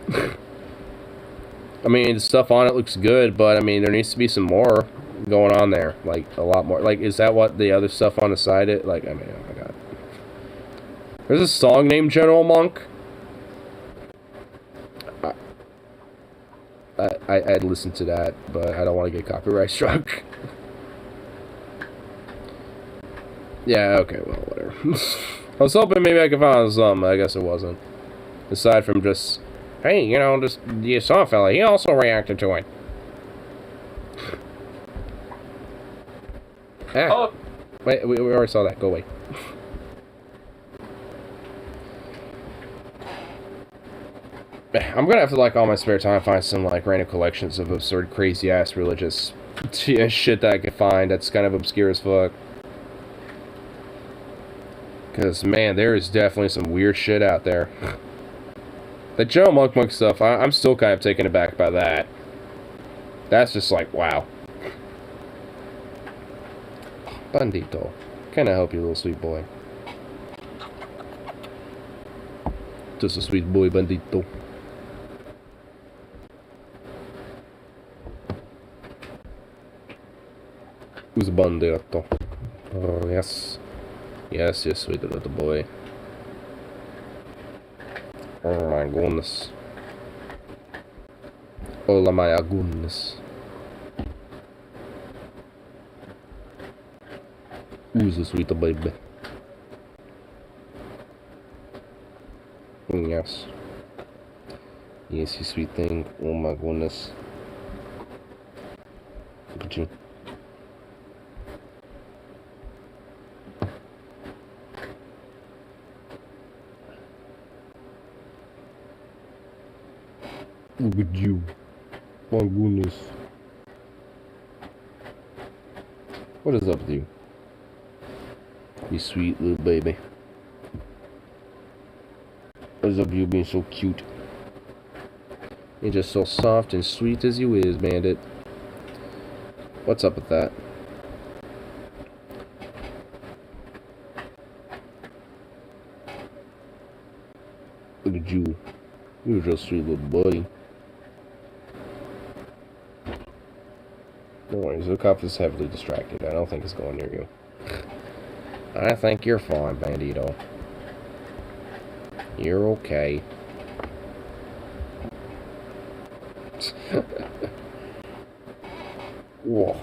I mean, the stuff on it looks good, but I mean, there needs to be some more going on there. Like, a lot more. Like, is that what the other stuff on the side it? Like, I mean, oh my god. There's a song named General Monk. I'd listen to that, but I don't want to get copyright struck. Yeah, okay, well, whatever. I was hoping maybe I could find some, I guess it wasn't. Aside from just, hey, you know, just, you saw a fella, he also reacted to it. Ah. Oh. Wait, we already saw that, go away. I'm gonna have to, like, all my spare time find some, like, random collections of absurd, crazy-ass religious shit that I could find that's kind of obscure as fuck. Because, man, there is definitely some weird shit out there. The Joe Monk stuff, I'm still kind of taken aback by that. That's just like, wow. Bandito. Can I help you, little sweet boy? Just a sweet boy, Bandito. Who's Bandito? Oh, yes. Yes, yes, sweet little boy. Oh my goodness. Oh my goodness. Who's a sweet baby? Yes. Yes, you sweet thing. Oh my goodness. Look at you. Look at you. My goodness. What is up with you? You sweet little baby. What is up with you being so cute? You're just so soft and sweet as you is, bandit. What's up with that? Look at you. You're just a sweet little buddy. No worries, the cop is heavily distracted. I don't think it's going near you. I think you're fine, Bandito. You're okay. Whoa.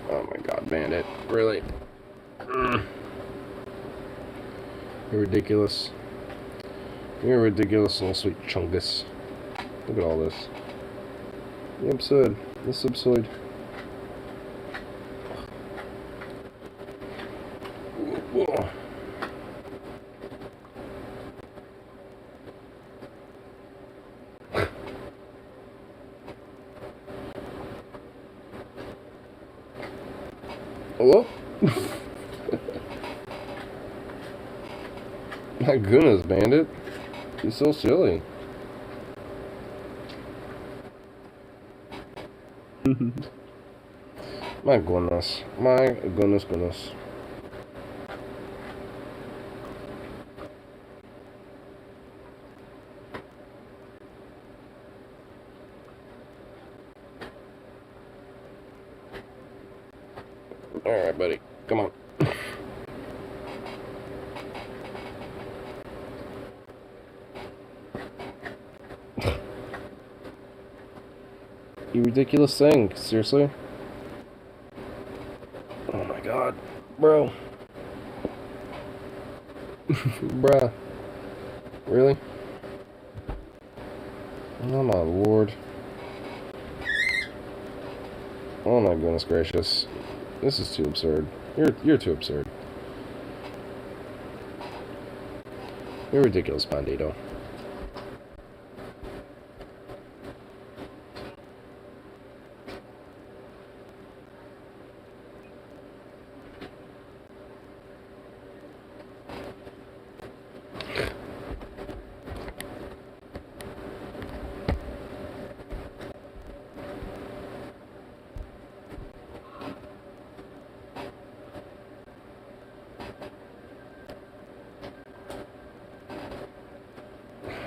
Oh my god, Bandit. Really? You're ridiculous. You're ridiculous, little sweet chungus. Look at all this. The absurd. This is absurd. Whoa. Whoa. My goodness, Bandit. You're so silly. My goodness. My goodness. Alright, buddy. Come on. You ridiculous thing. Seriously? Oh my god. Bro. Bruh. Really? Oh my lord. Oh my goodness gracious. This is too absurd. You're too absurd. You're ridiculous, Bandito.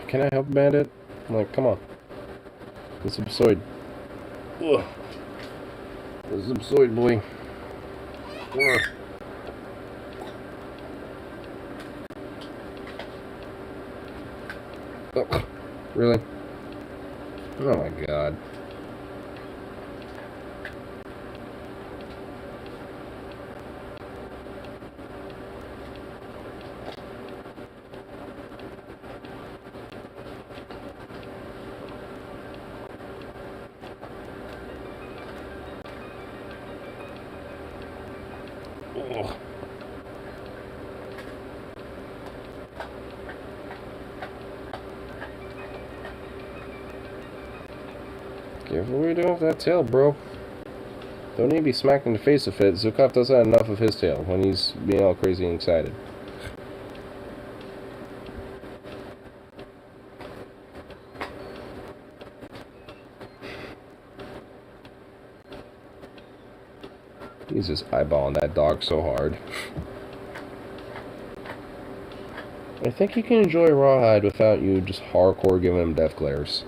Can I help Bandit? I'm like, come on. This is absurd. Ugh. This is absurd, boy. Ugh. Oh, really? Oh my god. Ugh. Careful what you're doing with that tail, bro. Don't need to be smacked in the face with it. Zukov doesn't have enough of his tail when he's being all crazy and excited. He's just eyeballing that dog so hard. I think he can enjoy Rawhide without you just hardcore giving him death glares.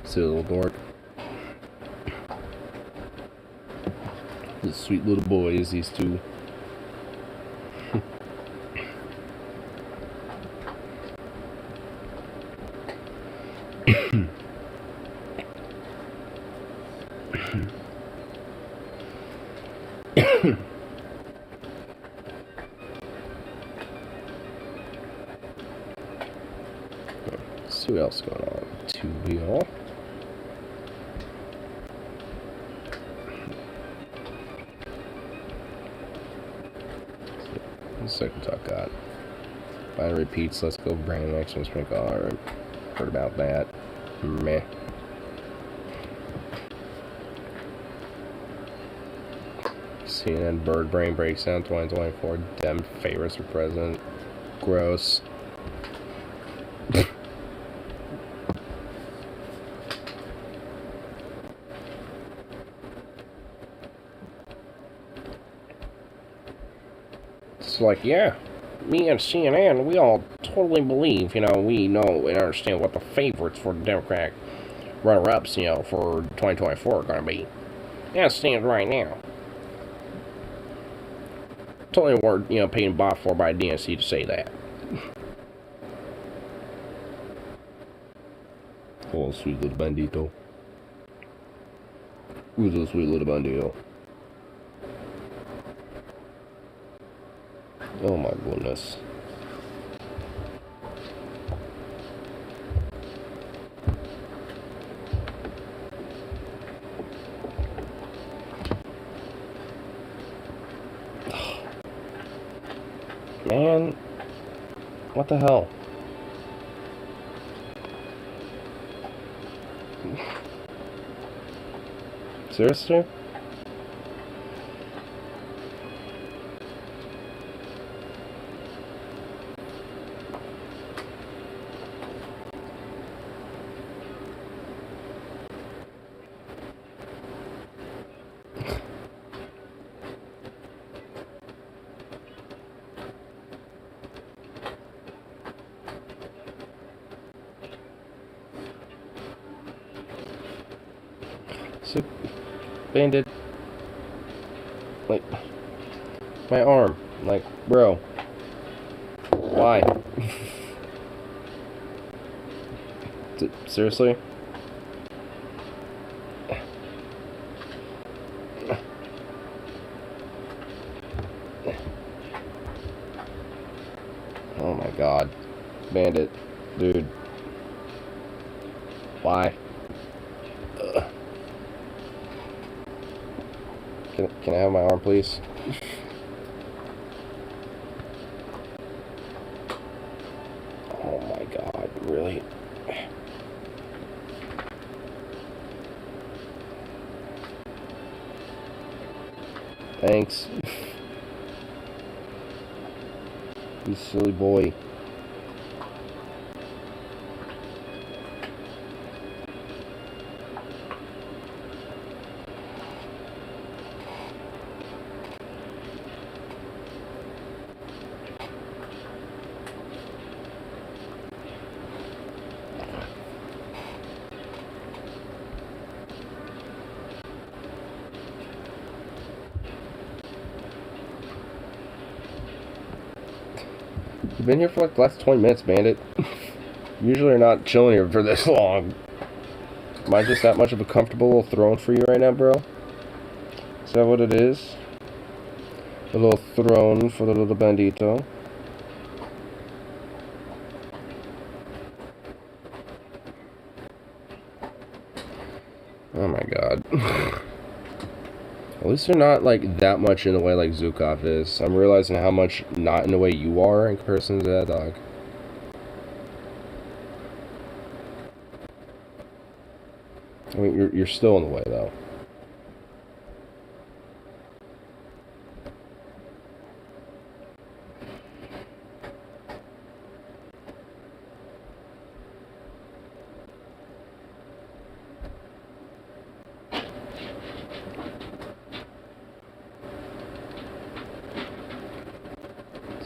Silly little dork. These sweet little boys, these two. Let's see what else is going on. Tubial. Second talk got. Fine repeats, let's go bring the next one sprinkle. Alright. Heard about that. Meh. CNN Bird Brain Breakdown 2024. Dem favorites for president. Gross. It's like, yeah, me and CNN, we all totally believe, you know, we know and understand what the favorites for the Democratic runner-ups, you know, for 2024 are going to be. As it stands right now. Totally weren't, you know, paid and bought for by DNC to say that. Oh, sweet little bandito. Who's a sweet little bandito? Oh my goodness. Man, what the hell? Seriously? So, Bandit, like, my arm, like, bro, why? Seriously? Oh my god, Bandit, dude, why? Can I have my arm, please? Oh my god, really? Thanks. You silly boy. You've been here for like the last 20 minutes, Bandit. Usually you're not chilling here for this long. Am I just that much of a comfortable little throne for you right now, bro? Is that what it is? A little throne for the little bandito. Oh my god. At least they're not like that much in the way like Zukov is. I'm realizing how much not in the way you are in comparison to that dog. I mean, you're still in the way though.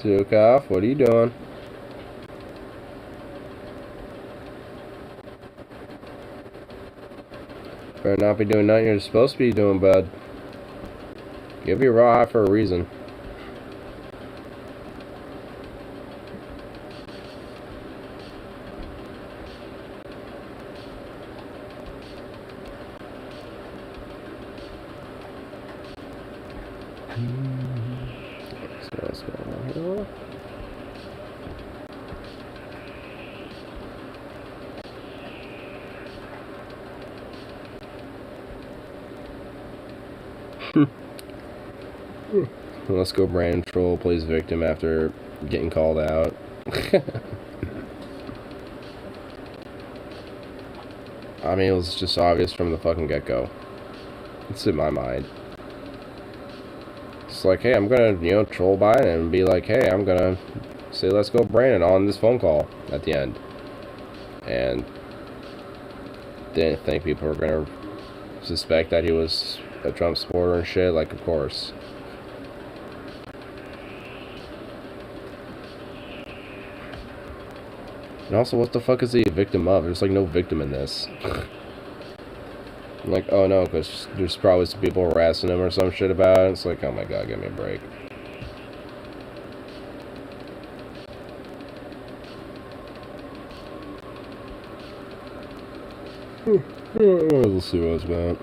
Zukov, what are you doing? Better not be doing nothing you're supposed to be doing, bud. Give you raw high for a reason. So what's going on here? Let's go. Brandon Troll plays victim after getting called out. I mean, it was just obvious from the fucking get-go. It's in my mind. just like, hey, I'm gonna, you know, troll Biden and be like, hey, I'm gonna say let's go Brandon on this phone call at the end. And didn't think people were gonna suspect that he was a Trump supporter and shit, like, of course. And also, what the fuck is he a victim of? There's like no victim in this. I'm like, oh no, because there's probably some people harassing him or some shit about it. It's like, oh my god, give me a break. Let's see what it's about.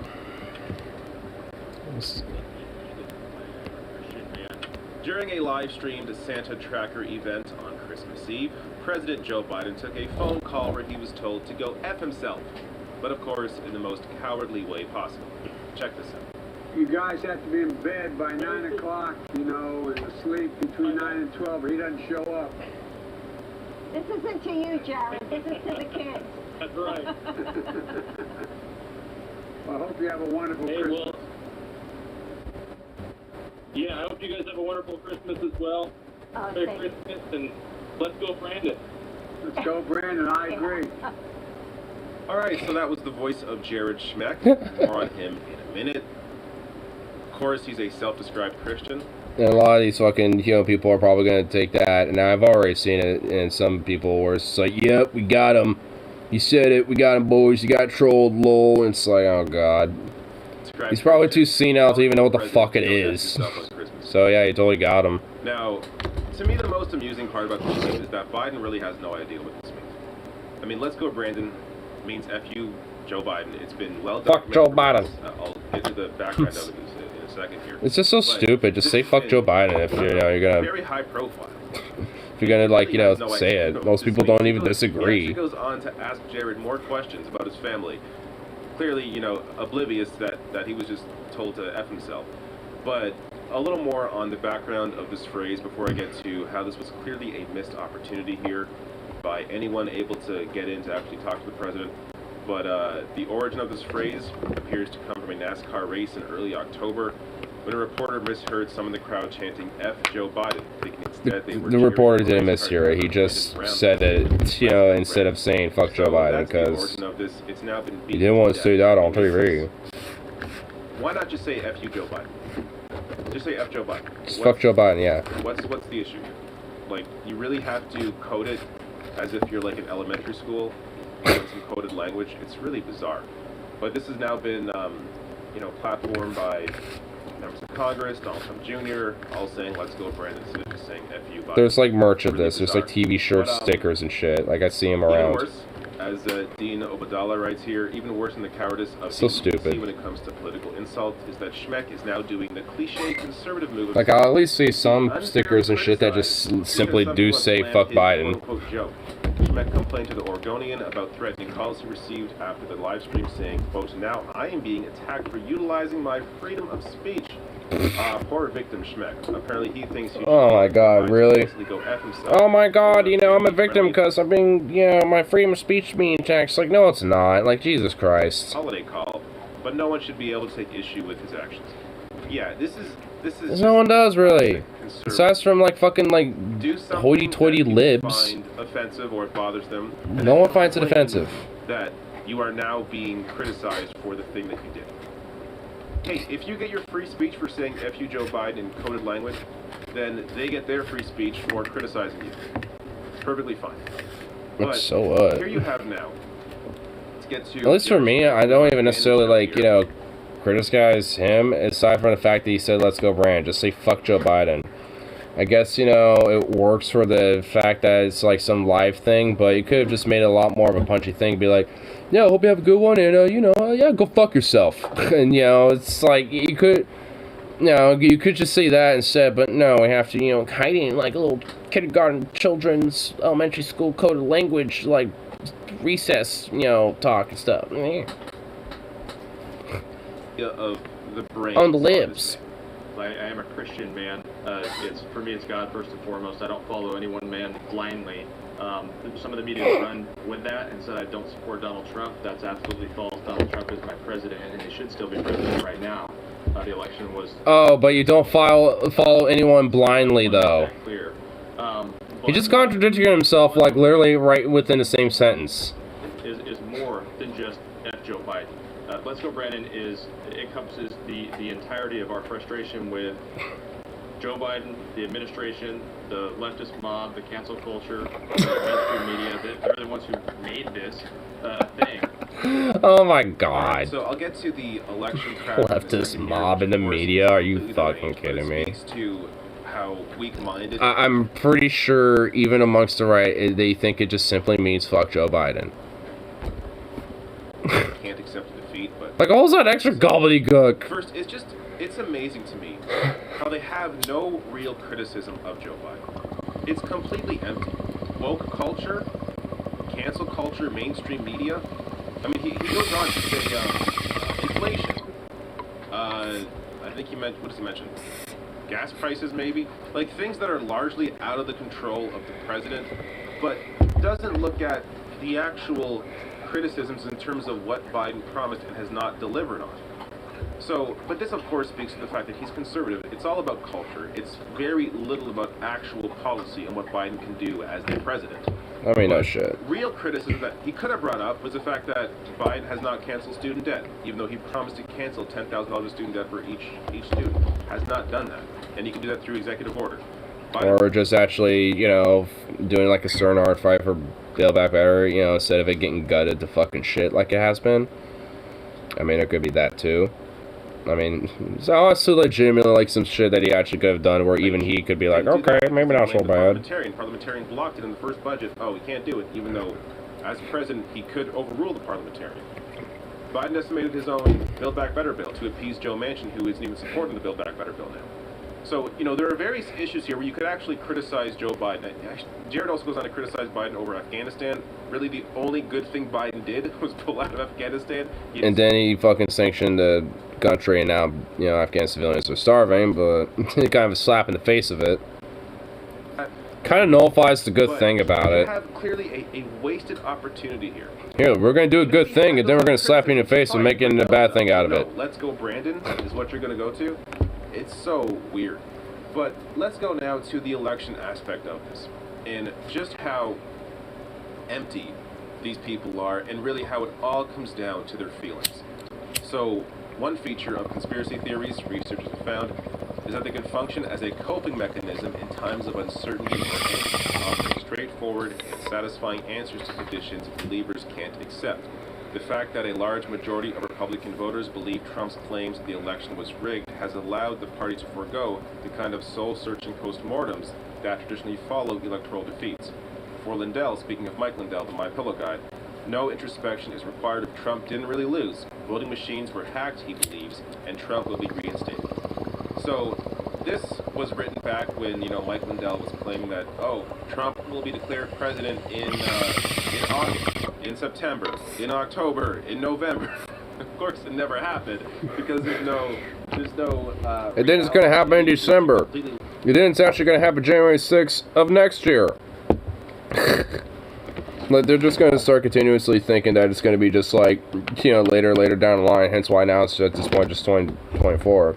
During a live-streamed Santa Tracker event on Christmas Eve, President Joe Biden took a phone call where he was told to go F himself, but of course in the most cowardly way possible. Check this out. You guys have to be in bed by 9 o'clock, you know, and asleep between 9 and 12, or he doesn't show up. This isn't to you, Jared. This is to the kids. That's right. Well, I hope you have a wonderful Christmas. Well, yeah, I hope you guys have a wonderful Christmas as well. Oh, Merry Christmas, and let's go, Brandon. Let's go, Brandon. I agree. Alright, so that was the voice of Jared Schmeck. More on him in a minute. Of course, he's a self-described Christian. And a lot of these fucking, you know, people are probably going to take that, and I've already seen it in some people where it's like, yep, we got him. You said it, we got him, boys. You got trolled, lol. And it's like, oh god. He's probably too senile to even know what the fuck it is. So yeah, you totally got him. Now, to me, the most amusing part about this is that Biden really has no idea what this means. I mean, let's go, Brandon means F you, Joe Biden. It's been well Fuck Joe Biden. I'll get to the background of it in a second here. It's just so stupid. Just say fuck Joe Biden if you know you're gonna. Very high profile. If you're gonna like, you know, say it. Most people don't even He disagree. actually goes on to ask Jared more questions about his family. Clearly, you know, oblivious that he was just told to F himself. But a little more on the background of this phrase before I get to how this was clearly a missed opportunity here by anyone able to get in to actually talk to the president. But the origin of this phrase appears to come from a NASCAR race in early October when a reporter misheard some in the crowd chanting F Joe Biden, thinking instead they were The reporter didn't mishear it. He just said it, you know, instead of saying fuck Joe Biden, because he didn't want to say that on TV. Why not just say F you Joe Biden? Just say F Joe Biden. Just fuck Joe Biden, yeah. What's the issue here? Like, you really have to code it as if you're like in elementary school, with some coded language. It's really bizarre. But this has now been, you know, platformed by members of Congress, Donald Trump Jr., all saying let's go, Brandon, instead of just saying F you Biden. There's like merch of Really this. There's like bizarre. TV shirts, But, stickers, and shit. Like I see them Even around. worse, as Dean Obadala writes here, even worse than the cowardice of So the stupid. EEOC when it comes to political insult is that Schmeck is now doing the cliche conservative move of Like I'll at least see some stickers and shit that just simply do say fuck Biden. quote-unquote joke. Schmeck complained to the Oregonian about threatening calls he received after the live stream saying, quote, now I am being attacked for utilizing my freedom of speech. Poor victim Schmeck. Apparently he thinks he should Oh my god, really? go F himself. Oh my god, you know, I'm a victim because I'm being, you know, my freedom of speech being attacked. It's like, no, it's not. Like, Jesus Christ. Holiday call, but no one should be able to take issue with his actions. Yeah, this is No one does, really. Aside from, like, fucking, like, do something hoity-toity that people libs. find offensive or it bothers them. and No then one finds it complain offensive. That you are now being criticized for the thing that you did. Hey, if you get your free speech for saying F you Joe Biden in coded language, then they get their free speech for criticizing you. Perfectly fine. But So what? here you have now. To get to At least for me, I don't even necessarily, like, you know, criticize him, aside from the fact that he said, let's go Brand. Just say, fuck Joe Biden. I guess, you know, it works for the fact that it's, like, some live thing, but you could have just made it a lot more of a punchy thing. Be like, yeah, hope you have a good one, and, you know, yeah, go fuck yourself. And, you know, it's like, you could... No, you could just say that instead, but no, we have to, you know, hide in, like, a little kindergarten, children's, elementary school coded language, like, recess, you know, talk and stuff. Of the brain. On the lips. I am a Christian man. For me, it's God first and foremost. I don't follow any one man blindly. Some of the media has run with that and said I don't support Donald Trump. That's absolutely false. Donald Trump is my president, and he should still be president right now. the election was. Oh, but you don't follow anyone blindly, though. Clear. He just contradicted himself, like, literally right within the same sentence. Is more than just F. Joe Biden. Let's Go Brandon encompasses the entirety of our frustration with Joe Biden, the administration, the leftist mob, the cancel culture, the mainstream media. They're the ones who made this thing. Oh my god. So I'll get to the election crowd. Leftist mob in the media? Are you fucking kidding me? To how weak-minded. I'm pretty sure even amongst the right, they think it just simply means fuck Joe Biden. Can't accept defeat, but like, all that extra gobbledygook. First, it's amazing to me how they have no real criticism of Joe Biden. It's completely empty. Woke culture, cancel culture, mainstream media. I mean, he goes on to say inflation. I think he meant, what does he mention? Gas prices, maybe? Like, things that are largely out of the control of the president, but doesn't look at the actual criticisms in terms of what Biden promised and has not delivered on. So, but this of course speaks to the fact that he's conservative. It's all about culture. It's very little about actual policy and what Biden can do as the president. I mean, no shit. Real criticism that he could have brought up was the fact that Biden has not canceled student debt, even though he promised to cancel $10,000 of student debt for each student. Has not done that, and he can do that through executive order. Biden, or just actually, you know, doing like a stern hard fight for Build Back Better, you know, instead of it getting gutted to fucking shit like it has been. I mean, it could be that too. I mean, it's also legitimately like some shit that he actually could have done where even he could be like, okay, maybe not so bad. Parliamentarian blocked it in the first budget. Oh, he can't do it, even though, as president, he could overrule the parliamentarian. Biden estimated his own Build Back Better bill to appease Joe Manchin, who isn't even supporting the Build Back Better bill now. So, you know, there are various issues here where you could actually criticize Joe Biden. Jared also goes on to criticize Biden over Afghanistan. Really, the only good thing Biden did was pull out of Afghanistan. And then he fucking sanctioned the country, and now, you know, Afghan civilians are starving, but kind of a slap in the face of it. Kind of nullifies the good thing about it. You have clearly a wasted opportunity here. Here, we're going to do a good thing, and then we're going to slap you in the face and make it a bad thing out of it. Let's Go Brandon is what you're going to go to. It's so weird. But let's go now to the election aspect of this, and just how empty these people are, and really how it all comes down to their feelings. So, one feature of conspiracy theories researchers have found is that they can function as a coping mechanism in times of uncertainty or angst, offering straightforward and satisfying answers to conditions believers can't accept. The fact that a large majority of Republican voters believe Trump's claims that the election was rigged has allowed the party to forego the kind of soul-searching postmortems that traditionally follow electoral defeats. For Lindell, speaking of Mike Lindell, the MyPillow guy, no introspection is required if Trump didn't really lose. Voting machines were hacked, he believes, and Trump will be reinstated. So, this was written back when, you know, Mike Lindell was claiming that, oh, Trump will be declared president in August, in September, in October, in November. Of course, it never happened because there's no. And then it's going to happen in December. And then it's actually going to happen January 6th of next year. Like, they're just going to start continuously thinking that it's going to be just like, you know, later down the line. Hence why now it's at this point just 2024.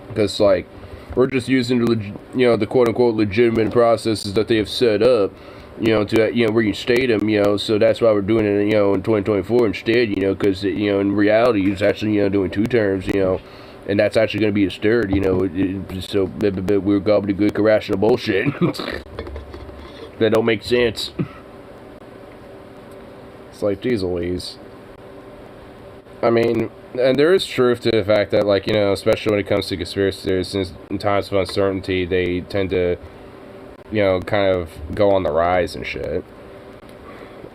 Because, like, we're just using the, you know, the quote-unquote legitimate processes that they have set up, you know, to, you know, reinstate them, you know, so that's why we're doing it, you know, in 2024 instead, you know, because, you know, in reality, it's actually, you know, doing 2 terms, you know, and that's actually going to be a stirred, you know, so we're gobbledygook irrational bullshit that don't make sense. It's like, geez Louise. I mean, and there is truth to the fact that, like, you know, especially when it comes to conspiracy theories, since in times of uncertainty, they tend to, you know, kind of go on the rise and shit.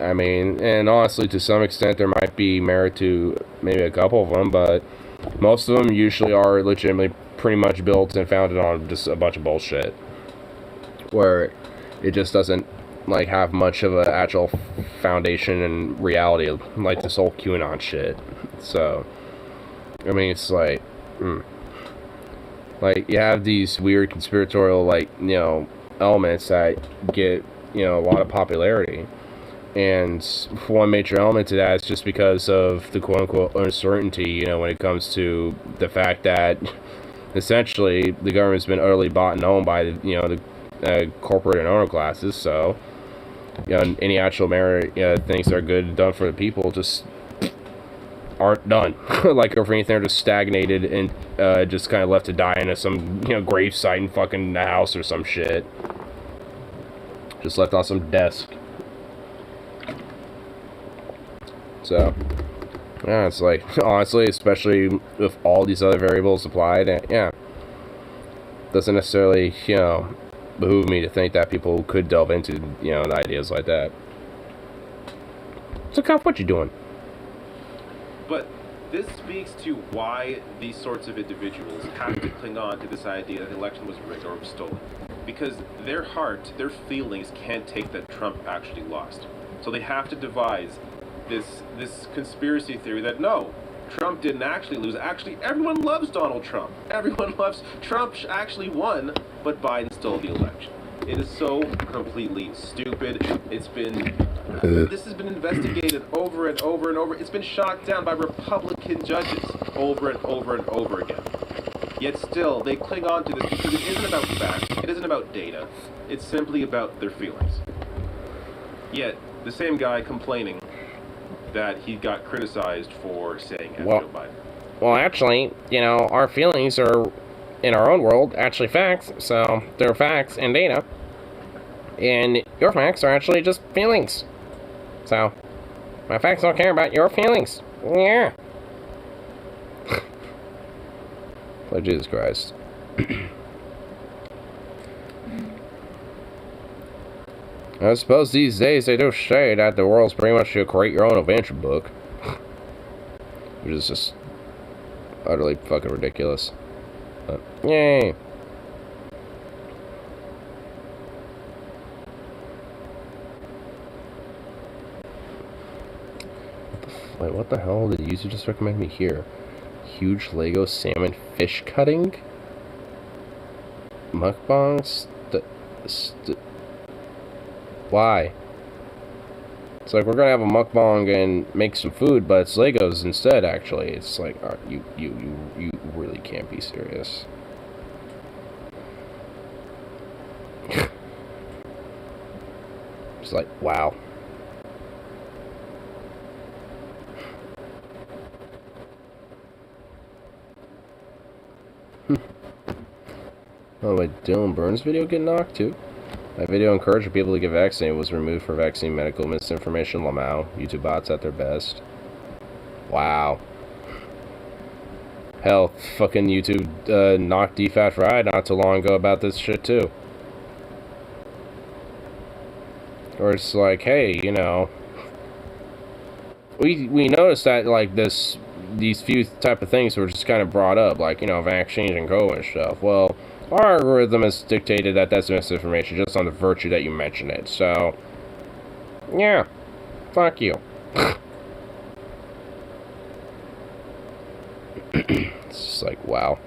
I mean, and honestly, to some extent, there might be merit to maybe a couple of them, but most of them usually are legitimately pretty much built and founded on just a bunch of bullshit. Where it just doesn't, like, have much of an actual foundation and reality, like this whole QAnon shit. So, I mean, it's like, like, you have these weird conspiratorial, like, you know, elements that get, you know, a lot of popularity. And one major element to that is just because of the quote-unquote uncertainty, you know, when it comes to the fact that essentially the government's been utterly bought and owned by, you know, the corporate and owner classes. So, you know, any actual merit things that are good and done for the people just aren't done. Like, if anything, they're just stagnated and just kind of left to die in some, you know, grave site in fucking the house or some shit. Just left on some desk. So, yeah, it's like, honestly, especially with all these other variables applied, yeah, doesn't necessarily, you know, behoove me to think that people could delve into, you know, ideas like that. So, Cuff, what you doing? But this speaks to why these sorts of individuals have to cling on to this idea that the election was rigged or was stolen. Because their heart, their feelings can't take that Trump actually lost. So they have to devise this conspiracy theory that no, Trump didn't actually lose. Actually, everyone loves Donald Trump. Everyone loves Trump actually won, but Biden stole the election. It is so completely stupid. It's been this has been investigated over and over and over. It's been shot down by Republican judges over and over and over again. Yet still, they cling on to this because it isn't about facts. It isn't about data. It's simply about their feelings. Yet, the same guy complaining that he got criticized for saying F. Joe Biden. Well, actually, you know, our feelings are, in our own world, actually facts. So, they're facts and data. And your facts are actually just feelings. So, my facts don't care about your feelings. Yeah. Oh, Jesus Christ. I suppose these days they do say that the world's pretty much a create your own adventure book. Which is just utterly fucking ridiculous. But, yay! Wait, what the hell did the user just recommend me here? Huge Lego salmon fish cutting? Mukbangs? Why? It's like we're gonna have a mukbang and make some food, but it's Legos instead. Actually, it's like you really can't be serious. It's like wow. Oh wait, Dylan Burns' video get knocked too? My video encouraging people to get vaccinated was removed for vaccine medical misinformation. Lamau. YouTube bots at their best. Wow. Hell, fucking YouTube knocked DFAT Ride not too long ago about this shit too. Or it's like, hey, you know, we noticed that like these few type of things were just kind of brought up, like, you know, vaccines and COVID and stuff. Well, our algorithm has dictated that that's misinformation just on the virtue that you mention it. So, yeah, fuck you. It's just like, wow.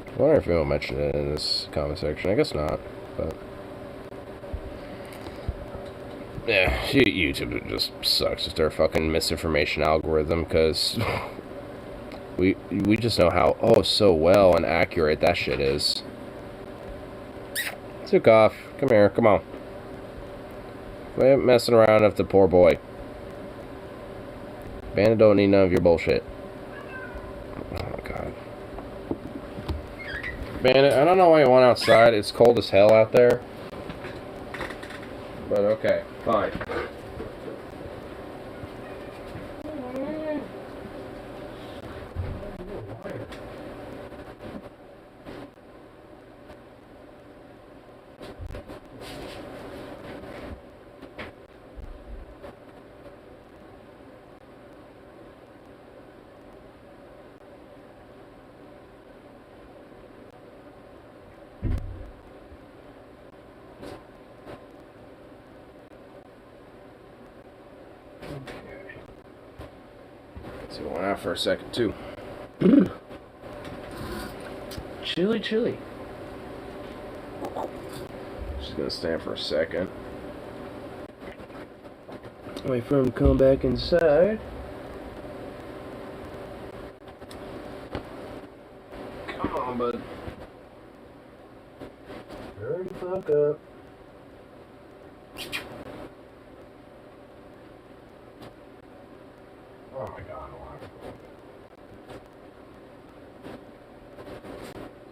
I wonder if you'll mention it in this comment section. I guess not, but yeah, YouTube just sucks with their fucking misinformation algorithm, because we just know how so well and accurate that shit is. Zukov, come here, come on. Quit messing around with the poor boy. Bandit don't need none of your bullshit. Oh god. Bandit, I don't know why you went outside. It's cold as hell out there. But okay, fine. So it went out for a second too. chilly, chilly. Just gonna stand for a second. Wait for him to come back inside. Come on, bud. Hurry the fuck up. Oh my god,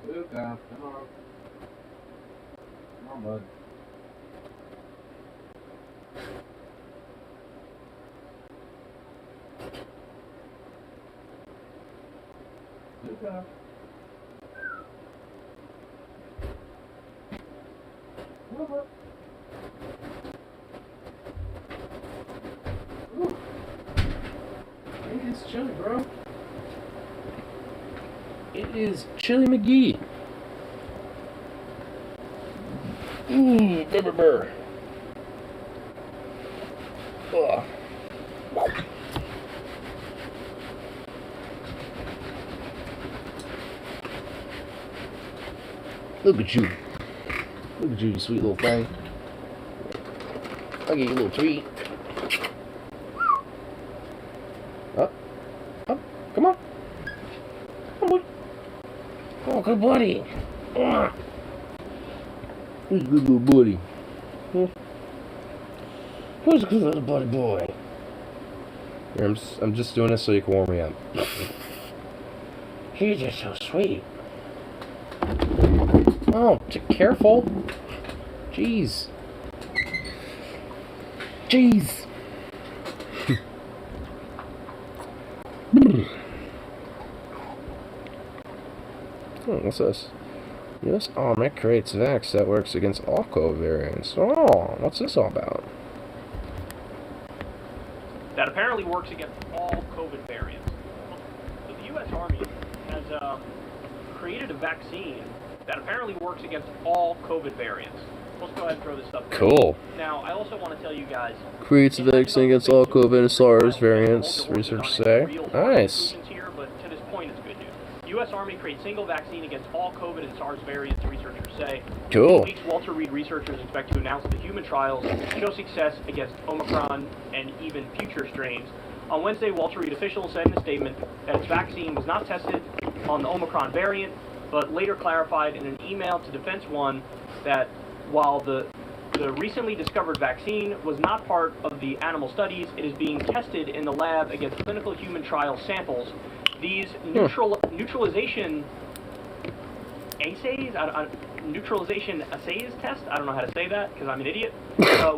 sit down. Come on. Come on, bud. Sit down. Come on, bud. Ooh. It is chilly, bro. It is Chili McGee. Baby bear. Ugh. Look at you. Look at you, you sweet little thing. I'll give you a little treat. Up. Up. Come on. Come on. Oh, good buddy. Who's a good little buddy? Hmm? Who's a good little buddy boy? Here, I'm just doing this so you can warm me up. You're just so sweet. Oh, careful. Jeez. Jeez. Oh, what's this? U.S. Army creates vax that works against all COVID variants. Oh, what's this all about? That apparently works against all COVID variants. So the U.S. Army has created a vaccine that apparently works against all COVID variants. Let's go ahead and throw this up there. Cool. Now, I also want to tell you guys... Creates a vaccine against all COVID and SARS variants, researchers say. Nice. Here, but to this point, it's good news. U.S. Army creates single vaccine against all COVID and SARS variants, researchers say. Cool. In weeks, Walter Reed researchers expect to announce that the human trials show success against Omicron and even future strains. On Wednesday, Walter Reed officials said in a statement that its vaccine was not tested on the Omicron variant, but later clarified in an email to Defense One that while the recently discovered vaccine was not part of the animal studies, it is being tested in the lab against clinical human trial samples. These neutralization assays, neutralization assays test, I don't know how to say that because I'm an idiot,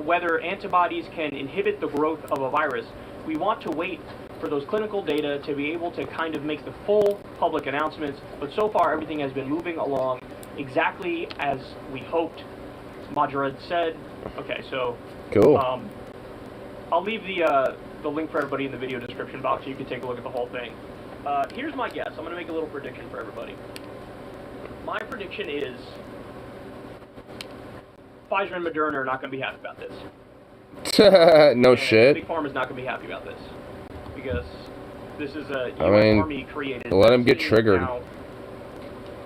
whether antibodies can inhibit the growth of a virus. We want to wait for those clinical data to be able to kind of make the full public announcements, but so far everything has been moving along exactly as we hoped. Madrid said. Okay, so cool. I'll leave the link for everybody in the video description box so you can take a look at the whole thing. Here's my guess. I'm going to make a little prediction for everybody. My prediction is Pfizer and Moderna are not going to be happy about this. No shit. Big Pharma's not going to be happy about this because this is a I US mean, Army created. let him get triggered. Now,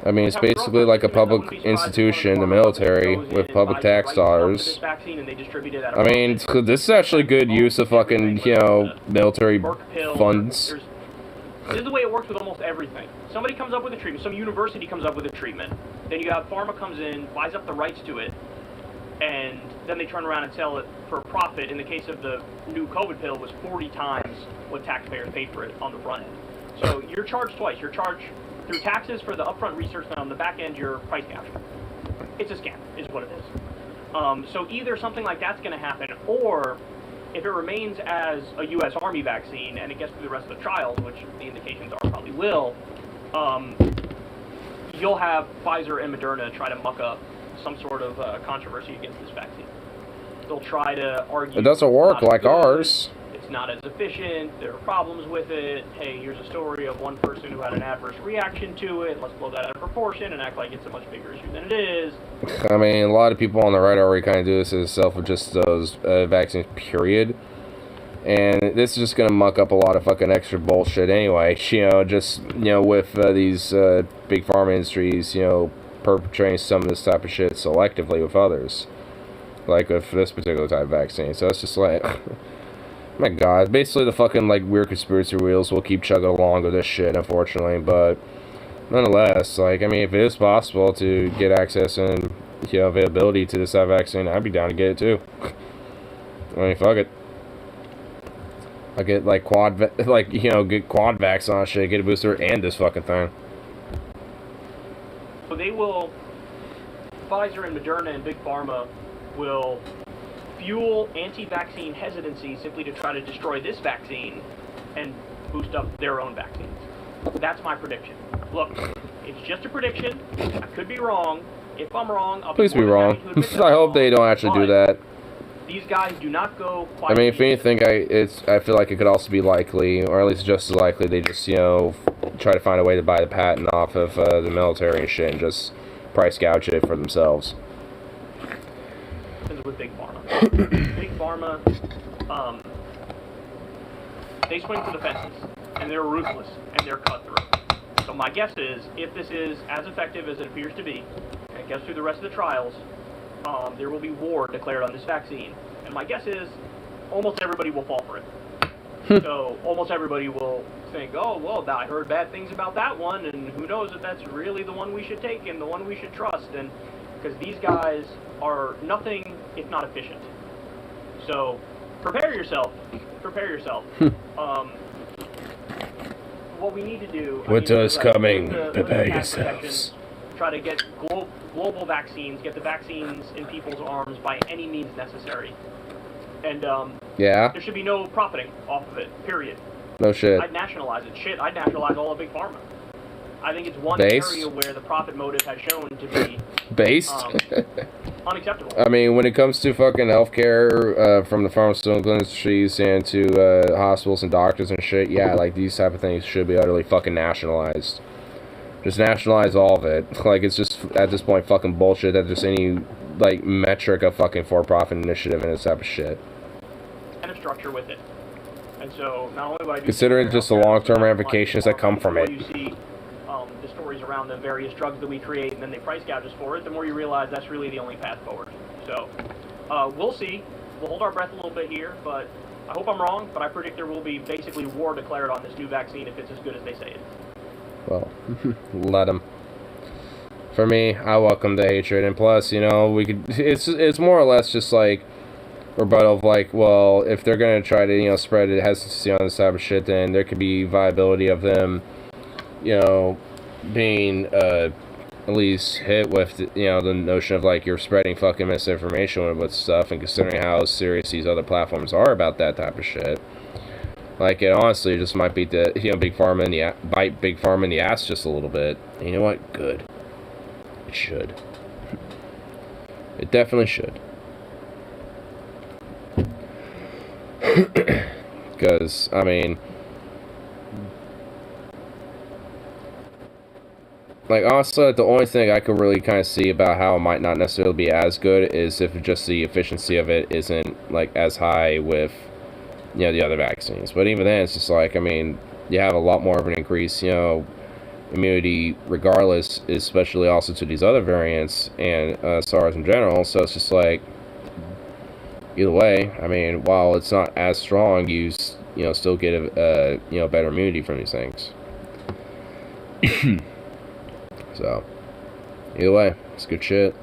I mean, it's basically like a public institution in the military with public tax dollars. I mean, this is actually good use of fucking, you know, military funds. This is the way it works with almost everything. Somebody comes up with a treatment, some university comes up with a treatment, then you have pharma comes in, buys up the rights to it, and then they turn around and sell it for a profit. In the case of the new COVID pill, was 40 times what taxpayers paid for it on the front end. So you're charged twice. You're charged through taxes for the upfront research, and on the back end, your price capture. It's a scam, is what it is. So either something like that's going to happen, or if it remains as a U.S. Army vaccine and it gets through the rest of the trials, which the indications are probably will, you'll have Pfizer and Moderna try to muck up some sort of controversy against this vaccine. They'll try to argue it doesn't work like ours. It's not as efficient, there are problems with it, hey, here's a story of one person who had an adverse reaction to it, let's blow that out of proportion and act like it's a much bigger issue than it is. I mean, a lot of people on the right already kind of do this as self with just those vaccines, period. And this is just gonna muck up a lot of fucking extra bullshit anyway. You know, just, you know, with these big pharma industries, you know, perpetrating some of this type of shit selectively with others, like with this particular type of vaccine. So it's just like, my God, basically the fucking like weird conspiracy wheels will keep chugging along with this shit, unfortunately. But nonetheless, like, I mean, if it is possible to get access and, you know, availability to this type of vaccine, I'd be down to get it too. I mean, fuck it. I get like get quad vax on shit, get a booster and this fucking thing. So they will, Pfizer and Moderna and Big Pharma will fuel anti-vaccine hesitancy simply to try to destroy this vaccine and boost up their own vaccines. That's my prediction. Look, it's just a prediction. I could be wrong. If I'm wrong, I'll Please be wrong. I hope they don't actually do that. These guys do not go quite. I mean, if anything, I feel like it could also be likely, or at least just as likely, they just, you know, try to find a way to buy the patent off of the military and shit and just price gouge it for themselves. With Big Pharma. Big Pharma, they swing for the fences, and they're ruthless, and they're cutthroat. So my guess is, if this is as effective as it appears to be, and gets through the rest of the trials, there will be war declared on this vaccine. And my guess is, almost everybody will fall for it. So almost everybody will think, oh, well, I heard bad things about that one, and who knows if that's really the one we should take and the one we should trust. And because these guys are nothing if not efficient. So prepare yourself. Prepare yourself. What we need to do... Winter is coming. Prepare yourselves. Try to get global vaccines, get the vaccines in people's arms by any means necessary. And, yeah? There should be no profiting off of it, period. No shit. I'd nationalize it. Shit, I'd nationalize all of Big Pharma. I think it's one Based? area where the profit motive has shown to be... Based? Unacceptable. I mean, when it comes to fucking healthcare, from the pharmaceutical industries and to hospitals and doctors and shit, yeah, like, these type of things should be utterly fucking nationalized. Just nationalize all of it. Like, it's just, at this point, fucking bullshit that there's any, like, metric of fucking for-profit initiative and this type of shit. And a structure with it. And so, not only would I do... Considering just the long-term ramifications that come from it. You see the stories around the various drugs that we create, and then they price gouge us for it, the more you realize that's really the only path forward. So, we'll see. We'll hold our breath a little bit here, but I hope I'm wrong, but I predict there will be basically war declared on this new vaccine if it's as good as they say it is. Well, let them. For me, I welcome the hatred, and plus, you know, we could. It's more or less just like rebuttal of like, well, if they're gonna try to, you know, spread hesitancy on this type of shit, then there could be viability of them, you know, being at least hit with, you know, the notion of like you're spreading fucking misinformation with stuff, and considering how serious these other platforms are about that type of shit. Like, it honestly just might beat the, you know, Big Pharma in the bite Big Pharma in the ass just a little bit. And you know what? Good. It should. It definitely should. Because, I mean, like, honestly, the only thing I could really kind of see about how it might not necessarily be as good is if just the efficiency of it isn't, like, as high with, you know, the other vaccines. But even then, it's just like, I mean, you have a lot more of an increase, you know, immunity regardless, especially also to these other variants and SARS in general. So it's just like, either way, I mean, while it's not as strong, you know, still get a you know, better immunity from these things. So, either way, it's good shit.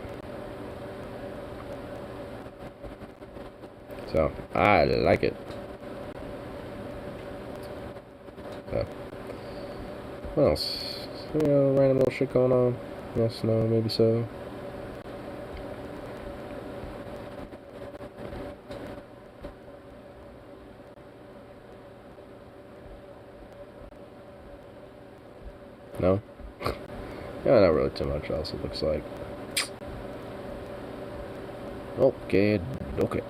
So, I like it. So, what else? You know, random little shit going on. Yes, no, maybe so. No? Yeah, not really too much else, it looks like. Okay, okay.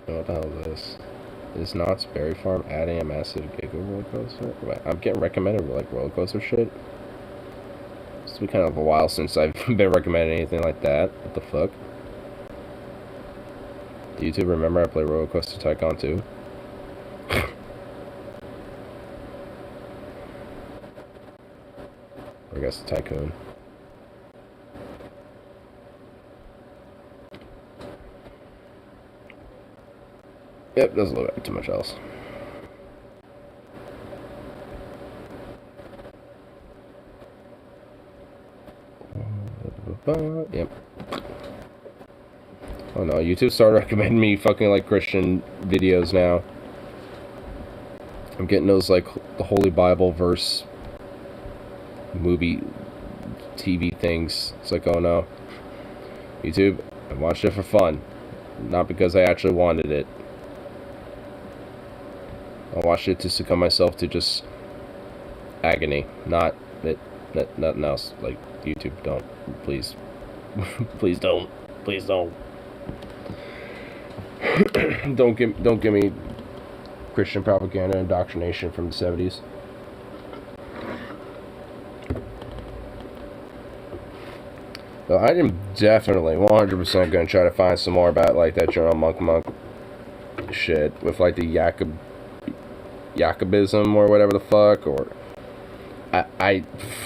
What the hell is this? Is Knott's Berry Farm adding a massive Giga roller coaster? I'm getting recommended like roller coaster shit. It's been kind of a while since I've been recommending anything like that. What the fuck? Do you two remember I played Roller Coaster Tycoon 2? I guess the Tycoon. Yep, doesn't look like too much else. Yep. Oh no, YouTube started recommending me fucking like Christian videos now. I'm getting those like the Holy Bible verse movie TV things. It's like, oh no. YouTube, I watched it for fun. Not because I actually wanted it. I watched it to succumb myself to just agony. Not nothing else. Like, YouTube, don't. Please. Please don't. Please don't. Don't give me Christian propaganda indoctrination from the 70s. So I am definitely 100% going to try to find some more about like that General Monk shit with like the Jacobism or whatever the fuck, or I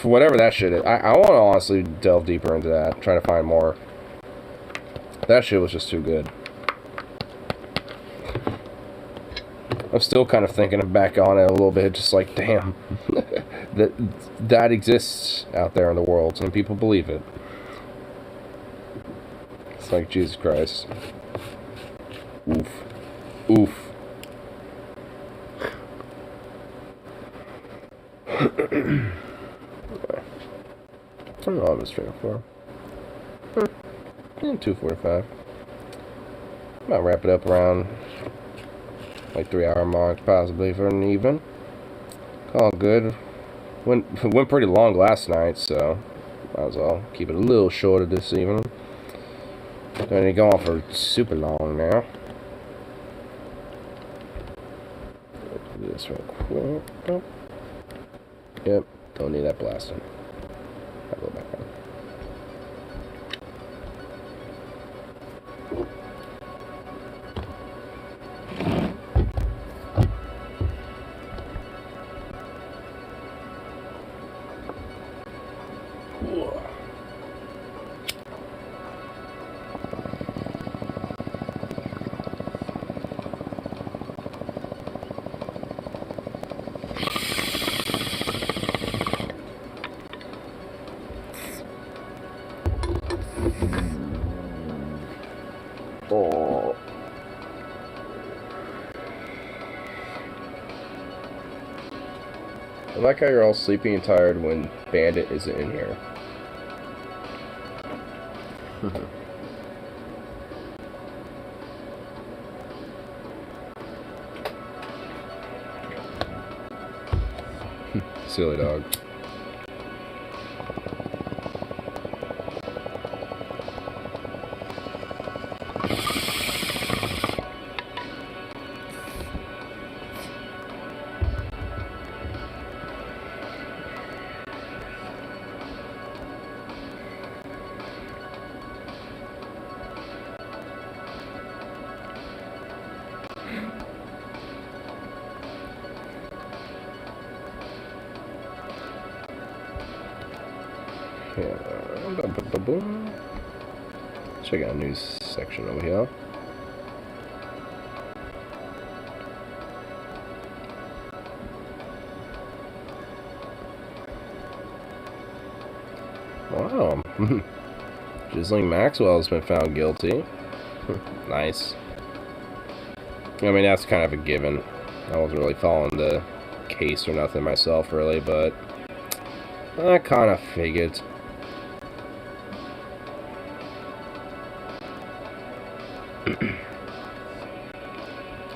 whatever that shit is. I want to honestly delve deeper into that, try to find more. That shit was just too good. I'm still kind of thinking back on it a little bit, just like, damn, that exists out there in the world, and people believe it. It's like, Jesus Christ. Oof. Oof. I don't know, I was straight for. 2:45. Might wrap it up around like 3-hour mark, possibly, for an evening. All good. Went pretty long last night, so might as well keep it a little shorter this evening. Don't need to go on for super long now. Let's do this real quick. Yep, don't need that blasting. I'll go back on. Oh. I like how you're all sleepy and tired when Bandit isn't in here. Silly dog. Check out news section over here. Wow. Ghislaine Maxwell has been found guilty. Nice. I mean, that's kind of a given. I wasn't really following the case or nothing myself, really, but I kind of figured.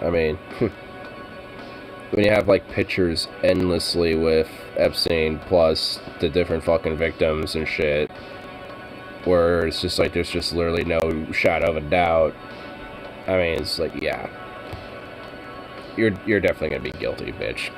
I mean, when you have like pictures endlessly with Epstein plus the different fucking victims and shit, where it's just like there's just literally no shadow of a doubt. I mean, it's like, yeah, you're definitely gonna be guilty, bitch.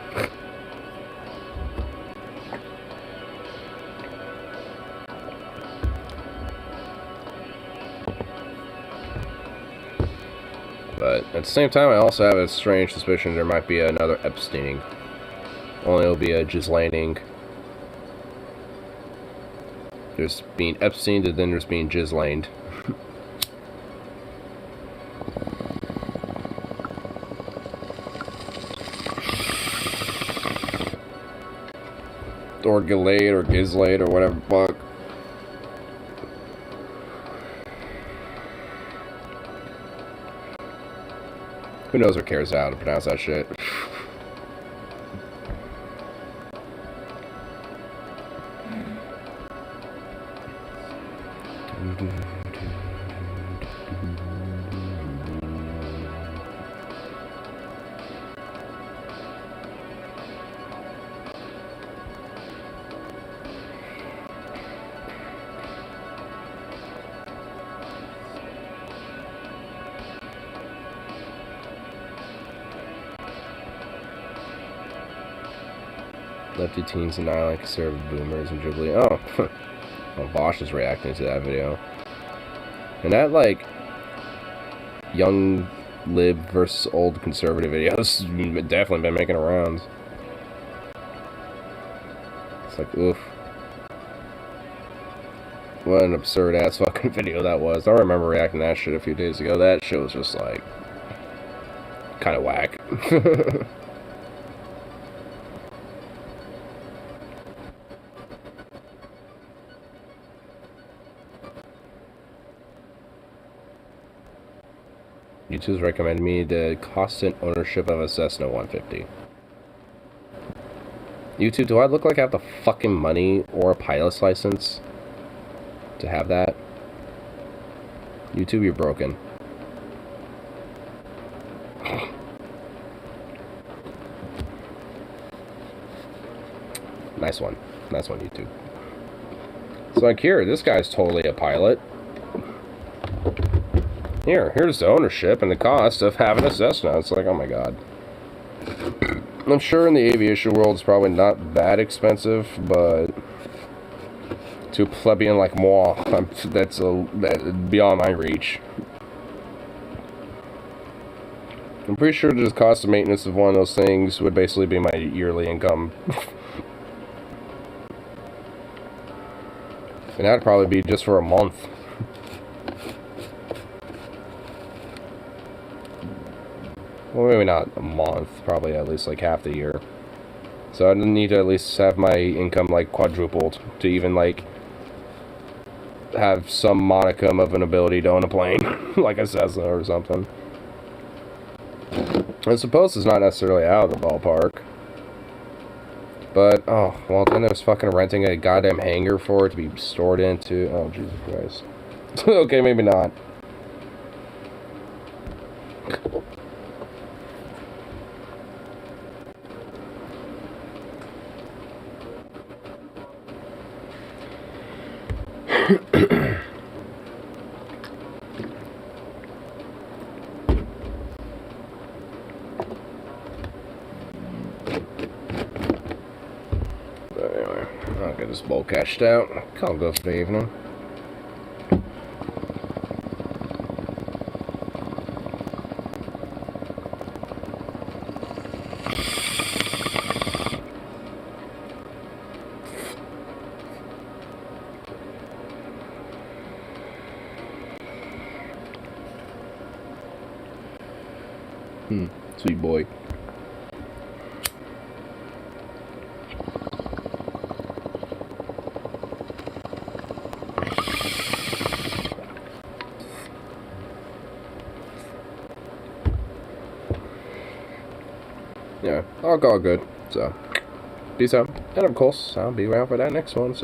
But at the same time, I also have a strange suspicion there might be another Epsteining. Only it'll be a Ghislaining. There's being Epsteined and then there's being Ghislained. Or Gilade or Ghislade or whatever fuck. Who knows or cares how to pronounce that shit? Lefty teens in Ireland, conservative boomers and Jubilee. Oh, well, Bosch is reacting to that video. And that, like, young lib versus old conservative videos definitely been making rounds. It's like, oof. What an absurd ass fucking video that was. I remember reacting to that shit a few days ago. That shit was just like, kind of whack. YouTube's recommended me the constant ownership of a Cessna 150. YouTube, do I look like I have the fucking money or a pilot's license to have that? YouTube, you're broken. Nice one. Nice one, YouTube. So like here, this guy's totally a pilot. Here's the ownership and the cost of having a Cessna. It's like, oh my god. I'm sure in the aviation world it's probably not that expensive, but to a plebeian like moi, that's beyond my reach. I'm pretty sure the cost of maintenance of one of those things would basically be my yearly income. And that'd probably be just for a month. Well, maybe not a month, probably at least like half the year. So I need to at least have my income like quadrupled to even like have some modicum of an ability to own a plane, like a Cessna or something. I suppose it's not necessarily out of the ballpark. But, oh, well then there's fucking renting a goddamn hangar for it to be stored into. Oh, Jesus Christ. Okay, maybe not. Anyway, I'll get this bowl cashed out. I'll go for the evening. Sweet boy. Yeah, all good. So, peace out. And of course, I'll be around for that next one, so.